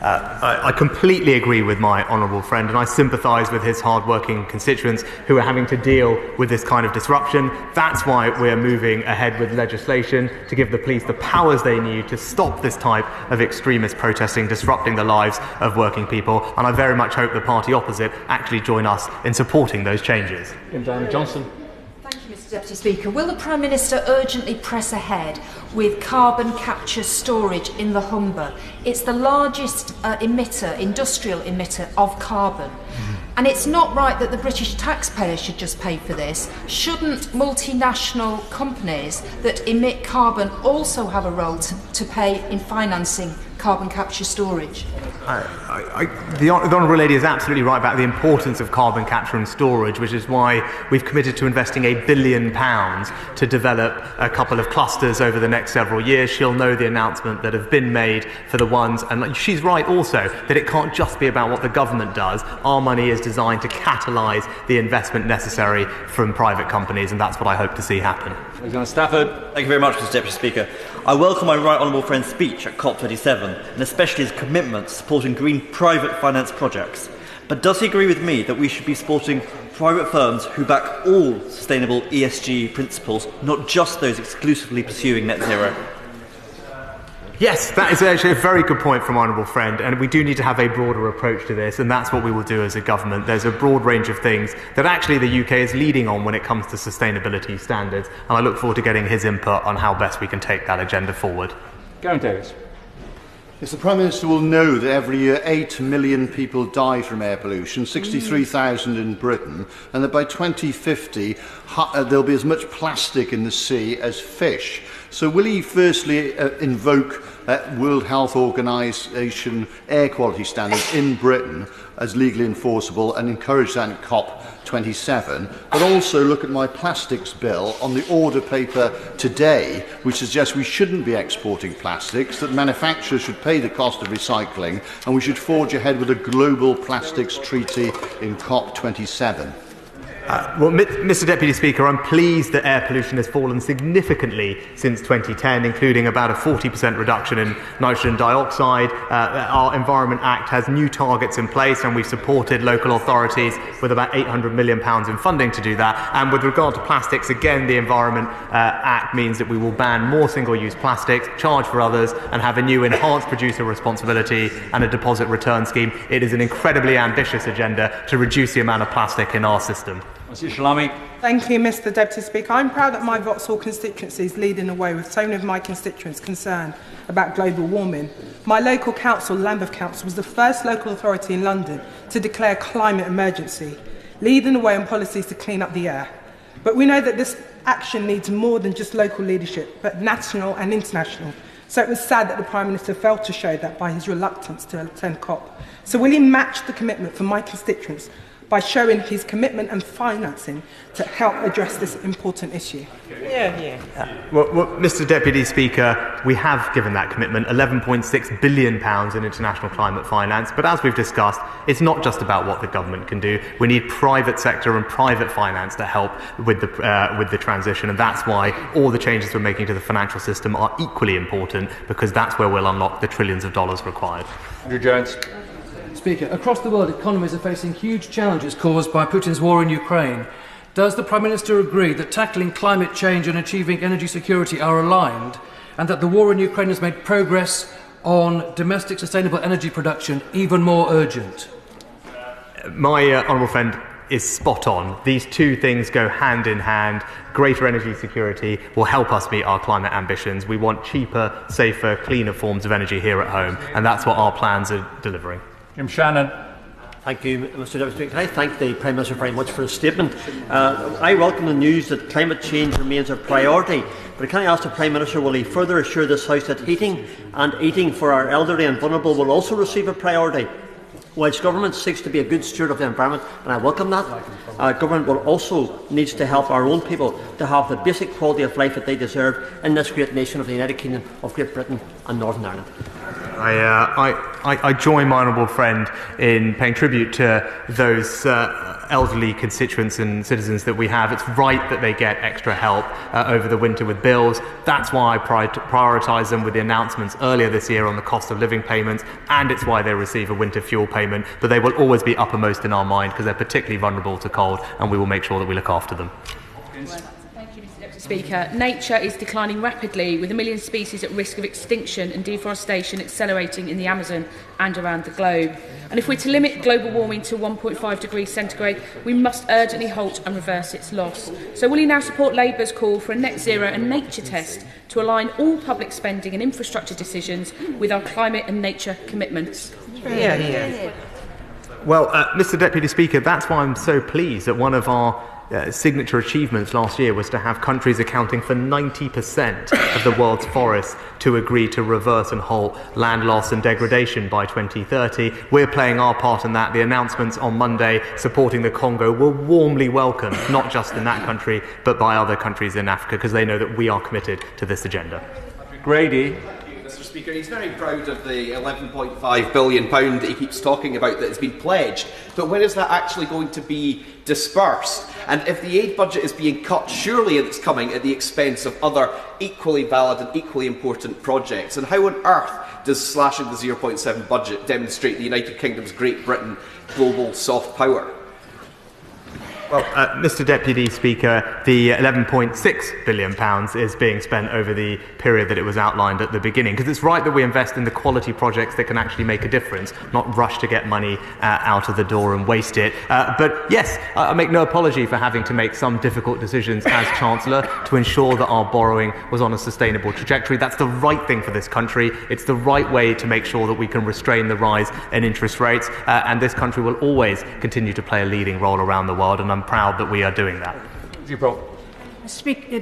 I completely agree with my honourable friend, and I sympathise with his hard-working constituents who are having to deal with this kind of disruption. That's why we're moving ahead with legislation to give the police the powers they need to stop this type of extremist protesting, disrupting the lives of working people. And I very much hope the party opposite actually join us in supporting those changes. Diana Johnson. Thank you, Mr. Deputy Speaker. Will the Prime Minister urgently press ahead with carbon capture storage in the Humber? It's the largest industrial emitter of carbon. And it's not right that the British taxpayer should just pay for this. Shouldn't multinational companies that emit carbon also have a role to play in financing carbon capture storage? The Honourable Lady is absolutely right about the importance of carbon capture and storage, which is why we've committed to investing £1 billion to develop a couple of clusters over the next several years. She'll know the announcement that have been made for the ones, and she's right also that it can't just be about what the government does. Our money is designed to catalyse the investment necessary from private companies, and that's what I hope to see happen. Stafford. Thank you very much, Mr. Deputy Speaker. I welcome my right honourable friend's speech at COP27, and especially his commitment to supporting green private finance projects. But does he agree with me that we should be supporting private firms who back all sustainable ESG principles, not just those exclusively pursuing net zero? Yes, that is actually a very good point from Honourable Friend, and we do need to have a broader approach to this, and that's what we will do as a government. There's a broad range of things that actually the UK is leading on when it comes to sustainability standards, and I look forward to getting his input on how best we can take that agenda forward. Gary Davis. Yes, the Prime Minister will know that every year 8 million people die from air pollution, 63,000 in Britain, and that by 2050 there'll be as much plastic in the sea as fish. So will he firstly invoke World Health Organization air quality standards in Britain as legally enforceable and encourage that in COP27, but also look at my plastics bill on the order paper today, which suggests we shouldn't be exporting plastics, that manufacturers should pay the cost of recycling, and we should forge ahead with a global plastics treaty in COP27. Well, Mr. Deputy Speaker, I'm pleased that air pollution has fallen significantly since 2010, including about a 40% reduction in nitrogen dioxide. Our Environment Act has new targets in place, and we've supported local authorities with about £800 million in funding to do that. And with regard to plastics, again, the Environment Act means that we will ban more single-use plastics, charge for others, and have a new enhanced producer responsibility and a deposit return scheme. It is an incredibly ambitious agenda to reduce the amount of plastic in our system. Thank you, Mr. Deputy Speaker. I'm proud that my Vauxhall constituency is leading the way with so many of my constituents concerned about global warming. My local council, Lambeth Council, was the first local authority in London to declare climate emergency, leading the way on policies to clean up the air. But we know that this action needs more than just local leadership, but national and international. So it was sad that the Prime Minister failed to show that by his reluctance to attend COP. So will he match the commitment from my constituents by showing his commitment and financing to help address this important issue? Well, Mr. Deputy Speaker, we have given that commitment, £11.6 billion in international climate finance. But as we've discussed, it's not just about what the government can do. We need private sector and private finance to help with the transition, and that's why all the changes we're making to the financial system are equally important, because that's where we'll unlock the trillions of dollars required. Andrew Jones. Speaker, across the world, economies are facing huge challenges caused by Putin's war in Ukraine. Does the Prime Minister agree that tackling climate change and achieving energy security are aligned, and that the war in Ukraine has made progress on domestic sustainable energy production even more urgent? My honourable friend is spot on. These two things go hand in hand. Greater energy security will help us meet our climate ambitions. We want cheaper, safer, cleaner forms of energy here at home, and that's what our plans are delivering. Jim Shannon. Thank you, Mr. Deputy Speaker. I thank the Prime Minister very much for his statement. I welcome the news that climate change remains a priority, but can I ask the Prime Minister, will he further assure this House that heating and eating for our elderly and vulnerable will also receive a priority? Whilst government seeks to be a good steward of the environment, and I welcome that, government will also needs to help our own people to have the basic quality of life that they deserve in this great nation of the United Kingdom of Great Britain and Northern Ireland. I join my honourable friend in paying tribute to those elderly constituents and citizens that we have. It's right that they get extra help over the winter with bills. That's why I prioritise them with the announcements earlier this year on the cost of living payments, and it's why they receive a winter fuel payment. But they will always be uppermost in our mind because they're particularly vulnerable to cold, and we will make sure that we look after them. Speaker, nature is declining rapidly, with a million species at risk of extinction and deforestation accelerating in the Amazon and around the globe. And if we're to limit global warming to 1.5 degrees centigrade, we must urgently halt and reverse its loss. So will he now support Labour's call for a net zero and nature test to align all public spending and infrastructure decisions with our climate and nature commitments? Well, Mr. Deputy Speaker, that's why I'm so pleased that one of our signature achievements last year was to have countries accounting for 90% of the world's forests to agree to reverse and halt land loss and degradation by 2030. We're playing our part in that. The announcements on Monday supporting the Congo were warmly welcomed, not just in that country, but by other countries in Africa, because they know that we are committed to this agenda. Grady. Mr. Speaker, he's very proud of the £11.5 billion that he keeps talking about that has been pledged, but when is that actually going to be dispersed? And if the aid budget is being cut, surely it's coming at the expense of other equally valid and equally important projects. And how on earth does slashing the 0.7 budget demonstrate the United Kingdom's Great Britain global soft power? Well, Mr. Deputy Speaker, the £11.6 billion is being spent over the period that it was outlined at the beginning, because it's right that we invest in the quality projects that can actually make a difference, not rush to get money out of the door and waste it. But yes, I make no apology for having to make some difficult decisions as Chancellor to ensure that our borrowing was on a sustainable trajectory. That's the right thing for this country. It's the right way to make sure that we can restrain the rise in interest rates, and this country will always continue to play a leading role around the world, and I'm proud that we are doing that.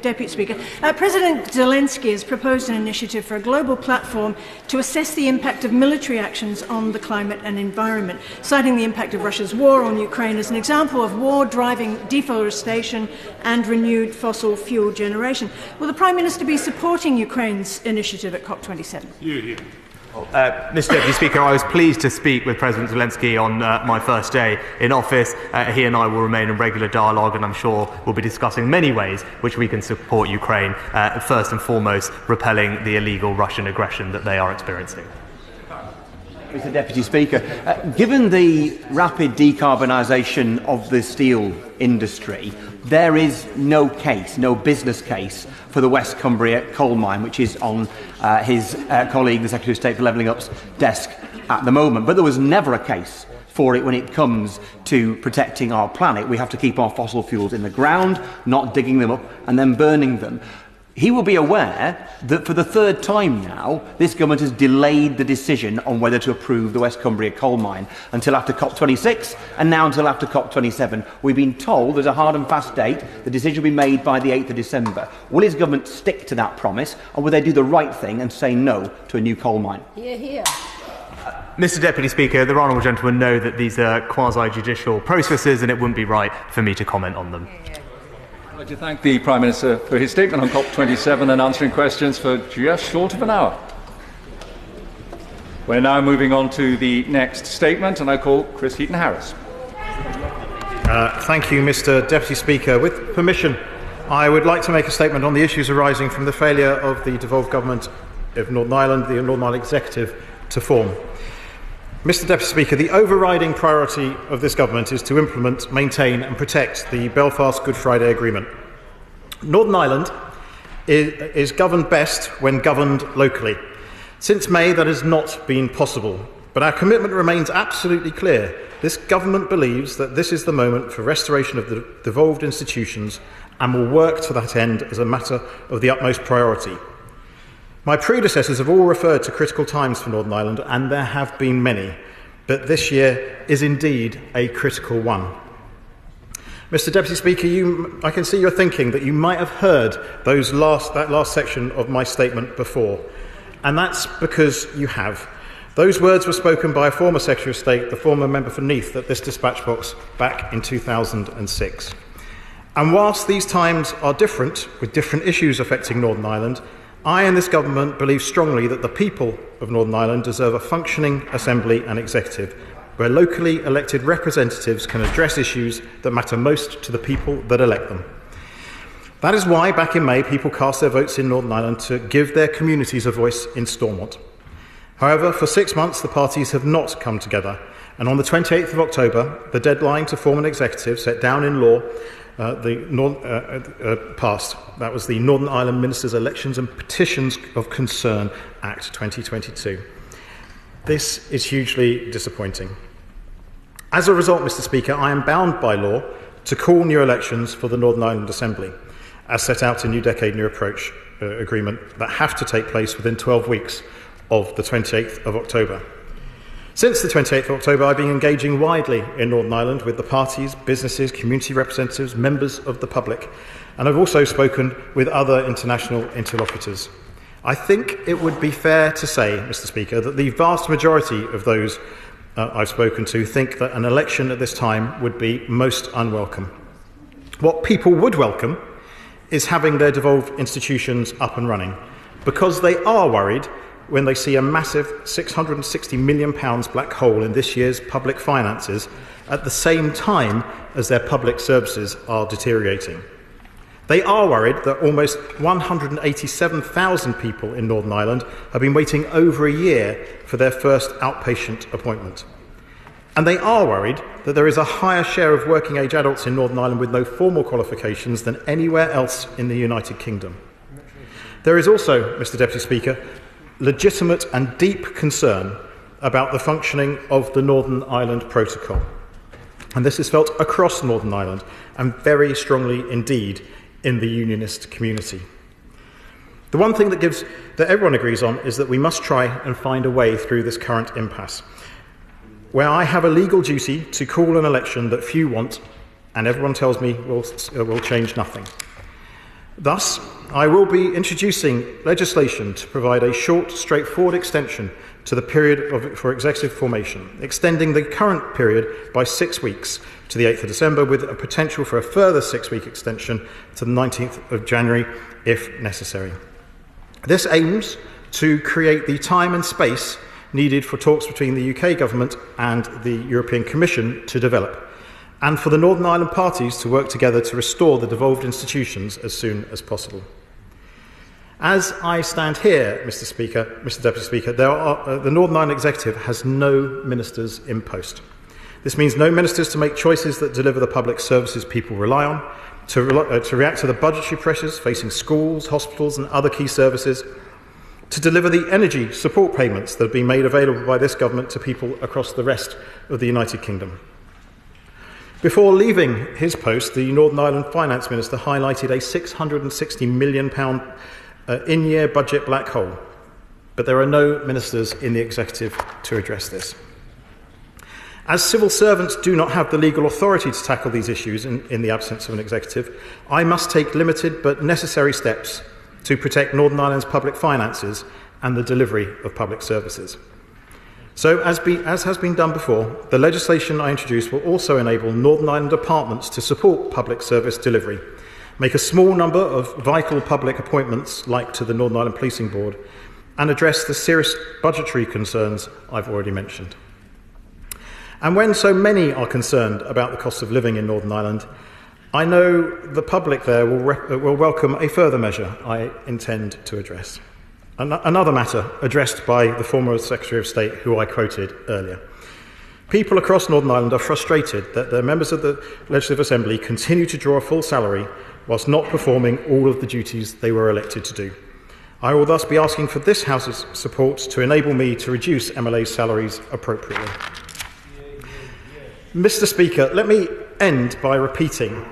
Deputy Speaker, President Zelensky has proposed an initiative for a global platform to assess the impact of military actions on the climate and environment, citing the impact of Russia's war on Ukraine as an example of war driving deforestation and renewed fossil fuel generation. Will the Prime Minister be supporting Ukraine's initiative at COP27? Mr. Deputy Speaker, I was pleased to speak with President Zelensky on my first day in office. He and I will remain in regular dialogue, and I'm sure we'll be discussing many ways which we can support Ukraine, first and foremost repelling the illegal Russian aggression that they are experiencing. Mr. Deputy Speaker, given the rapid decarbonisation of the steel industry, there is no business case for the West Cumbria coal mine, which is on his colleague, the Secretary of State for Levelling Up's desk at the moment. But there was never a case for it when it comes to protecting our planet. We have to keep our fossil fuels in the ground, not digging them up and then burning them. He will be aware that for the third time now, this government has delayed the decision on whether to approve the West Cumbria coal mine until after COP26 and now until after COP27. We've been told there's a hard and fast date. The decision will be made by the 8th of December. Will his government stick to that promise, or will they do the right thing and say no to a new coal mine? Hear, hear. Mr. Deputy Speaker, the honourable gentlemen know that these are quasi-judicial processes and it wouldn't be right for me to comment on them. I'd like to thank the Prime Minister for his statement on COP27 and answering questions for just short of an hour. We're now moving on to the next statement, and I call Chris Heaton-Harris. Thank you, Mr. Deputy Speaker. With permission, I would like to make a statement on the issues arising from the failure of the devolved government of Northern Ireland, the Northern Ireland Executive, to form. Mr. Deputy Speaker, the overriding priority of this government is to implement, maintain and protect the Belfast Good Friday Agreement. Northern Ireland is governed best when governed locally. Since May, that has not been possible, but our commitment remains absolutely clear. This government believes that this is the moment for restoration of the devolved institutions and will work to that end as a matter of the utmost priority. My predecessors have all referred to critical times for Northern Ireland, and there have been many, but this year is indeed a critical one. Mr. Deputy Speaker, I can see you're thinking that you might have heard that last section of my statement before, and that's because you have. Those words were spoken by a former Secretary of State, the former member for Neath, at this dispatch box back in 2006. And whilst these times are different, with different issues affecting Northern Ireland, I and this government believe strongly that the people of Northern Ireland deserve a functioning assembly and executive where locally elected representatives can address issues that matter most to the people that elect them. That is why, back in May, people cast their votes in Northern Ireland to give their communities a voice in Stormont. However, for 6 months, the parties have not come together, and on the 28th of October, the deadline to form an executive set down in law passed. That was the Northern Ireland Ministers' Elections and Petitions of Concern Act 2022. This is hugely disappointing. As a result, Mr. Speaker, I am bound by law to call new elections for the Northern Ireland Assembly, as set out in New Decade, New Approach agreement that have to take place within 12 weeks of the 28th of October. Since the 28th of October, I've been engaging widely in Northern Ireland with the parties, businesses, community representatives, members of the public, and I've also spoken with other international interlocutors. I think it would be fair to say, Mr. Speaker, that the vast majority of those I've spoken to think that an election at this time would be most unwelcome. What people would welcome is having their devolved institutions up and running, because they are worried when they see a massive £660 million black hole in this year's public finances at the same time as their public services are deteriorating. They are worried that almost 187,000 people in Northern Ireland have been waiting over a year for their first outpatient appointment. And they are worried that there is a higher share of working age adults in Northern Ireland with no formal qualifications than anywhere else in the United Kingdom. There is also, Mr. Deputy Speaker, legitimate and deep concern about the functioning of the Northern Ireland Protocol. And this is felt across Northern Ireland and very strongly indeed in the unionist community. The one thing that everyone agrees on is that we must try and find a way through this current impasse, where I have a legal duty to call an election that few want and everyone tells me will change nothing. Thus, I will be introducing legislation to provide a short, straightforward extension to the period for executive formation, extending the current period by 6 weeks to the 8th of December, with a potential for a further 6-week extension to the 19th of January, if necessary. This aims to create the time and space needed for talks between the UK government and the European Commission to develop, and for the Northern Ireland parties to work together to restore the devolved institutions as soon as possible. As I stand here, Mr. Deputy Speaker, the Northern Ireland Executive has no ministers in post. This means no ministers to make choices that deliver the public services people rely on, to react to the budgetary pressures facing schools, hospitals and other key services, to deliver the energy support payments that have been made available by this government to people across the rest of the United Kingdom. Before leaving his post, the Northern Ireland Finance Minister highlighted a £660 million in-year budget black hole, but there are no ministers in the executive to address this. As civil servants do not have the legal authority to tackle these issues in the absence of an executive, I must take limited but necessary steps to protect Northern Ireland's public finances and the delivery of public services. So, as has been done before, the legislation I introduce will also enable Northern Ireland departments to support public service delivery, make a small number of vital public appointments, like to the Northern Ireland Policing Board, and address the serious budgetary concerns I've already mentioned. And when so many are concerned about the cost of living in Northern Ireland, I know the public there will welcome a further measure I intend to address. Another matter addressed by the former Secretary of State, who I quoted earlier. People across Northern Ireland are frustrated that the members of the Legislative Assembly continue to draw a full salary whilst not performing all of the duties they were elected to do. I will thus be asking for this House's support to enable me to reduce MLA's salaries appropriately. Mr. Speaker, let me end by repeating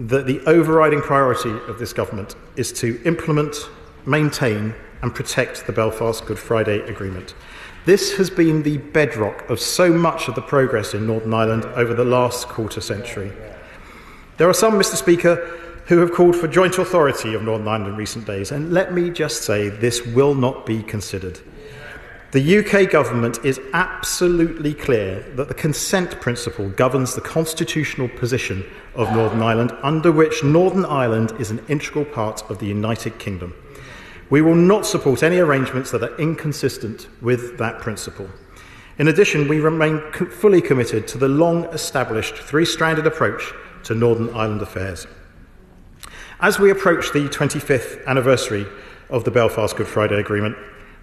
that the overriding priority of this government is to implement, maintain and protect the Belfast Good Friday Agreement. This has been the bedrock of so much of the progress in Northern Ireland over the last quarter century. There are some, Mr. Speaker, who have called for joint authority of Northern Ireland in recent days, and let me just say this will not be considered. The UK government is absolutely clear that the consent principle governs the constitutional position of Northern Ireland, under which Northern Ireland is an integral part of the United Kingdom. We will not support any arrangements that are inconsistent with that principle. In addition, we remain fully committed to the long-established three-stranded approach to Northern Ireland affairs. As we approach the 25th anniversary of the Belfast Good Friday Agreement,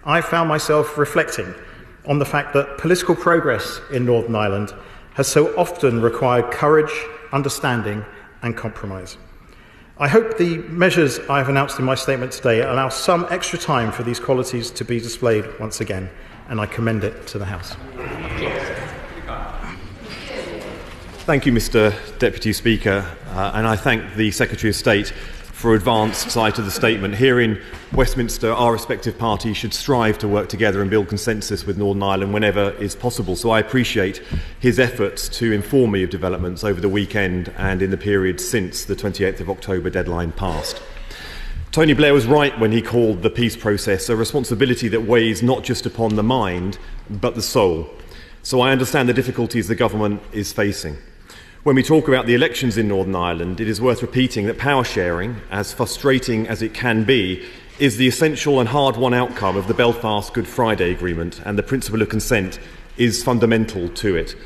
I found myself reflecting on the fact that political progress in Northern Ireland has so often required courage, understanding and compromise. I hope the measures I have announced in my statement today allow some extra time for these qualities to be displayed once again, and I commend it to the House. Thank you, Mr. Deputy Speaker, and I thank the Secretary of State for advanced sight of the statement. Here in Westminster, our respective parties should strive to work together and build consensus with Northern Ireland whenever is possible. So I appreciate his efforts to inform me of developments over the weekend and in the period since the 28th of October deadline passed. Tony Blair was right when he called the peace process a responsibility that weighs not just upon the mind, but the soul. So I understand the difficulties the government is facing. When we talk about the elections in Northern Ireland, it is worth repeating that power sharing, as frustrating as it can be, is the essential and hard-won outcome of the Belfast Good Friday Agreement, and the principle of consent is fundamental to it.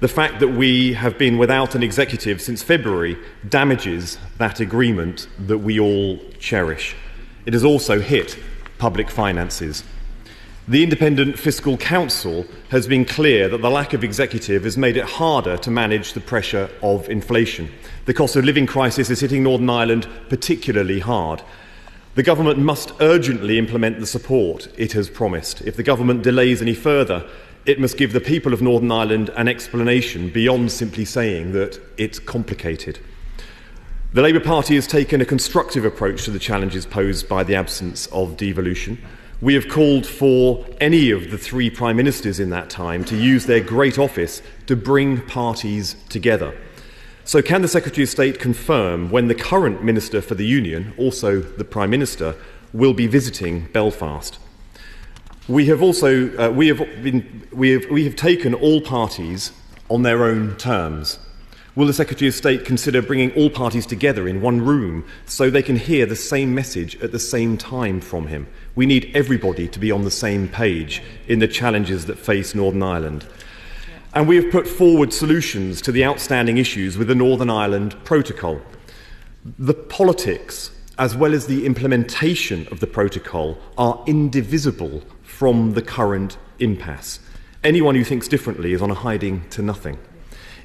The fact that we have been without an executive since February damages that agreement that we all cherish. It has also hit public finances. The Independent Fiscal Council has been clear that the lack of executive has made it harder to manage the pressure of inflation. The cost of living crisis is hitting Northern Ireland particularly hard. The government must urgently implement the support it has promised. If the government delays any further, it must give the people of Northern Ireland an explanation beyond simply saying that it's complicated. The Labour Party has taken a constructive approach to the challenges posed by the absence of devolution. We have called for any of the three Prime Ministers in that time to use their great office to bring parties together. So can the Secretary of State confirm when the current Minister for the Union, also the Prime Minister, will be visiting Belfast? We have also we have taken all parties on their own terms. Will the Secretary of State consider bringing all parties together in one room so they can hear the same message at the same time from him? We need everybody to be on the same page in the challenges that face Northern Ireland. And we have put forward solutions to the outstanding issues with the Northern Ireland Protocol. The politics, as well as the implementation of the protocol, are indivisible from the current impasse. Anyone who thinks differently is on a hiding to nothing.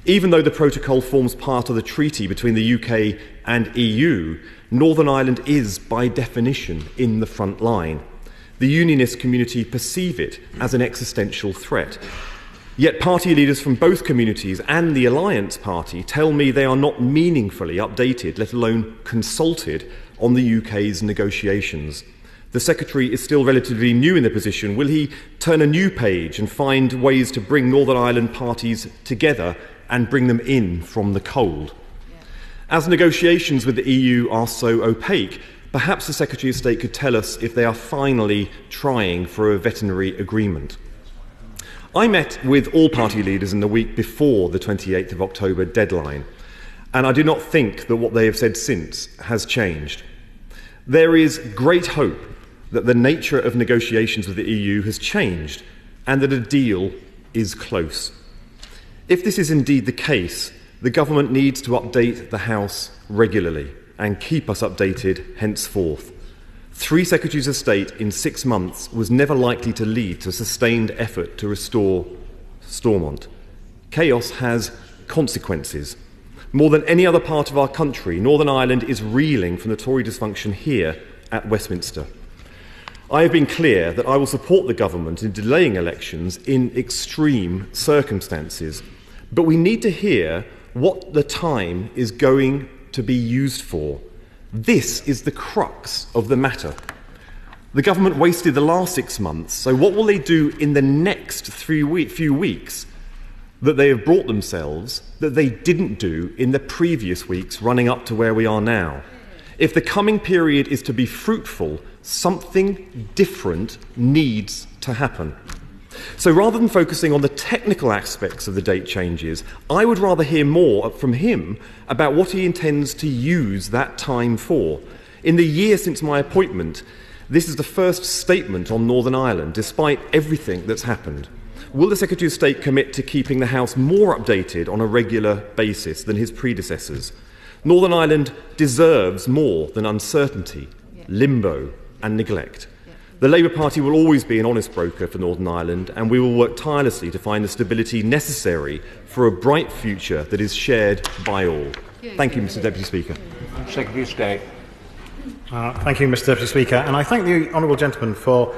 Even though the protocol forms part of the treaty between the UK and EU, Northern Ireland is, by definition, in the front line. The unionist community perceive it as an existential threat. Yet party leaders from both communities and the Alliance Party tell me they are not meaningfully updated, let alone consulted, on the UK's negotiations. The Secretary is still relatively new in the position. Will he turn a new page and find ways to bring Northern Ireland parties together and bring them in from the cold? As negotiations with the EU are so opaque, perhaps the Secretary of State could tell us if they are finally trying for a veterinary agreement. I met with all party leaders in the week before the 28th of October deadline, and I do not think that what they have said since has changed. There is great hope that the nature of negotiations with the EU has changed and that a deal is close. If this is indeed the case, the government needs to update the House regularly and keep us updated henceforth. 3 Secretaries of State in 6 months was never likely to lead to a sustained effort to restore Stormont. Chaos has consequences. More than any other part of our country, Northern Ireland is reeling from the Tory dysfunction here at Westminster. I have been clear that I will support the government in delaying elections in extreme circumstances, but we need to hear what the time is going to be used for. This is the crux of the matter. The government wasted the last 6 months, so what will they do in the next few weeks that they have brought themselves that they didn't do in the previous weeks running up to where we are now? If the coming period is to be fruitful, something different needs to happen. So rather than focusing on the technical aspects of the date changes, I would rather hear more from him about what he intends to use that time for. In the year since my appointment, This is the first statement on Northern Ireland, despite everything that's happened. Will the Secretary of State commit to keeping the House more updated on a regular basis than his predecessors? Northern Ireland deserves more than uncertainty, limbo and neglect. The Labour Party will always be an honest broker for Northern Ireland, and we will work tirelessly to find the stability necessary for a bright future that is shared by all. Thank you, Mr. Deputy Speaker. Secretary of State. Thank you, Mr. Deputy Speaker, and I thank the honourable gentleman for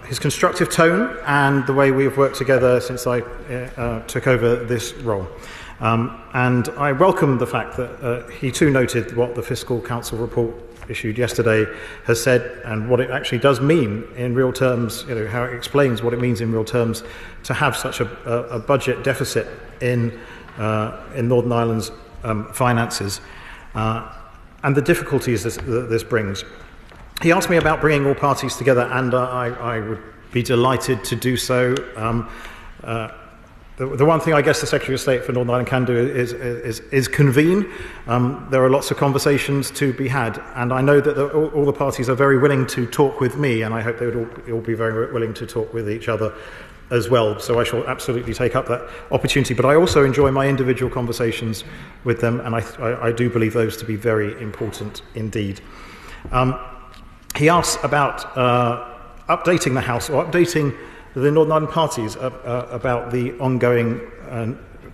his constructive tone and the way we have worked together since I took over this role. And I welcome the fact that he too noted what the Fiscal Council report issued yesterday has said and what it actually does mean in real terms, how it explains what it means in real terms to have such a budget deficit in Northern Ireland's finances and the difficulties that this brings. He asked me about bringing all parties together, and I would be delighted to do so. The one thing I guess the Secretary of State for Northern Ireland can do is convene. There are lots of conversations to be had, and I know that all the parties are very willing to talk with me, and I hope they would all be very willing to talk with each other as well. So I shall absolutely take up that opportunity. But I also enjoy my individual conversations with them, and I do believe those to be very important indeed. He asks about updating the House or updating the Northern Ireland parties about the ongoing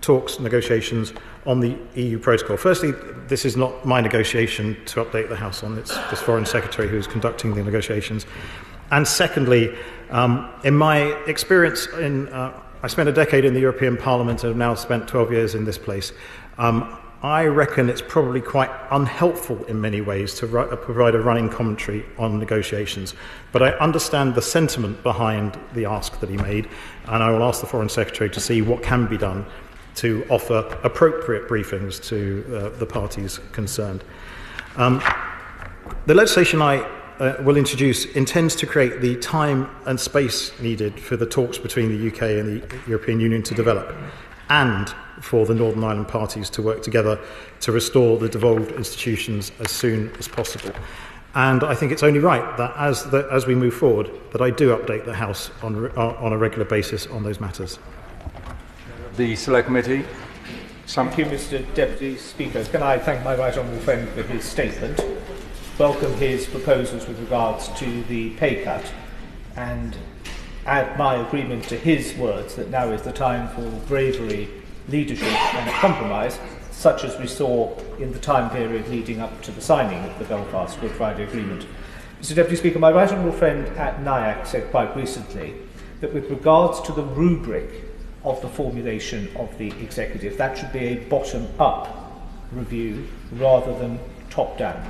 talks, negotiations on the EU protocol. Firstly, this is not my negotiation to update the House on. It's the Foreign Secretary who is conducting the negotiations. And secondly, in my experience, I spent a decade in the European Parliament and have now spent 12 years in this place. I reckon it's probably quite unhelpful in many ways to provide a running commentary on negotiations. But I understand the sentiment behind the ask that he made, and I will ask the Foreign Secretary to see what can be done to offer appropriate briefings to the parties concerned. The legislation I will introduce intends to create the time and space needed for the talks between the UK and the European Union to develop, and for the Northern Ireland parties to work together to restore the devolved institutions as soon as possible. And I think it's only right that as we move forward, that I do update the House on a regular basis on those matters. The Select Committee. Thank you, Mr. Deputy Speaker. Can I thank my right honourable friend for his statement, welcome his proposals with regards to the pay cut, and add my agreement to his words that now is the time for bravery, leadership and compromise, such as we saw in the time period leading up to the signing of the Belfast Good Friday Agreement. Mr. Deputy Speaker, my right honourable friend at NIAC said quite recently that with regards to the rubric of the formulation of the executive, that should be a bottom-up review rather than top-down.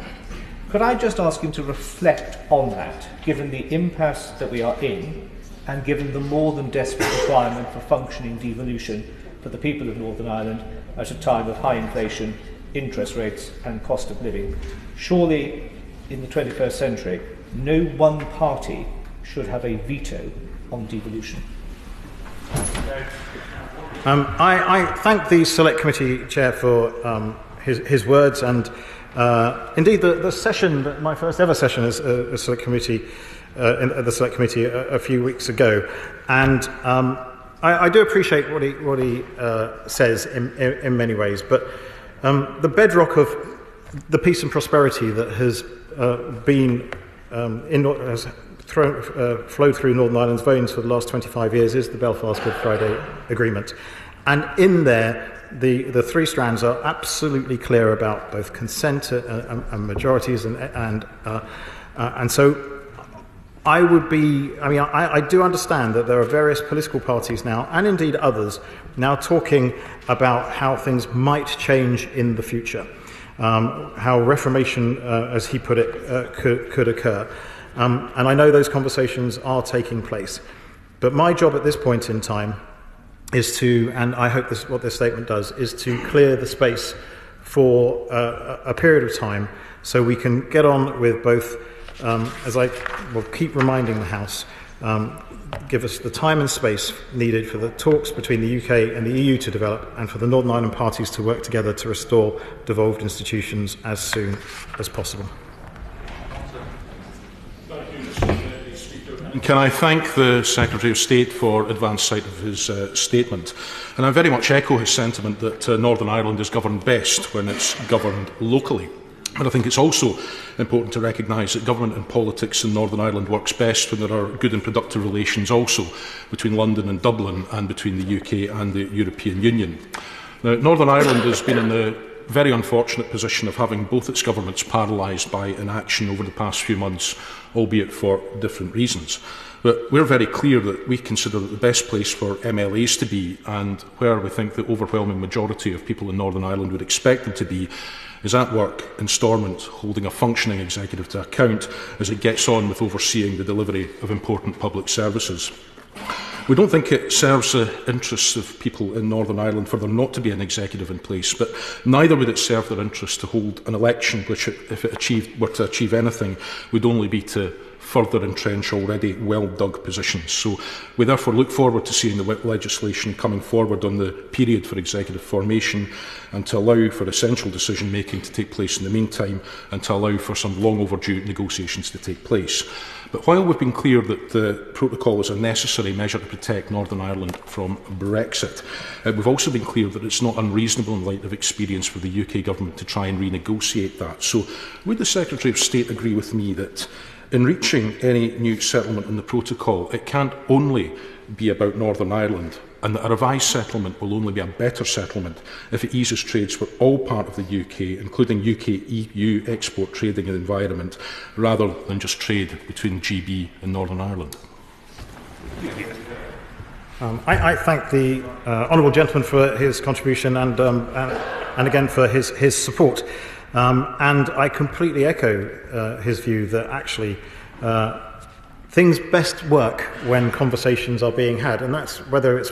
Could I just ask him to reflect on that, given the impasse that we are in, and given the more than desperate requirement for functioning devolution for the people of Northern Ireland at a time of high inflation, interest rates and cost of living? Surely, in the 21st century, no one party should have a veto on devolution. I thank the Select Committee Chair for his words, and indeed the session, my first ever session as a Select Committee, in the Select Committee a few weeks ago, and I do appreciate what he says in many ways, but the bedrock of the peace and prosperity that has has flowed through Northern Ireland's veins for the last 25 years is the Belfast Good Friday Agreement, and in there the three strands are absolutely clear about both consent and majorities, and so. I do understand that there are various political parties now, and indeed others, now talking about how things might change in the future, how reformation, as he put it, could occur. And I know those conversations are taking place. But my job at this point in time is to, and I hope what this statement does, is to clear the space for a period of time so we can get on with both. As I will keep reminding the House, give us the time and space needed for the talks between the UK and the EU to develop, and for the Northern Ireland parties to work together to restore devolved institutions as soon as possible. Can I thank the Secretary of State for advance sight of his statement? And I very much echo his sentiment that Northern Ireland is governed best when it's governed locally. But I think it's also important to recognise that government and politics in Northern Ireland works best when there are good and productive relations also between London and Dublin and between the UK and the European Union. Now, Northern Ireland has been in the very unfortunate position of having both its governments paralysed by inaction over the past few months, albeit for different reasons. But we're very clear that we consider that the best place for MLAs to be, and where we think the overwhelming majority of people in Northern Ireland would expect them to be, is at work in Stormont, holding a functioning executive to account as it gets on with overseeing the delivery of important public services. We don't think it serves the interests of people in Northern Ireland for there not to be an executive in place, but neither would it serve their interest to hold an election which, if it were to achieve anything, would only be to further entrench already well-dug positions. So we therefore look forward to seeing the legislation coming forward on the period for executive formation, and to allow for essential decision-making to take place in the meantime, and to allow for some long overdue negotiations to take place. But while we've been clear that the protocol is a necessary measure to protect Northern Ireland from Brexit, we've also been clear that it's not unreasonable in light of experience for the UK government to try and renegotiate that. So would the Secretary of State agree with me that in reaching any new settlement in the protocol, it can't only be about Northern Ireland, and that a revised settlement will only be a better settlement if it eases trades for all part of the UK, including UK-EU export trading and environment, rather than just trade between GB and Northern Ireland? I thank the honourable gentleman for his contribution and again for his support. And I completely echo his view that actually things best work when conversations are being had, and that's whether it's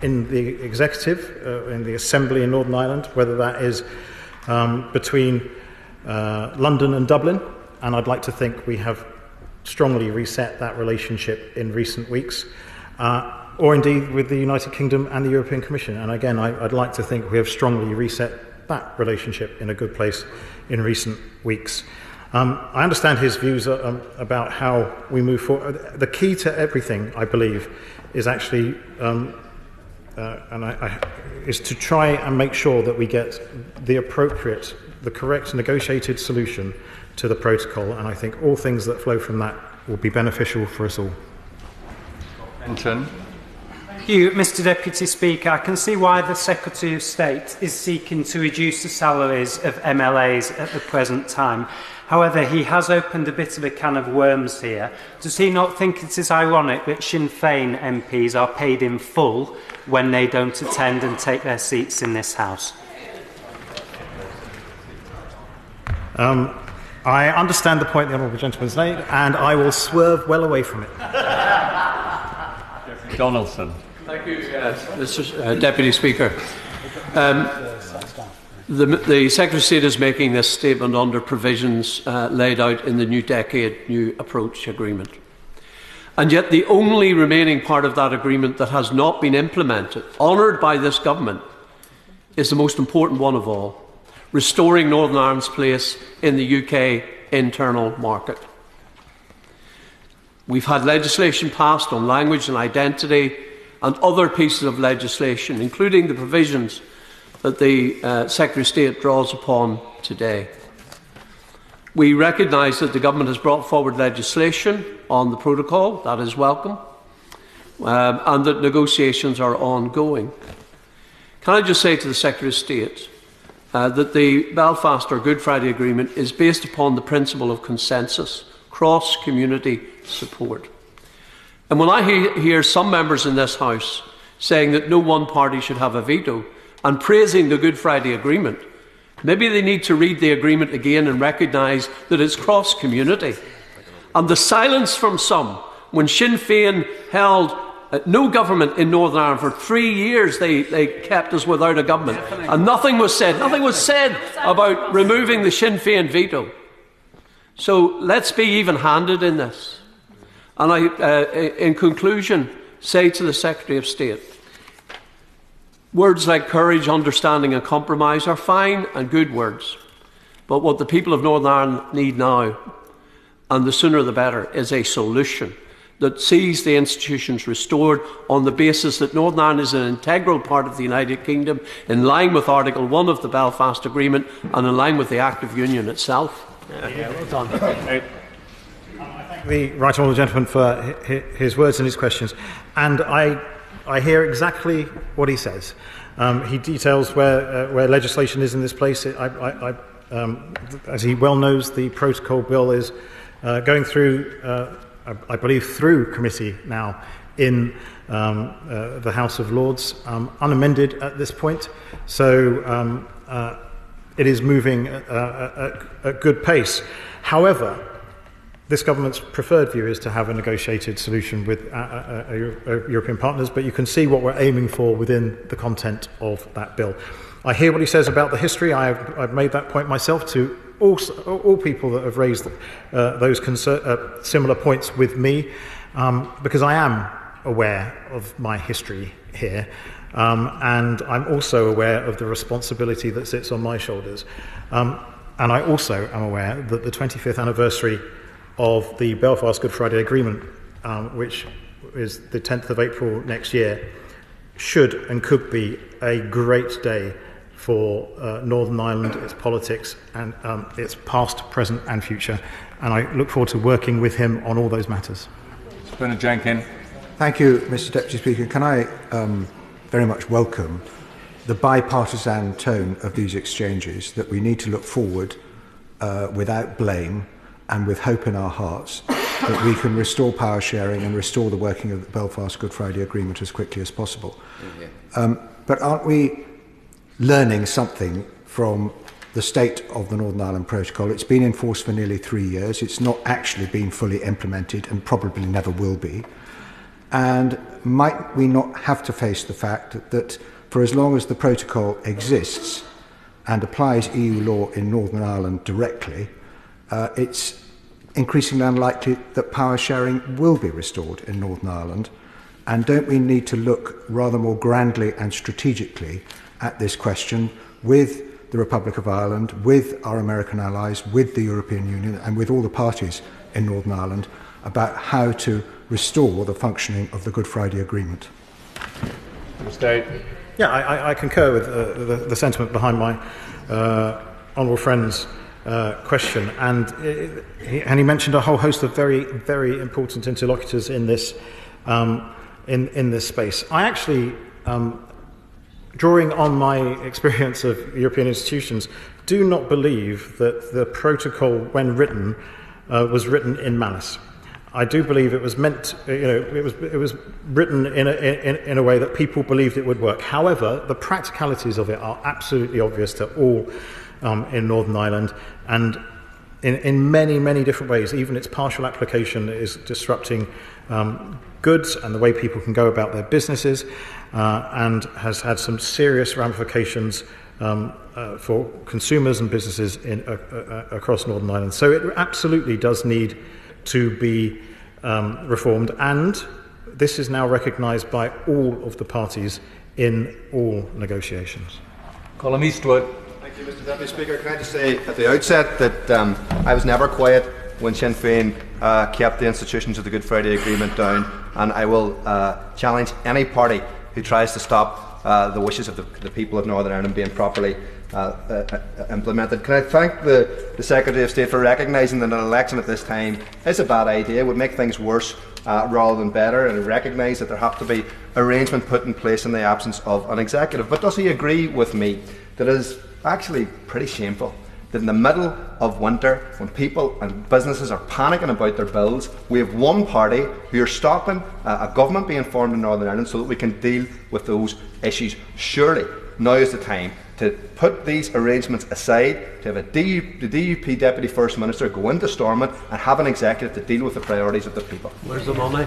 in the executive, in the Assembly in Northern Ireland, whether that is between London and Dublin, and I'd like to think we have strongly reset that relationship in recent weeks, or indeed with the United Kingdom and the European Commission. And again, I'd like to think we have strongly reset that relationship in a good place in recent weeks. I understand his views about how we move forward. The key to everything, I believe, is actually is to try and make sure that we get the correct negotiated solution to the protocol, and I think all things that flow from that will be beneficial for us all. Thank you, Mr. Deputy Speaker. I can see why the Secretary of State is seeking to reduce the salaries of MLAs at the present time. However, he has opened a bit of a can of worms here. Does he not think it is ironic that Sinn Féin MPs are paid in full when they don't attend and take their seats in this House? I understand the point the honourable gentleman's made, and I will swerve well away from it. Donaldson. Thank you, Mr. Deputy Speaker. The Secretary of State is making this statement under provisions laid out in the New Decade New Approach Agreement. And yet the only remaining part of that agreement that has not been implemented, honoured by this government, is the most important one of all: restoring Northern Ireland's place in the UK internal market. We've had legislation passed on language and identity and other pieces of legislation, including the provisions that the Secretary of State draws upon today. We recognise that the government has brought forward legislation on the protocol. That is welcome, and that negotiations are ongoing. Can I just say to the Secretary of State that the Belfast or Good Friday Agreement is based upon the principle of consensus, cross-community support. And when I hear some members in this House saying that no one party should have a veto and praising the Good Friday Agreement, maybe they need to read the agreement again and recognise that it's cross-community. And the silence from some, when Sinn Féin held no government in Northern Ireland for 3 years, they kept us without a government, and nothing was said about removing the Sinn Féin veto. So let's be even-handed in this. And I, in conclusion, say to the Secretary of State, words like courage, understanding and compromise are fine and good words. But what the people of Northern Ireland need now, and the sooner the better, is a solution that sees the institutions restored on the basis that Northern Ireland is an integral part of the United Kingdom, in line with Article 1 of the Belfast Agreement and in line with the Act of Union itself. Well done. I thank the right honourable gentleman for his words and his questions, and I hear exactly what he says. He details where legislation is in this place. As he well knows, the protocol bill is going through, I believe, through committee now in the House of Lords, unamended at this point. So it is moving at a good pace. However, this government's preferred view is to have a negotiated solution with European partners, but you can see what we're aiming for within the content of that bill. I hear what he says about the history. I've made that point myself to all people that have raised those similar points with me, because I am aware of my history here, and I'm also aware of the responsibility that sits on my shoulders. And I also am aware that the 25th anniversary of the Belfast Good Friday Agreement, which is the 10th of April next year, should and could be a great day for Northern Ireland, its politics, and its past, present and future. And I look forward to working with him on all those matters. Bernard Jenkin. Thank you, Mr Deputy Speaker. Can I very much welcome the bipartisan tone of these exchanges, that we need to look forward without blame and with hope in our hearts that we can restore power sharing and restore the working of the Belfast Good Friday Agreement as quickly as possible. But aren't we learning something from the state of the Northern Ireland Protocol? It's been in force for nearly 3 years. It's not actually been fully implemented and probably never will be. And might we not have to face the fact that for as long as the protocol exists and applies EU law in Northern Ireland directly, it's increasingly unlikely that power sharing will be restored in Northern Ireland? And don't we need to look rather more grandly and strategically at this question with the Republic of Ireland, with our American allies, with the European Union and with all the parties in Northern Ireland about how to restore the functioning of the Good Friday Agreement? Yeah, I concur with the sentiment behind my honourable friend's question, and he mentioned a whole host of very, very important interlocutors in this in this space. I actually, drawing on my experience of European institutions, do not believe that the protocol, when written, was written in malice. I do believe it was meant, it was written in a way that people believed it would work. However, the practicalities of it are absolutely obvious to all in Northern Ireland, and in many, many different ways. Even its partial application is disrupting goods and the way people can go about their businesses, and has had some serious ramifications for consumers and businesses across Northern Ireland. So it absolutely does need to be reformed, and this is now recognised by all of the parties in all negotiations. Colin Eastwood. Thank you, Mr Deputy Speaker. Can I just say at the outset that I was never quiet when Sinn Féin kept the institutions of the Good Friday Agreement down, and I will challenge any party who tries to stop the wishes of the people of Northern Ireland being properly implemented. Can I thank the Secretary of State for recognising that an election at this time is a bad idea, would make things worse rather than better, and recognise that there have to be arrangement put in place in the absence of an executive. But does he agree with me that it is actually pretty shameful that in the middle of winter, when people and businesses are panicking about their bills, we have one party who are stopping a government being formed in Northern Ireland so that we can deal with those issues? Surely now is the time to put these arrangements aside, to have the DUP Deputy First Minister go into Stormont and have an executive to deal with the priorities of the people. Where's the money?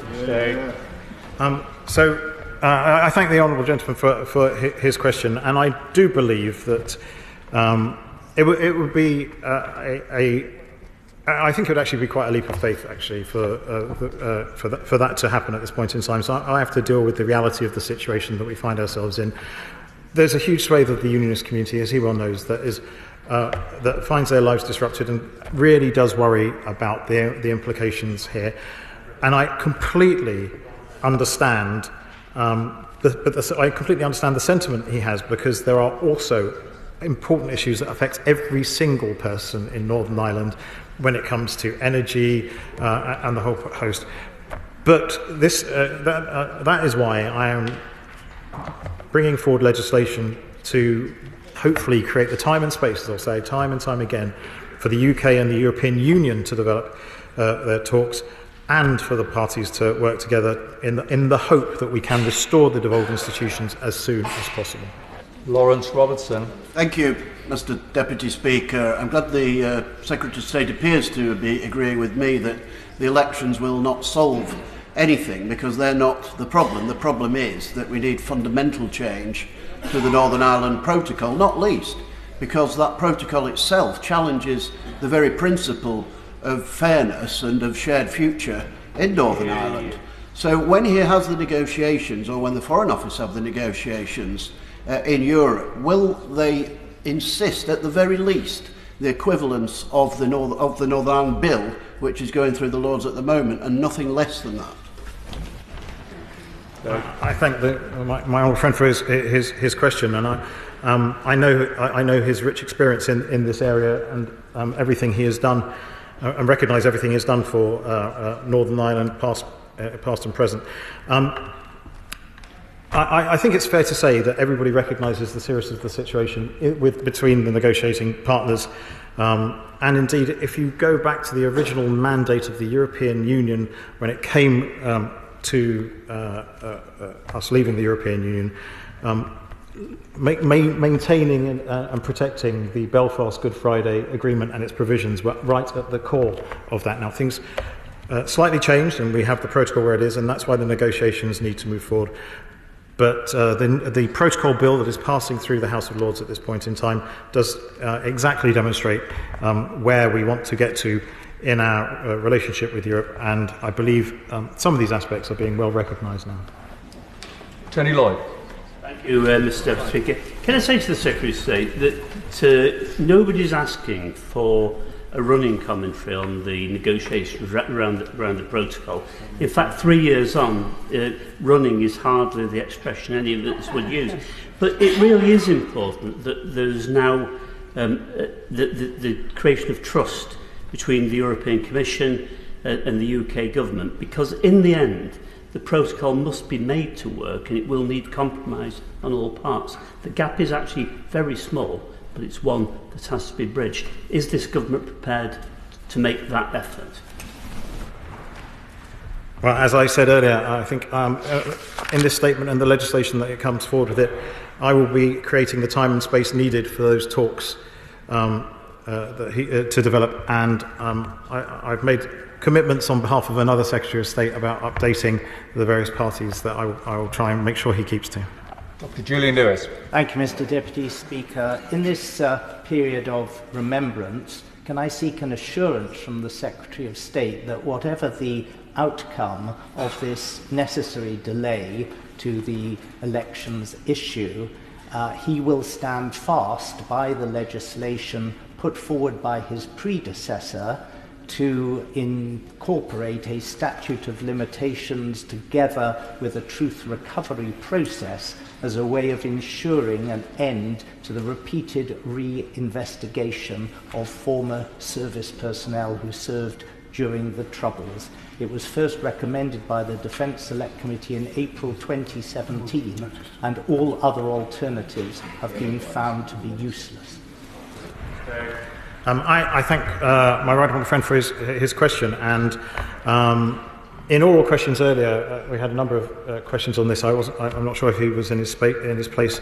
I thank the honourable gentleman for his question, and I do believe that it would be I think it would actually be quite a leap of faith, actually, for that to happen at this point in time. So I have to deal with the reality of the situation that we find ourselves in. There's a huge swathe of the unionist community, as he well knows, that finds their lives disrupted and really does worry about the implications here. and I completely understand. I completely understand the sentiment he has, because there are also important issues that affect every single person in Northern Ireland when it comes to energy and the whole host. But that is why I am bringing forward legislation to hopefully create the time and space, as I'll say time and time again, for the UK and the European Union to develop their talks, and for the parties to work together in the hope that we can restore the devolved institutions as soon as possible. Lawrence Robertson. Thank you, Mr. Deputy Speaker. I'm glad the Secretary of State appears to be agreeing with me that the elections will not solve anything, because they're not the problem. The problem is that we need fundamental change to the Northern Ireland Protocol, not least because that protocol itself challenges the very principle of fairness and of shared future in Northern Ireland. So when he has the negotiations, or when the Foreign Office have the negotiations in Europe, will they insist at the very least the equivalence of the Northern Ireland Bill, which is going through the Lords at the moment, and nothing less than that? I thank my old friend for his question, and I know his rich experience in this area, and everything he has done, and recognise everything he has done for Northern Ireland, past and present. I think it's fair to say that everybody recognises the seriousness of the situation between the negotiating partners. And indeed, if you go back to the original mandate of the European Union when it came to us leaving the European Union, maintaining and protecting the Belfast Good Friday Agreement and its provisions were right at the core of that. Now things slightly changed, and we have the protocol where it is, and that's why the negotiations need to move forward. But the protocol bill that is passing through the House of Lords at this point in time does exactly demonstrate where we want to get to in our relationship with Europe, and I believe some of these aspects are being well recognised now. Tony Lloyd. Thank you, Mr. Deputy Speaker. Can I say to the Secretary of State that nobody's asking for a running commentary on the negotiations around the protocol. In fact, 3 years on, running is hardly the expression any of us would use. But it really is important that there's now the creation of trust between the European Commission and the UK government, because in the end, the protocol must be made to work and it will need compromise on all parts. The gap is actually very small, but it's one that has to be bridged. Is this government prepared to make that effort? Well, as I said earlier, I think in this statement and the legislation that it comes forward with it, I will be creating the time and space needed for those talks to develop, and I've made commitments on behalf of another Secretary of State about updating the various parties that I will try and make sure he keeps to. Dr. Julian Lewis. Thank you, Mr. Deputy Speaker. In this period of remembrance, can I seek an assurance from the Secretary of State that whatever the outcome of this necessary delay to the elections issue, he will stand fast by the legislation put forward by his predecessor to incorporate a statute of limitations together with a truth recovery process as a way of ensuring an end to the repeated re-investigation of former service personnel who served during the Troubles. It was first recommended by the Defence Select Committee in April 2017, and all other alternatives have been found to be useless. I thank my right honourable friend for his question, and in oral questions earlier, we had a number of questions on this. I'm not sure if he was in his place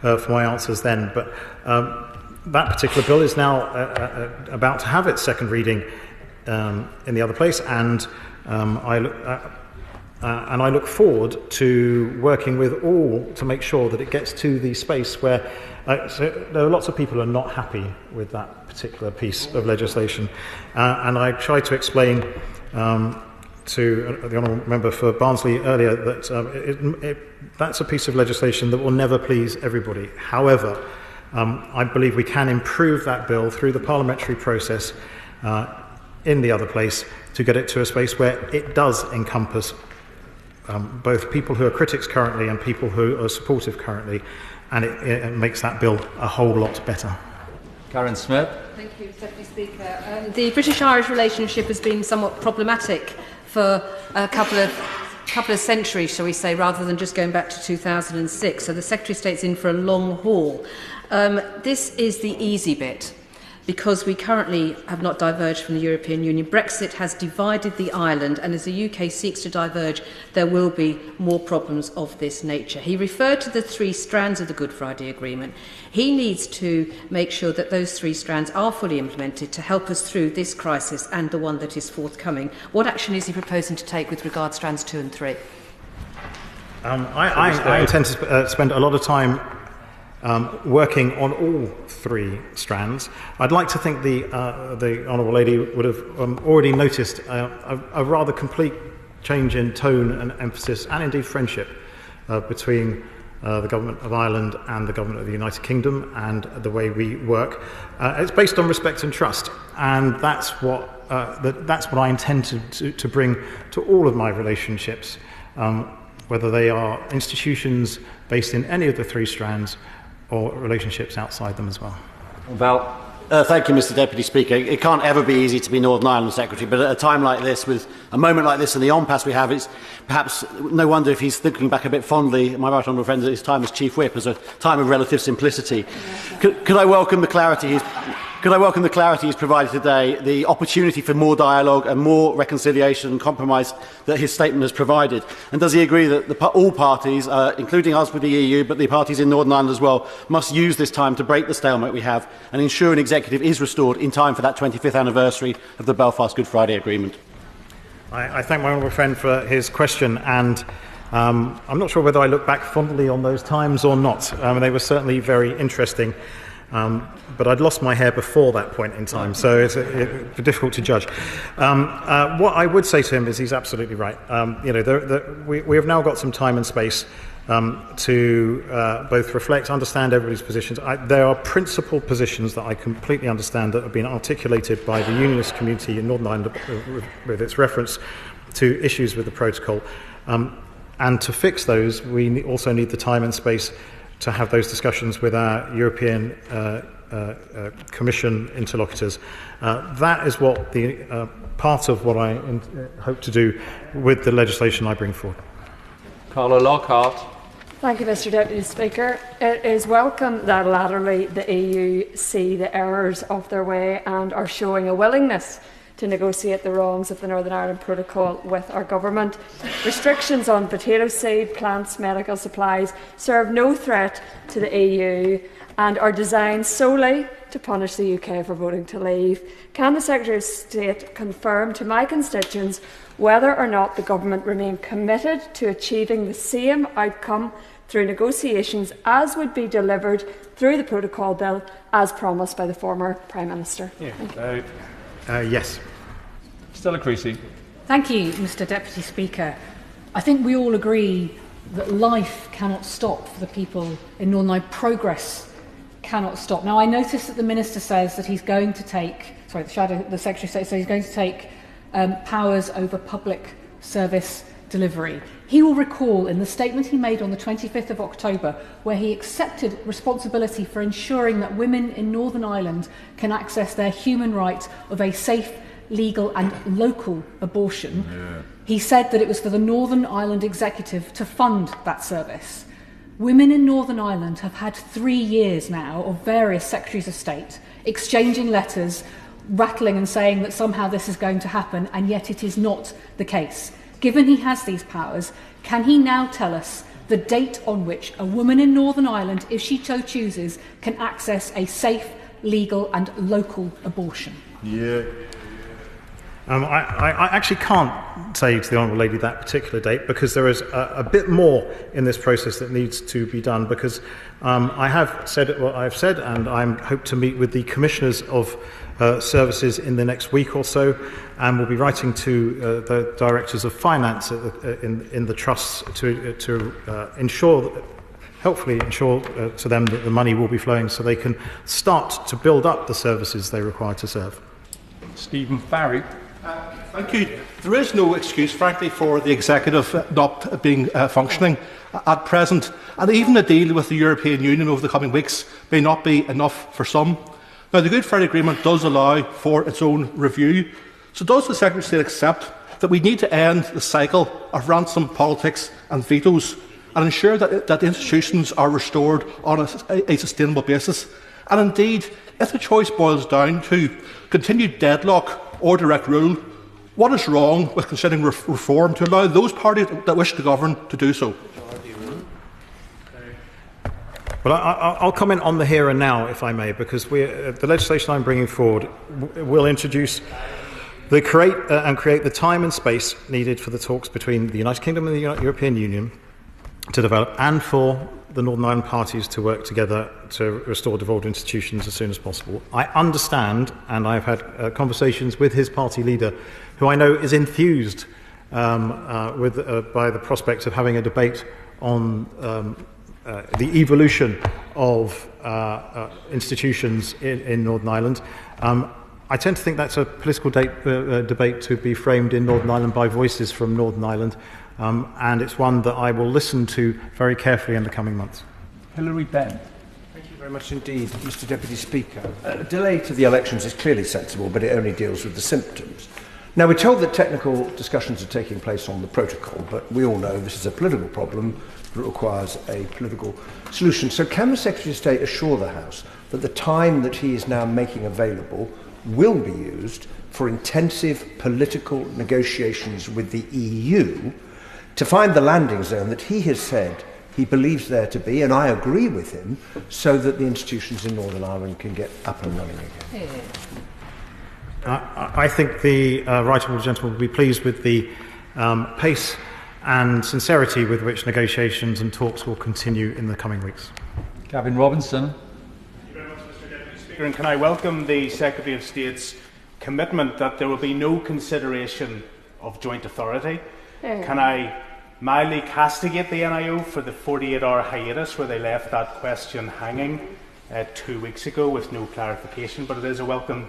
for my answers then, but that particular bill is now about to have its second reading in the other place, and I look forward to working with all to make sure that it gets to the space where so there are lots of people who are not happy with that particular piece of legislation, and I tried to explain to the honourable member for Barnsley earlier that that's a piece of legislation that will never please everybody. However, I believe we can improve that bill through the parliamentary process in the other place to get it to a space where it does encompass both people who are critics currently and people who are supportive currently, and it makes that bill a whole lot better. Karen Smith. Thank you, Deputy Speaker. The British-Irish relationship has been somewhat problematic for a couple of centuries, shall we say, rather than just going back to 2006. So the Secretary of State's in for a long haul. This is the easy bit, because we currently have not diverged from the European Union. Brexit has divided the island, and as the UK seeks to diverge, there will be more problems of this nature. He referred to the 3 strands of the Good Friday Agreement. He needs to make sure that those 3 strands are fully implemented to help us through this crisis and the one that is forthcoming. What action is he proposing to take with regard to strands 2 and 3? I intend to spend a lot of time working on all 3 strands. I'd like to think the Honourable Lady would have already noticed a rather complete change in tone and emphasis, and indeed friendship, between the Government of Ireland and the Government of the United Kingdom, and the way we work. It's based on respect and trust, and that's what I intend to bring to all of my relationships, whether they are institutions based in any of the 3 strands or relationships outside them as well. Val. Thank you, Mr. Deputy Speaker. It can't ever be easy to be Northern Ireland Secretary, but at a time like this, with a moment like this and the impasse we have, it's perhaps no wonder if he's thinking back a bit fondly, my right honourable friend, at his time as Chief Whip, as a time of relative simplicity. Could I welcome the clarity he's provided today, the opportunity for more dialogue and more reconciliation and compromise that his statement has provided? And does he agree that all parties, including us with the EU, but the parties in Northern Ireland as well, must use this time to break the stalemate we have and ensure an executive is restored in time for that 25th anniversary of the Belfast Good Friday Agreement? I thank my honourable friend for his question, and I'm not sure whether I look back fondly on those times or not. They were certainly very interesting. But I'd lost my hair before that point in time, so it's difficult to judge. What I would say to him is he's absolutely right. We have now got some time and space to both reflect, understand everybody's positions. There are principal positions that I completely understand that have been articulated by the unionist community in Northern Ireland with its reference to issues with the protocol. And to fix those, we also need the time and space to have those discussions with our European Commission interlocutors. That is what part of what I hope to do with the legislation I bring forward. Carla Lockhart. Thank you, Mr. Deputy Speaker. It is welcome that latterly the EU see the errors of their way and are showing a willingness to negotiate the wrongs of the Northern Ireland Protocol with our government. Restrictions on potato seed, plants, medical supplies serve no threat to the EU and are designed solely to punish the UK for voting to leave. Can the Secretary of State confirm to my constituents whether or not the government remain committed to achieving the same outcome through negotiations as would be delivered through the Protocol Bill as promised by the former Prime Minister? Yeah. Yes. Stella Creasy. Thank you, Mr. Deputy Speaker. I think we all agree that life cannot stop for the people in Northern Ireland. Progress cannot stop. Now, I notice that the Minister says that he's going to take, the Secretary of State says he's going to take powers over public service delivery. He will recall in the statement he made on the 25th of October, where he accepted responsibility for ensuring that women in Northern Ireland can access their human right of a safe, legal and local abortion. Yeah. He said that it was for the Northern Ireland Executive to fund that service. Women in Northern Ireland have had 3 years now of various Secretaries of State exchanging letters, rattling and saying that somehow this is going to happen, and yet it is not the case. Given he has these powers, can he now tell us the date on which a woman in Northern Ireland, if she so chooses, can access a safe, legal and local abortion? Yeah. I actually can't say to the Honourable Lady that particular date, because there is a bit more in this process that needs to be done, because I have said what I've said, and I hope to meet with the Commissioners of Services in the next week or so, and we'll be writing to the Directors of Finance in the trusts to hopefully ensure to them that the money will be flowing so they can start to build up the services they require to serve. Stephen Farry. Thank you. There is no excuse, frankly, for the executive not being functioning at present, and even a deal with the European Union over the coming weeks may not be enough for some. Now, the Good Friday Agreement does allow for its own review, so does the Secretary of State accept that we need to end the cycle of ransom politics and vetoes and ensure that the institutions are restored on a sustainable basis? And indeed, if the choice boils down to continued deadlock or direct rule, what is wrong with considering reform to allow those parties that wish to govern to do so? Well, I'll comment on the here and now, if I may, because the legislation I'm bringing forward will introduce create the time and space needed for the talks between the United Kingdom and the European Union to develop, and for the Northern Ireland parties to work together to restore devolved institutions as soon as possible. I understand, and I've had conversations with his party leader, who I know is enthused by the prospect of having a debate on the evolution of institutions in Northern Ireland. I tend to think that's a political debate to be framed in Northern Ireland by voices from Northern Ireland, and it's one that I will listen to very carefully in the coming months. Hilary Benn. Thank you very much indeed, Mr Deputy Speaker. A delay to the elections is clearly sensible, but it only deals with the symptoms. Now, we're told that technical discussions are taking place on the protocol, but we all know this is a political problem that requires a political solution. So can the Secretary of State assure the House that the time that he is now making available will be used for intensive political negotiations with the EU to find the landing zone that he has said he believes there to be, and I agree with him, so that the institutions in Northern Ireland can get up and running again? I think the right honourable gentleman will be pleased with the pace and sincerity with which negotiations and talks will continue in the coming weeks. Gavin Robinson. Thank you very much, Mr Deputy Speaker, and can I welcome the Secretary of State's commitment that there will be no consideration of joint authority. Can I mildly castigate the NIO for the 48-hour hiatus where they left that question hanging 2 weeks ago with no clarification, but it is a welcome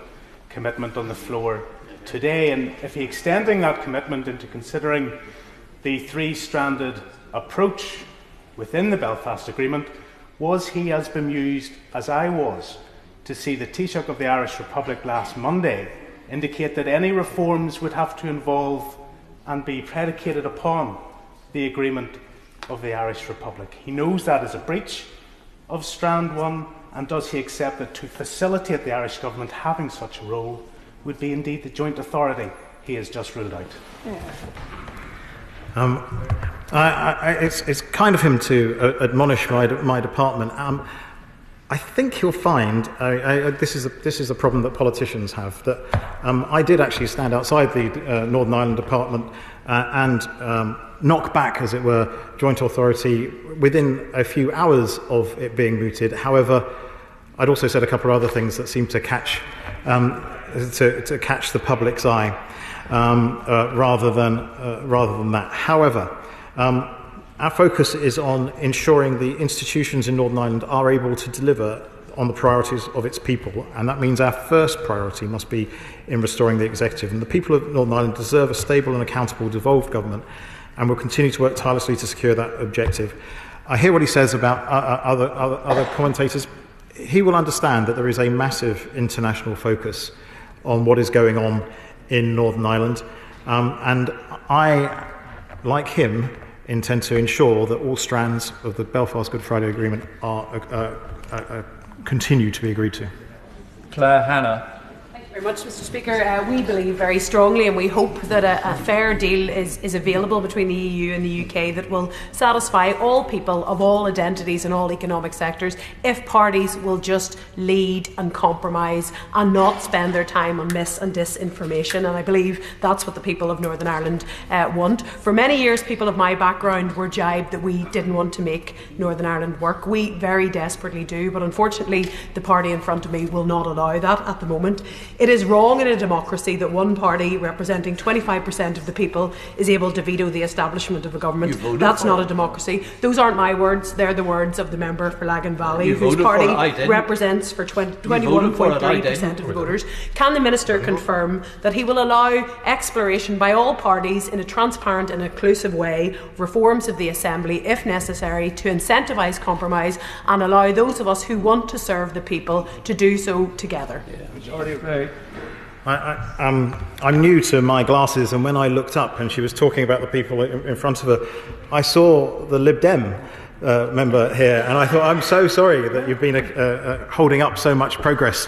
commitment on the floor today. And if he extending that commitment into considering the three-stranded approach within the Belfast Agreement, was he as bemused as I was to see the Taoiseach of the Irish Republic last Monday indicate that any reforms would have to involve and be predicated upon the agreement of the Irish Republic? He knows that is a breach of Strand 1, and does he accept that to facilitate the Irish Government having such a role would be indeed the joint authority he has just ruled out? It's kind of him to admonish my department. I think you'll find this is a problem that politicians have. That I did actually stand outside the Northern Ireland Department and knock back, as it were, joint authority within a few hours of it being mooted. However, I'd also said a couple of other things that seemed to catch to catch the public's eye rather than that. However, our focus is on ensuring the institutions in Northern Ireland are able to deliver on the priorities of its people, and that means our first priority must be in restoring the executive. And the people of Northern Ireland deserve a stable and accountable devolved government, and will continue to work tirelessly to secure that objective. I hear what he says about other commentators. He will understand that there is a massive international focus on what is going on in Northern Ireland, and I, like him, intend to ensure that all strands of the Belfast Good Friday Agreement are continue to be agreed to. Claire Hanna. Thank you very much, Mr Speaker. We believe very strongly, and we hope that a fair deal is available between the EU and the UK that will satisfy all people of all identities and all economic sectors if parties will just lead and compromise and not spend their time on mis and disinformation. And I believe that's what the people of Northern Ireland want. For many years, people of my background were jibed that we didn't want to make Northern Ireland work. We very desperately do, but unfortunately the party in front of me will not allow that at the moment. It It is wrong in a democracy that one party representing 25% of the people is able to veto the establishment of a government. That's not a democracy. Those aren't my words, they're the words of the member for Lagan Valley, whose party represents for 21.3% of the voters. Can the Minister confirm that he will allow exploration by all parties in a transparent and inclusive way of reforms of the Assembly, if necessary, to incentivise compromise and allow those of us who want to serve the people to do so together? I'm new to my glasses, and when I looked up and she was talking about the people in front of her, I saw the Lib Dem member here, and I thought, I'm so sorry that you've been holding up so much progress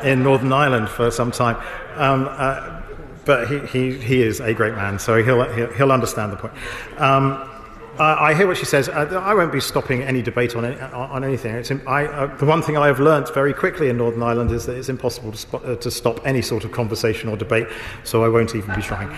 in Northern Ireland for some time. But he is a great man, so he'll understand the point. I hear what she says. I won't be stopping any debate on anything. The one thing I have learnt very quickly in Northern Ireland is that it's impossible to stop any sort of conversation or debate, so I won't even be trying.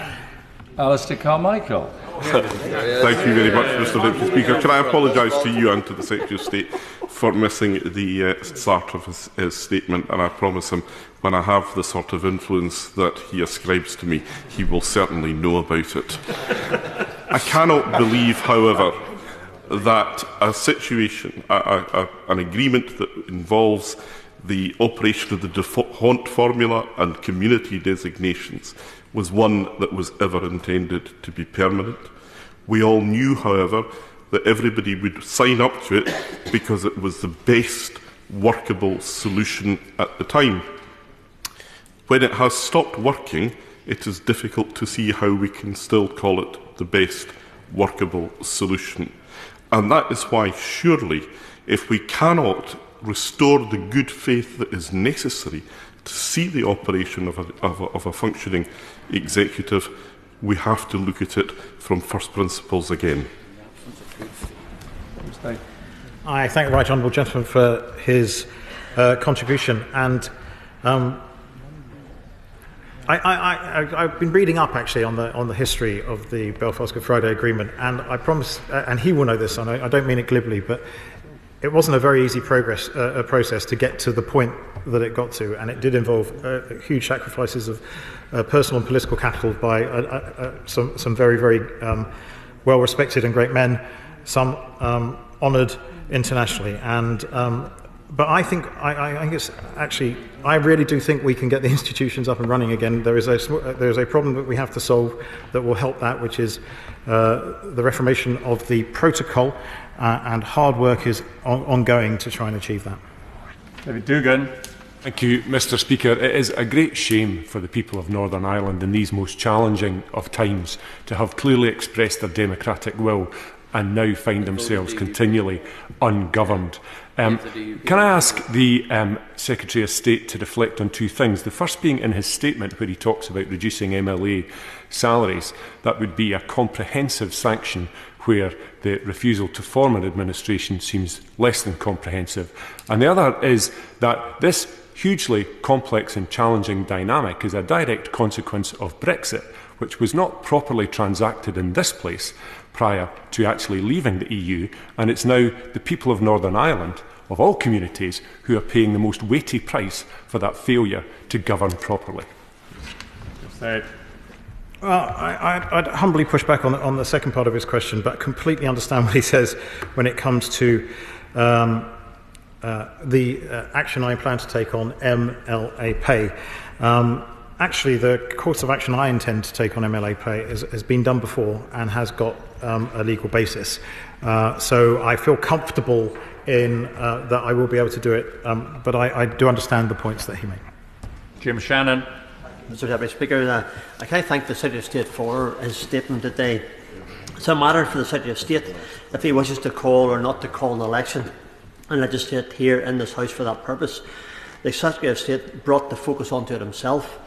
Alistair Carmichael. Thank you very much, Mr Deputy Speaker. Can I apologise to you and to the Secretary of State for missing the start of his statement, and I promise him when I have the sort of influence that he ascribes to me, he will certainly know about it. I cannot believe, however, that a situation, an agreement that involves the operation of the default formula and community designations was one that was ever intended to be permanent. We all knew, however, that everybody would sign up to it because it was the best workable solution at the time. When it has stopped working, it is difficult to see how we can still call it the best workable solution. And that is why, surely, if we cannot restore the good faith that is necessary to see the operation of a functioning executive, we have to look at it from first principles again. I thank the right honourable gentleman for his contribution, and I've been reading up actually on the history of the Belfast Good Friday Agreement, and I promise, and he will know this, and I don't mean it glibly, but it wasn't a very easy process to get to the point that it got to, and it did involve huge sacrifices of personal and political capital by some very, very well-respected and great men, some honoured internationally, and but I think it's actually, I really do think we can get the institutions up and running again. There is a problem that we have to solve that will help that, which is the reformation of the protocol, and hard work is ongoing to try and achieve that. David Dugan. Thank you, Mr Speaker. It is a great shame for the people of Northern Ireland in these most challenging of times to have clearly expressed their democratic will and now find themselves continually ungoverned. Can I ask the Secretary of State to reflect on two things? The first being in his statement where he talks about reducing MLA salaries. That would be a comprehensive sanction where the refusal to form an administration seems less than comprehensive. And the other is that this hugely complex and challenging dynamic is a direct consequence of Brexit, which was not properly transacted in this place prior to actually leaving the EU, and it's now the people of Northern Ireland, of all communities, who are paying the most weighty price for that failure to govern properly. Well, I'd humbly push back on the second part of his question, but completely understand what he says when it comes to the action I plan to take on MLA pay. Actually, the course of action I intend to take on MLA pay has been done before and has got a legal basis. So I feel comfortable in that I will be able to do it, but I do understand the points that he made. Jim Shannon. Mr Deputy Speaker, I can thank the Secretary of State for his statement today. It's a matter for the Secretary of State if he wishes to call or not to call an election and legislate here in this House for that purpose. The Secretary of State brought the focus onto it himself.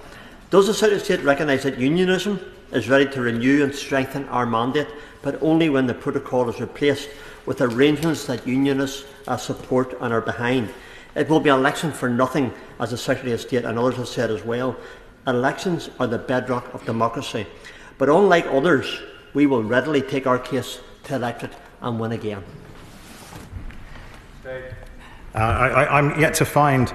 Does the Secretary of State recognise that unionism is ready to renew and strengthen our mandate, but only when the protocol is replaced with arrangements that unionists support and are behind? It will be an election for nothing, as the Secretary of State and others have said as well. Elections are the bedrock of democracy, but unlike others, we will readily take our case to electorate and win again. I'm yet to find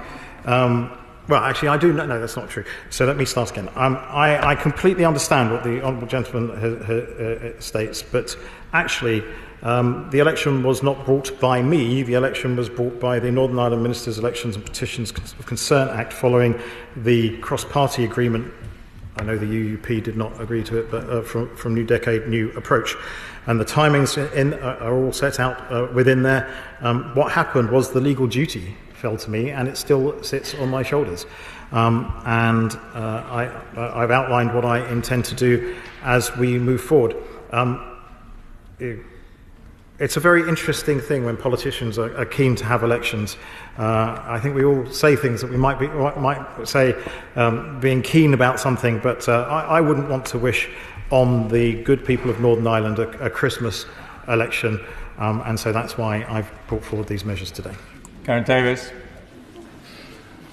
Well, actually, I do. No, that's not true. So let me start again. I completely understand what the honourable gentleman states, but actually, the election was not brought by me. The election was brought by the Northern Ireland Ministers' Elections and Petitions of Concern Act following the cross-party agreement. I know the UUP did not agree to it, but from New Decade, New Approach. And the timings are all set out within there. What happened was the legal duty fell to me, and it still sits on my shoulders. I've outlined what I intend to do as we move forward. It's a very interesting thing when politicians are keen to have elections. I think we all say things that we might say being keen about something, but I wouldn't want to wish on the good people of Northern Ireland a Christmas election, and so that's why I've brought forward these measures today. Karen Davis.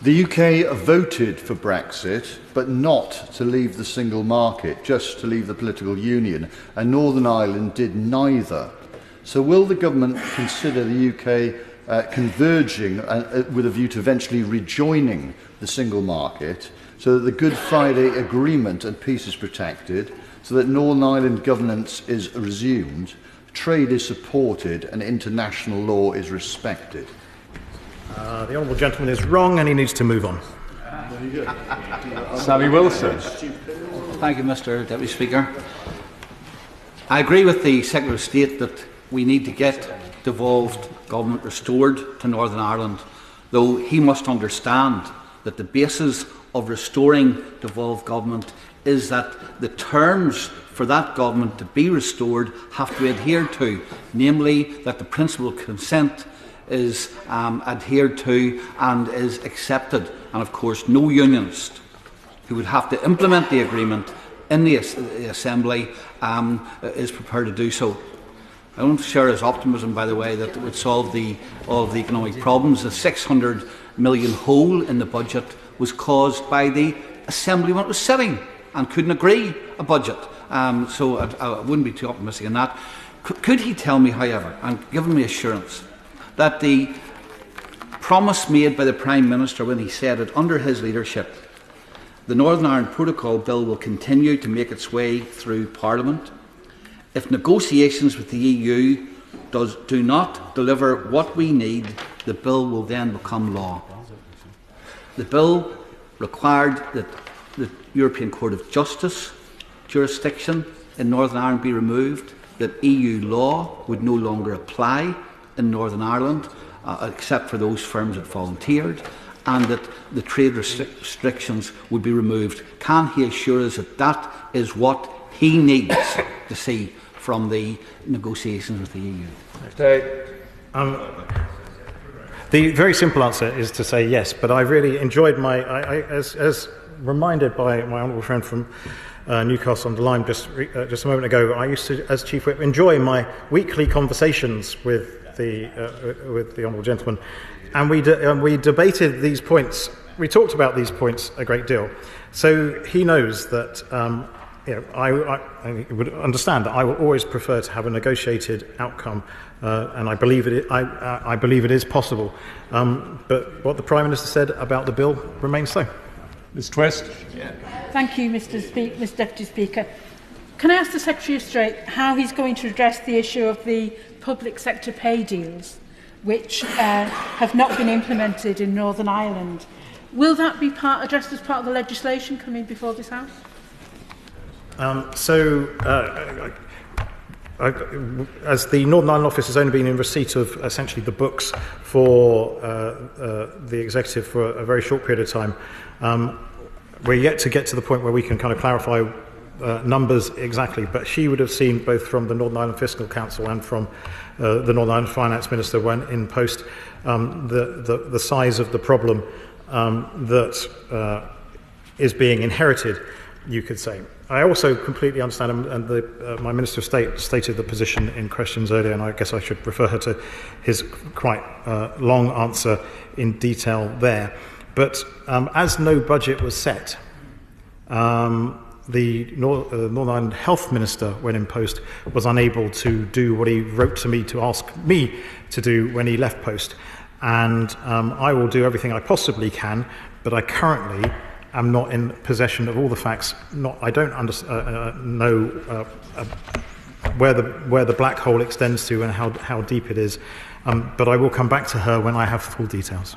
The UK voted for Brexit, but not to leave the single market, just to leave the political union, and Northern Ireland did neither. So will the government consider the UK converging with a view to eventually rejoining the single market, so that the Good Friday Agreement and peace is protected, so that Northern Ireland governance is resumed, trade is supported and international law is respected? The honourable gentleman is wrong and he needs to move on. Sammy Wilson. Thank you, Mr. Deputy Speaker. I agree with the Secretary of State that we need to get devolved government restored to Northern Ireland, though he must understand that the basis of restoring devolved government is that the terms for that government to be restored have to be adhered to, namely that the principle of consent is adhered to and is accepted. And of course, no unionist who would have to implement the agreement in the Assembly is prepared to do so. I don't share his optimism, by the way, that it would solve all of the economic problems. The 600 million hole in the budget was caused by the Assembly when it was sitting and couldn't agree a budget. So I wouldn't be too optimistic in that. Could he tell me, however, and give me assurance, that the promise made by the Prime Minister when he said that under his leadership the Northern Ireland Protocol Bill will continue to make its way through Parliament? If negotiations with the EU do not deliver what we need, the bill will then become law. The bill required that the European Court of Justice jurisdiction in Northern Ireland be removed, that EU law would no longer apply in Northern Ireland, except for those firms that volunteered, and that the trade restrictions would be removed. Can he assure us that that is what he needs to see from the negotiations with the EU? The very simple answer is to say yes, but I really enjoyed as reminded by my honourable friend from Newcastle on the Lyme just a moment ago, I used to, as Chief Whip, enjoy my weekly conversations with the honourable gentleman, and we debated these points. We talked about these points a great deal, so he knows that I would understand that I will always prefer to have a negotiated outcome, and I believe it is possible. But what the Prime Minister said about the bill remains so. Ms. Twist. Thank you, Mr. Deputy Speaker. Can I ask the Secretary of State how he's going to address the issue of the public sector pay deals, which have not been implemented in Northern Ireland? Will that be addressed as part of the legislation coming before this House? As the Northern Ireland office has only been in receipt of essentially the books for the executive for a very short period of time, we're yet to get to the point where we can kind of clarify numbers exactly, but she would have seen both from the Northern Ireland Fiscal Council and from the Northern Ireland Finance Minister when in post the size of the problem that is being inherited, you could say. I also completely understand, and my Minister of State stated the position in questions earlier, and I guess I should refer her to his quite long answer in detail there. But as no budget was set, the Northern Ireland Health Minister, when in post, was unable to do what he wrote to me to ask me to do when he left post. and I will do everything I possibly can, but I currently am not in possession of all the facts. I don't know where the black hole extends to and how deep it is, but I will come back to her when I have full details.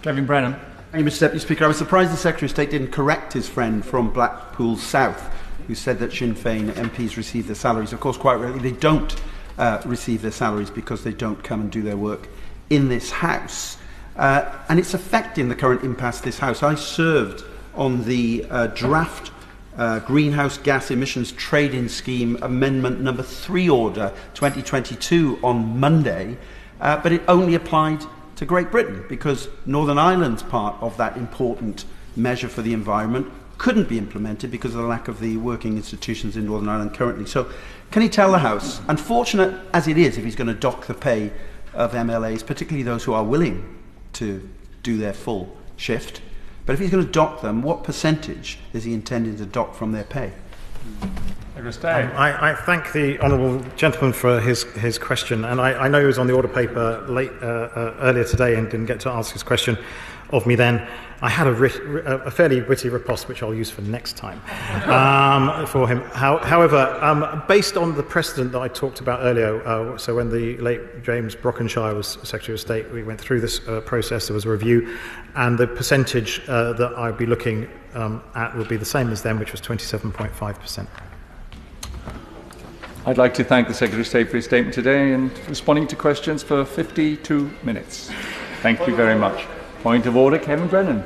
Kevin Brennan. Thank you, Mr Deputy Speaker. I was surprised the Secretary of State didn't correct his friend from Blackpool South, who said that Sinn Féin MPs receive their salaries. Of course, quite rightly, they don't receive their salaries because they don't come and do their work in this House. And it's affecting the current impasse of this House. I served on the draft Greenhouse Gas Emissions Trading Scheme Amendment number 3 order 2022 on Monday, but it only applied to Great Britain because Northern Ireland's part of that important measure for the environment couldn't be implemented because of the lack of the working institutions in Northern Ireland currently. So can he tell the House, unfortunate as it is if he's going to dock the pay of MLAs, particularly those who are willing to do their full shift, but if he's going to dock them, what percentage is he intending to dock from their pay? I thank the honourable gentleman for his question, and I know he was on the order paper earlier today and didn't get to ask his question of me then. I had a fairly witty riposte, which I'll use for next time for him. However, based on the precedent that I talked about earlier, so when the late James Brockenshire was Secretary of State, we went through this process, there was a review, and the percentage that I'd be looking at would be the same as them, which was 27.5%. I'd like to thank the Secretary of State for his statement today and responding to questions for 52 minutes. Thank you very much. Point of order, Kevin Brennan.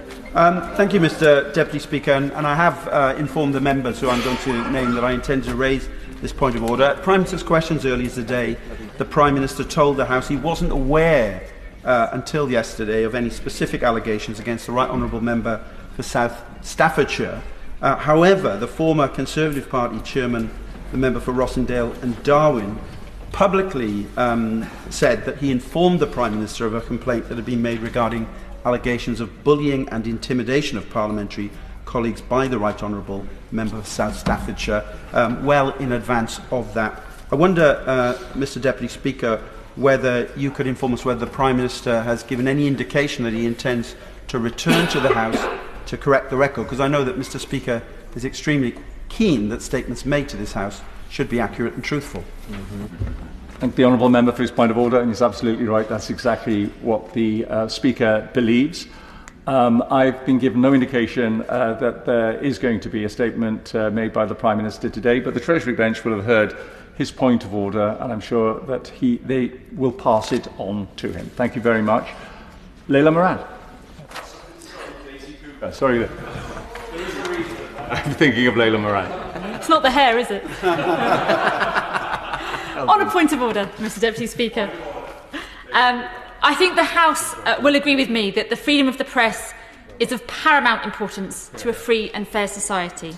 Thank you, Mr Deputy Speaker, and I have informed the members who I'm going to name that I intend to raise this point of order. At Prime Minister's questions earlier today, the Prime Minister told the House he wasn't aware until yesterday of any specific allegations against the Right Honourable Member for South Staffordshire. However, the former Conservative Party chairman, the member for Rossendale and Darwin, publicly said that he informed the Prime Minister of a complaint that had been made regarding allegations of bullying and intimidation of parliamentary colleagues by the Right Honourable Member for South Staffordshire well in advance of that. I wonder, Mr Deputy Speaker, whether you could inform us whether the Prime Minister has given any indication that he intends to return to the House to correct the record, because I know that Mr Speaker is extremely keen that statements made to this House should be accurate and truthful. Thank the honourable member for his point of order, and he's absolutely right. That's exactly what the Speaker believes. I've been given no indication that there is going to be a statement made by the Prime Minister today, but the Treasury bench will have heard his point of order, and I'm sure that they will pass it on to him. Thank you very much. Leila Moran. Sorry, I'm thinking of Leila Moran. It's not the hair, is it? On a point of order, Mr Deputy Speaker. I think the House will agree with me that the freedom of the press is of paramount importance to a free and fair society.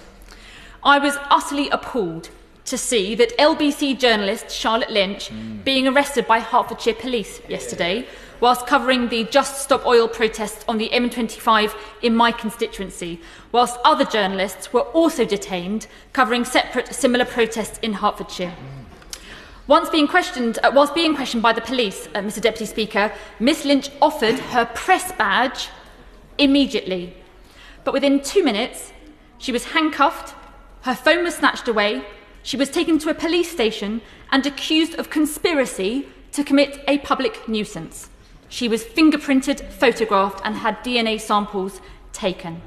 I was utterly appalled to see that LBC journalist Charlotte Lynch being arrested by Hertfordshire police yesterday whilst covering the Just Stop Oil protests on the M25 in my constituency, whilst other journalists were also detained covering separate similar protests in Hertfordshire. Whilst being questioned by the police, Mr Deputy Speaker, Miss Lynch offered her press badge immediately. But within 2 minutes, she was handcuffed, her phone was snatched away, she was taken to a police station and accused of conspiracy to commit a public nuisance. She was fingerprinted, photographed and had DNA samples taken.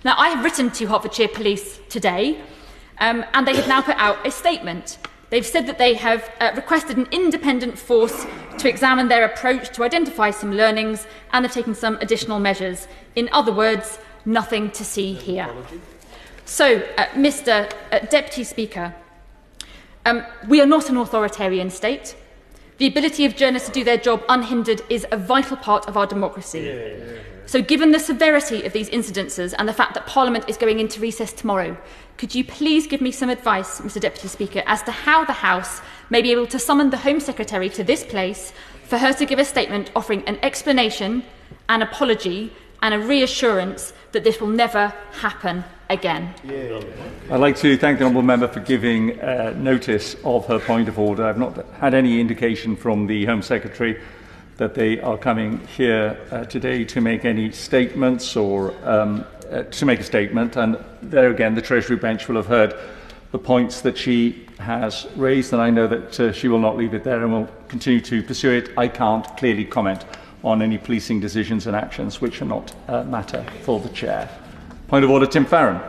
Now, I have written to Hertfordshire Police today and they have now put out a statement. They've said that they have requested an independent force to examine their approach to identify some learnings and they've taken some additional measures. In other words, nothing to see here. So, Mr Deputy Speaker, we are not an authoritarian state. The ability of journalists to do their job unhindered is a vital part of our democracy. So given the severity of these incidences and the fact that Parliament is going into recess tomorrow, could you please give me some advice, Mr Deputy Speaker, as to how the House may be able to summon the Home Secretary to this place for her to give a statement offering an explanation, an apology and a reassurance that this will never happen again? I'd like to thank the honourable member for giving notice of her point of order. I've not had any indication from the Home Secretary that they are coming here today to make any statements or to make a statement. And there again, the Treasury bench will have heard the points that she has raised, and I know that she will not leave it there and will continue to pursue it. I can't clearly comment on any policing decisions and actions which are not matter for the Chair. Point of order, Tim Farron.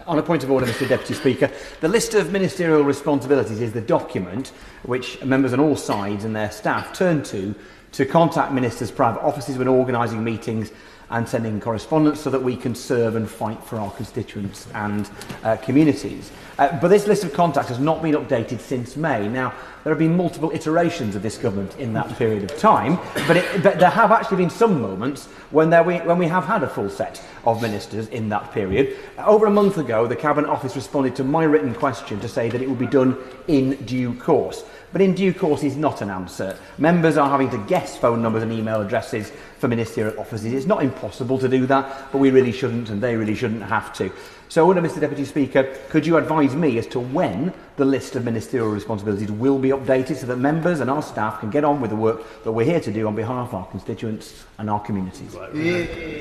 On a point of order, Mr Deputy Speaker, the list of ministerial responsibilities is the document which members on all sides and their staff turn to contact ministers' private offices when organising meetings and sending correspondence so that we can serve and fight for our constituents and communities. But this list of contacts has not been updated since May. Now, there have been multiple iterations of this government in that period of time, but there have actually been some moments when we have had a full set of ministers in that period. Over a month ago, the Cabinet Office responded to my written question to say that it would be done in due course. But in due course is not an answer. Members are having to guess phone numbers and email addresses for ministerial offices. It's not impossible to do that, but we really shouldn't, and they really shouldn't have to. So, Mr Deputy Speaker, could you advise me as to when the list of ministerial responsibilities will be updated so that members and our staff can get on with the work that we're here to do on behalf of our constituents and our communities?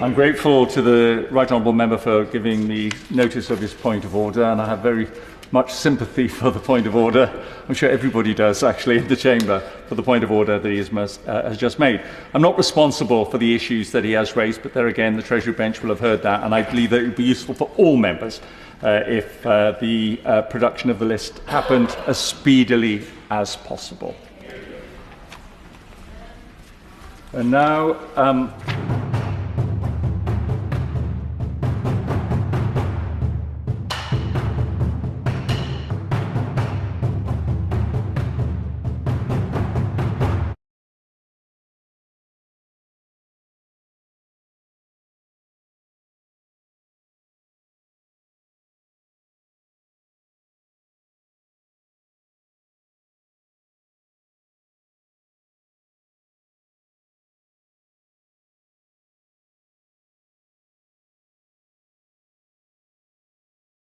I'm grateful to the Right Honourable Member for giving me notice of his point of order, and I have very much sympathy for the point of order. I'm sure everybody does, actually, in the Chamber, for the point of order that he has just made. I'm not responsible for the issues that he has raised, but there again, the Treasury bench will have heard that, and I believe that it would be useful for all members if the production of the list happened as speedily as possible. And now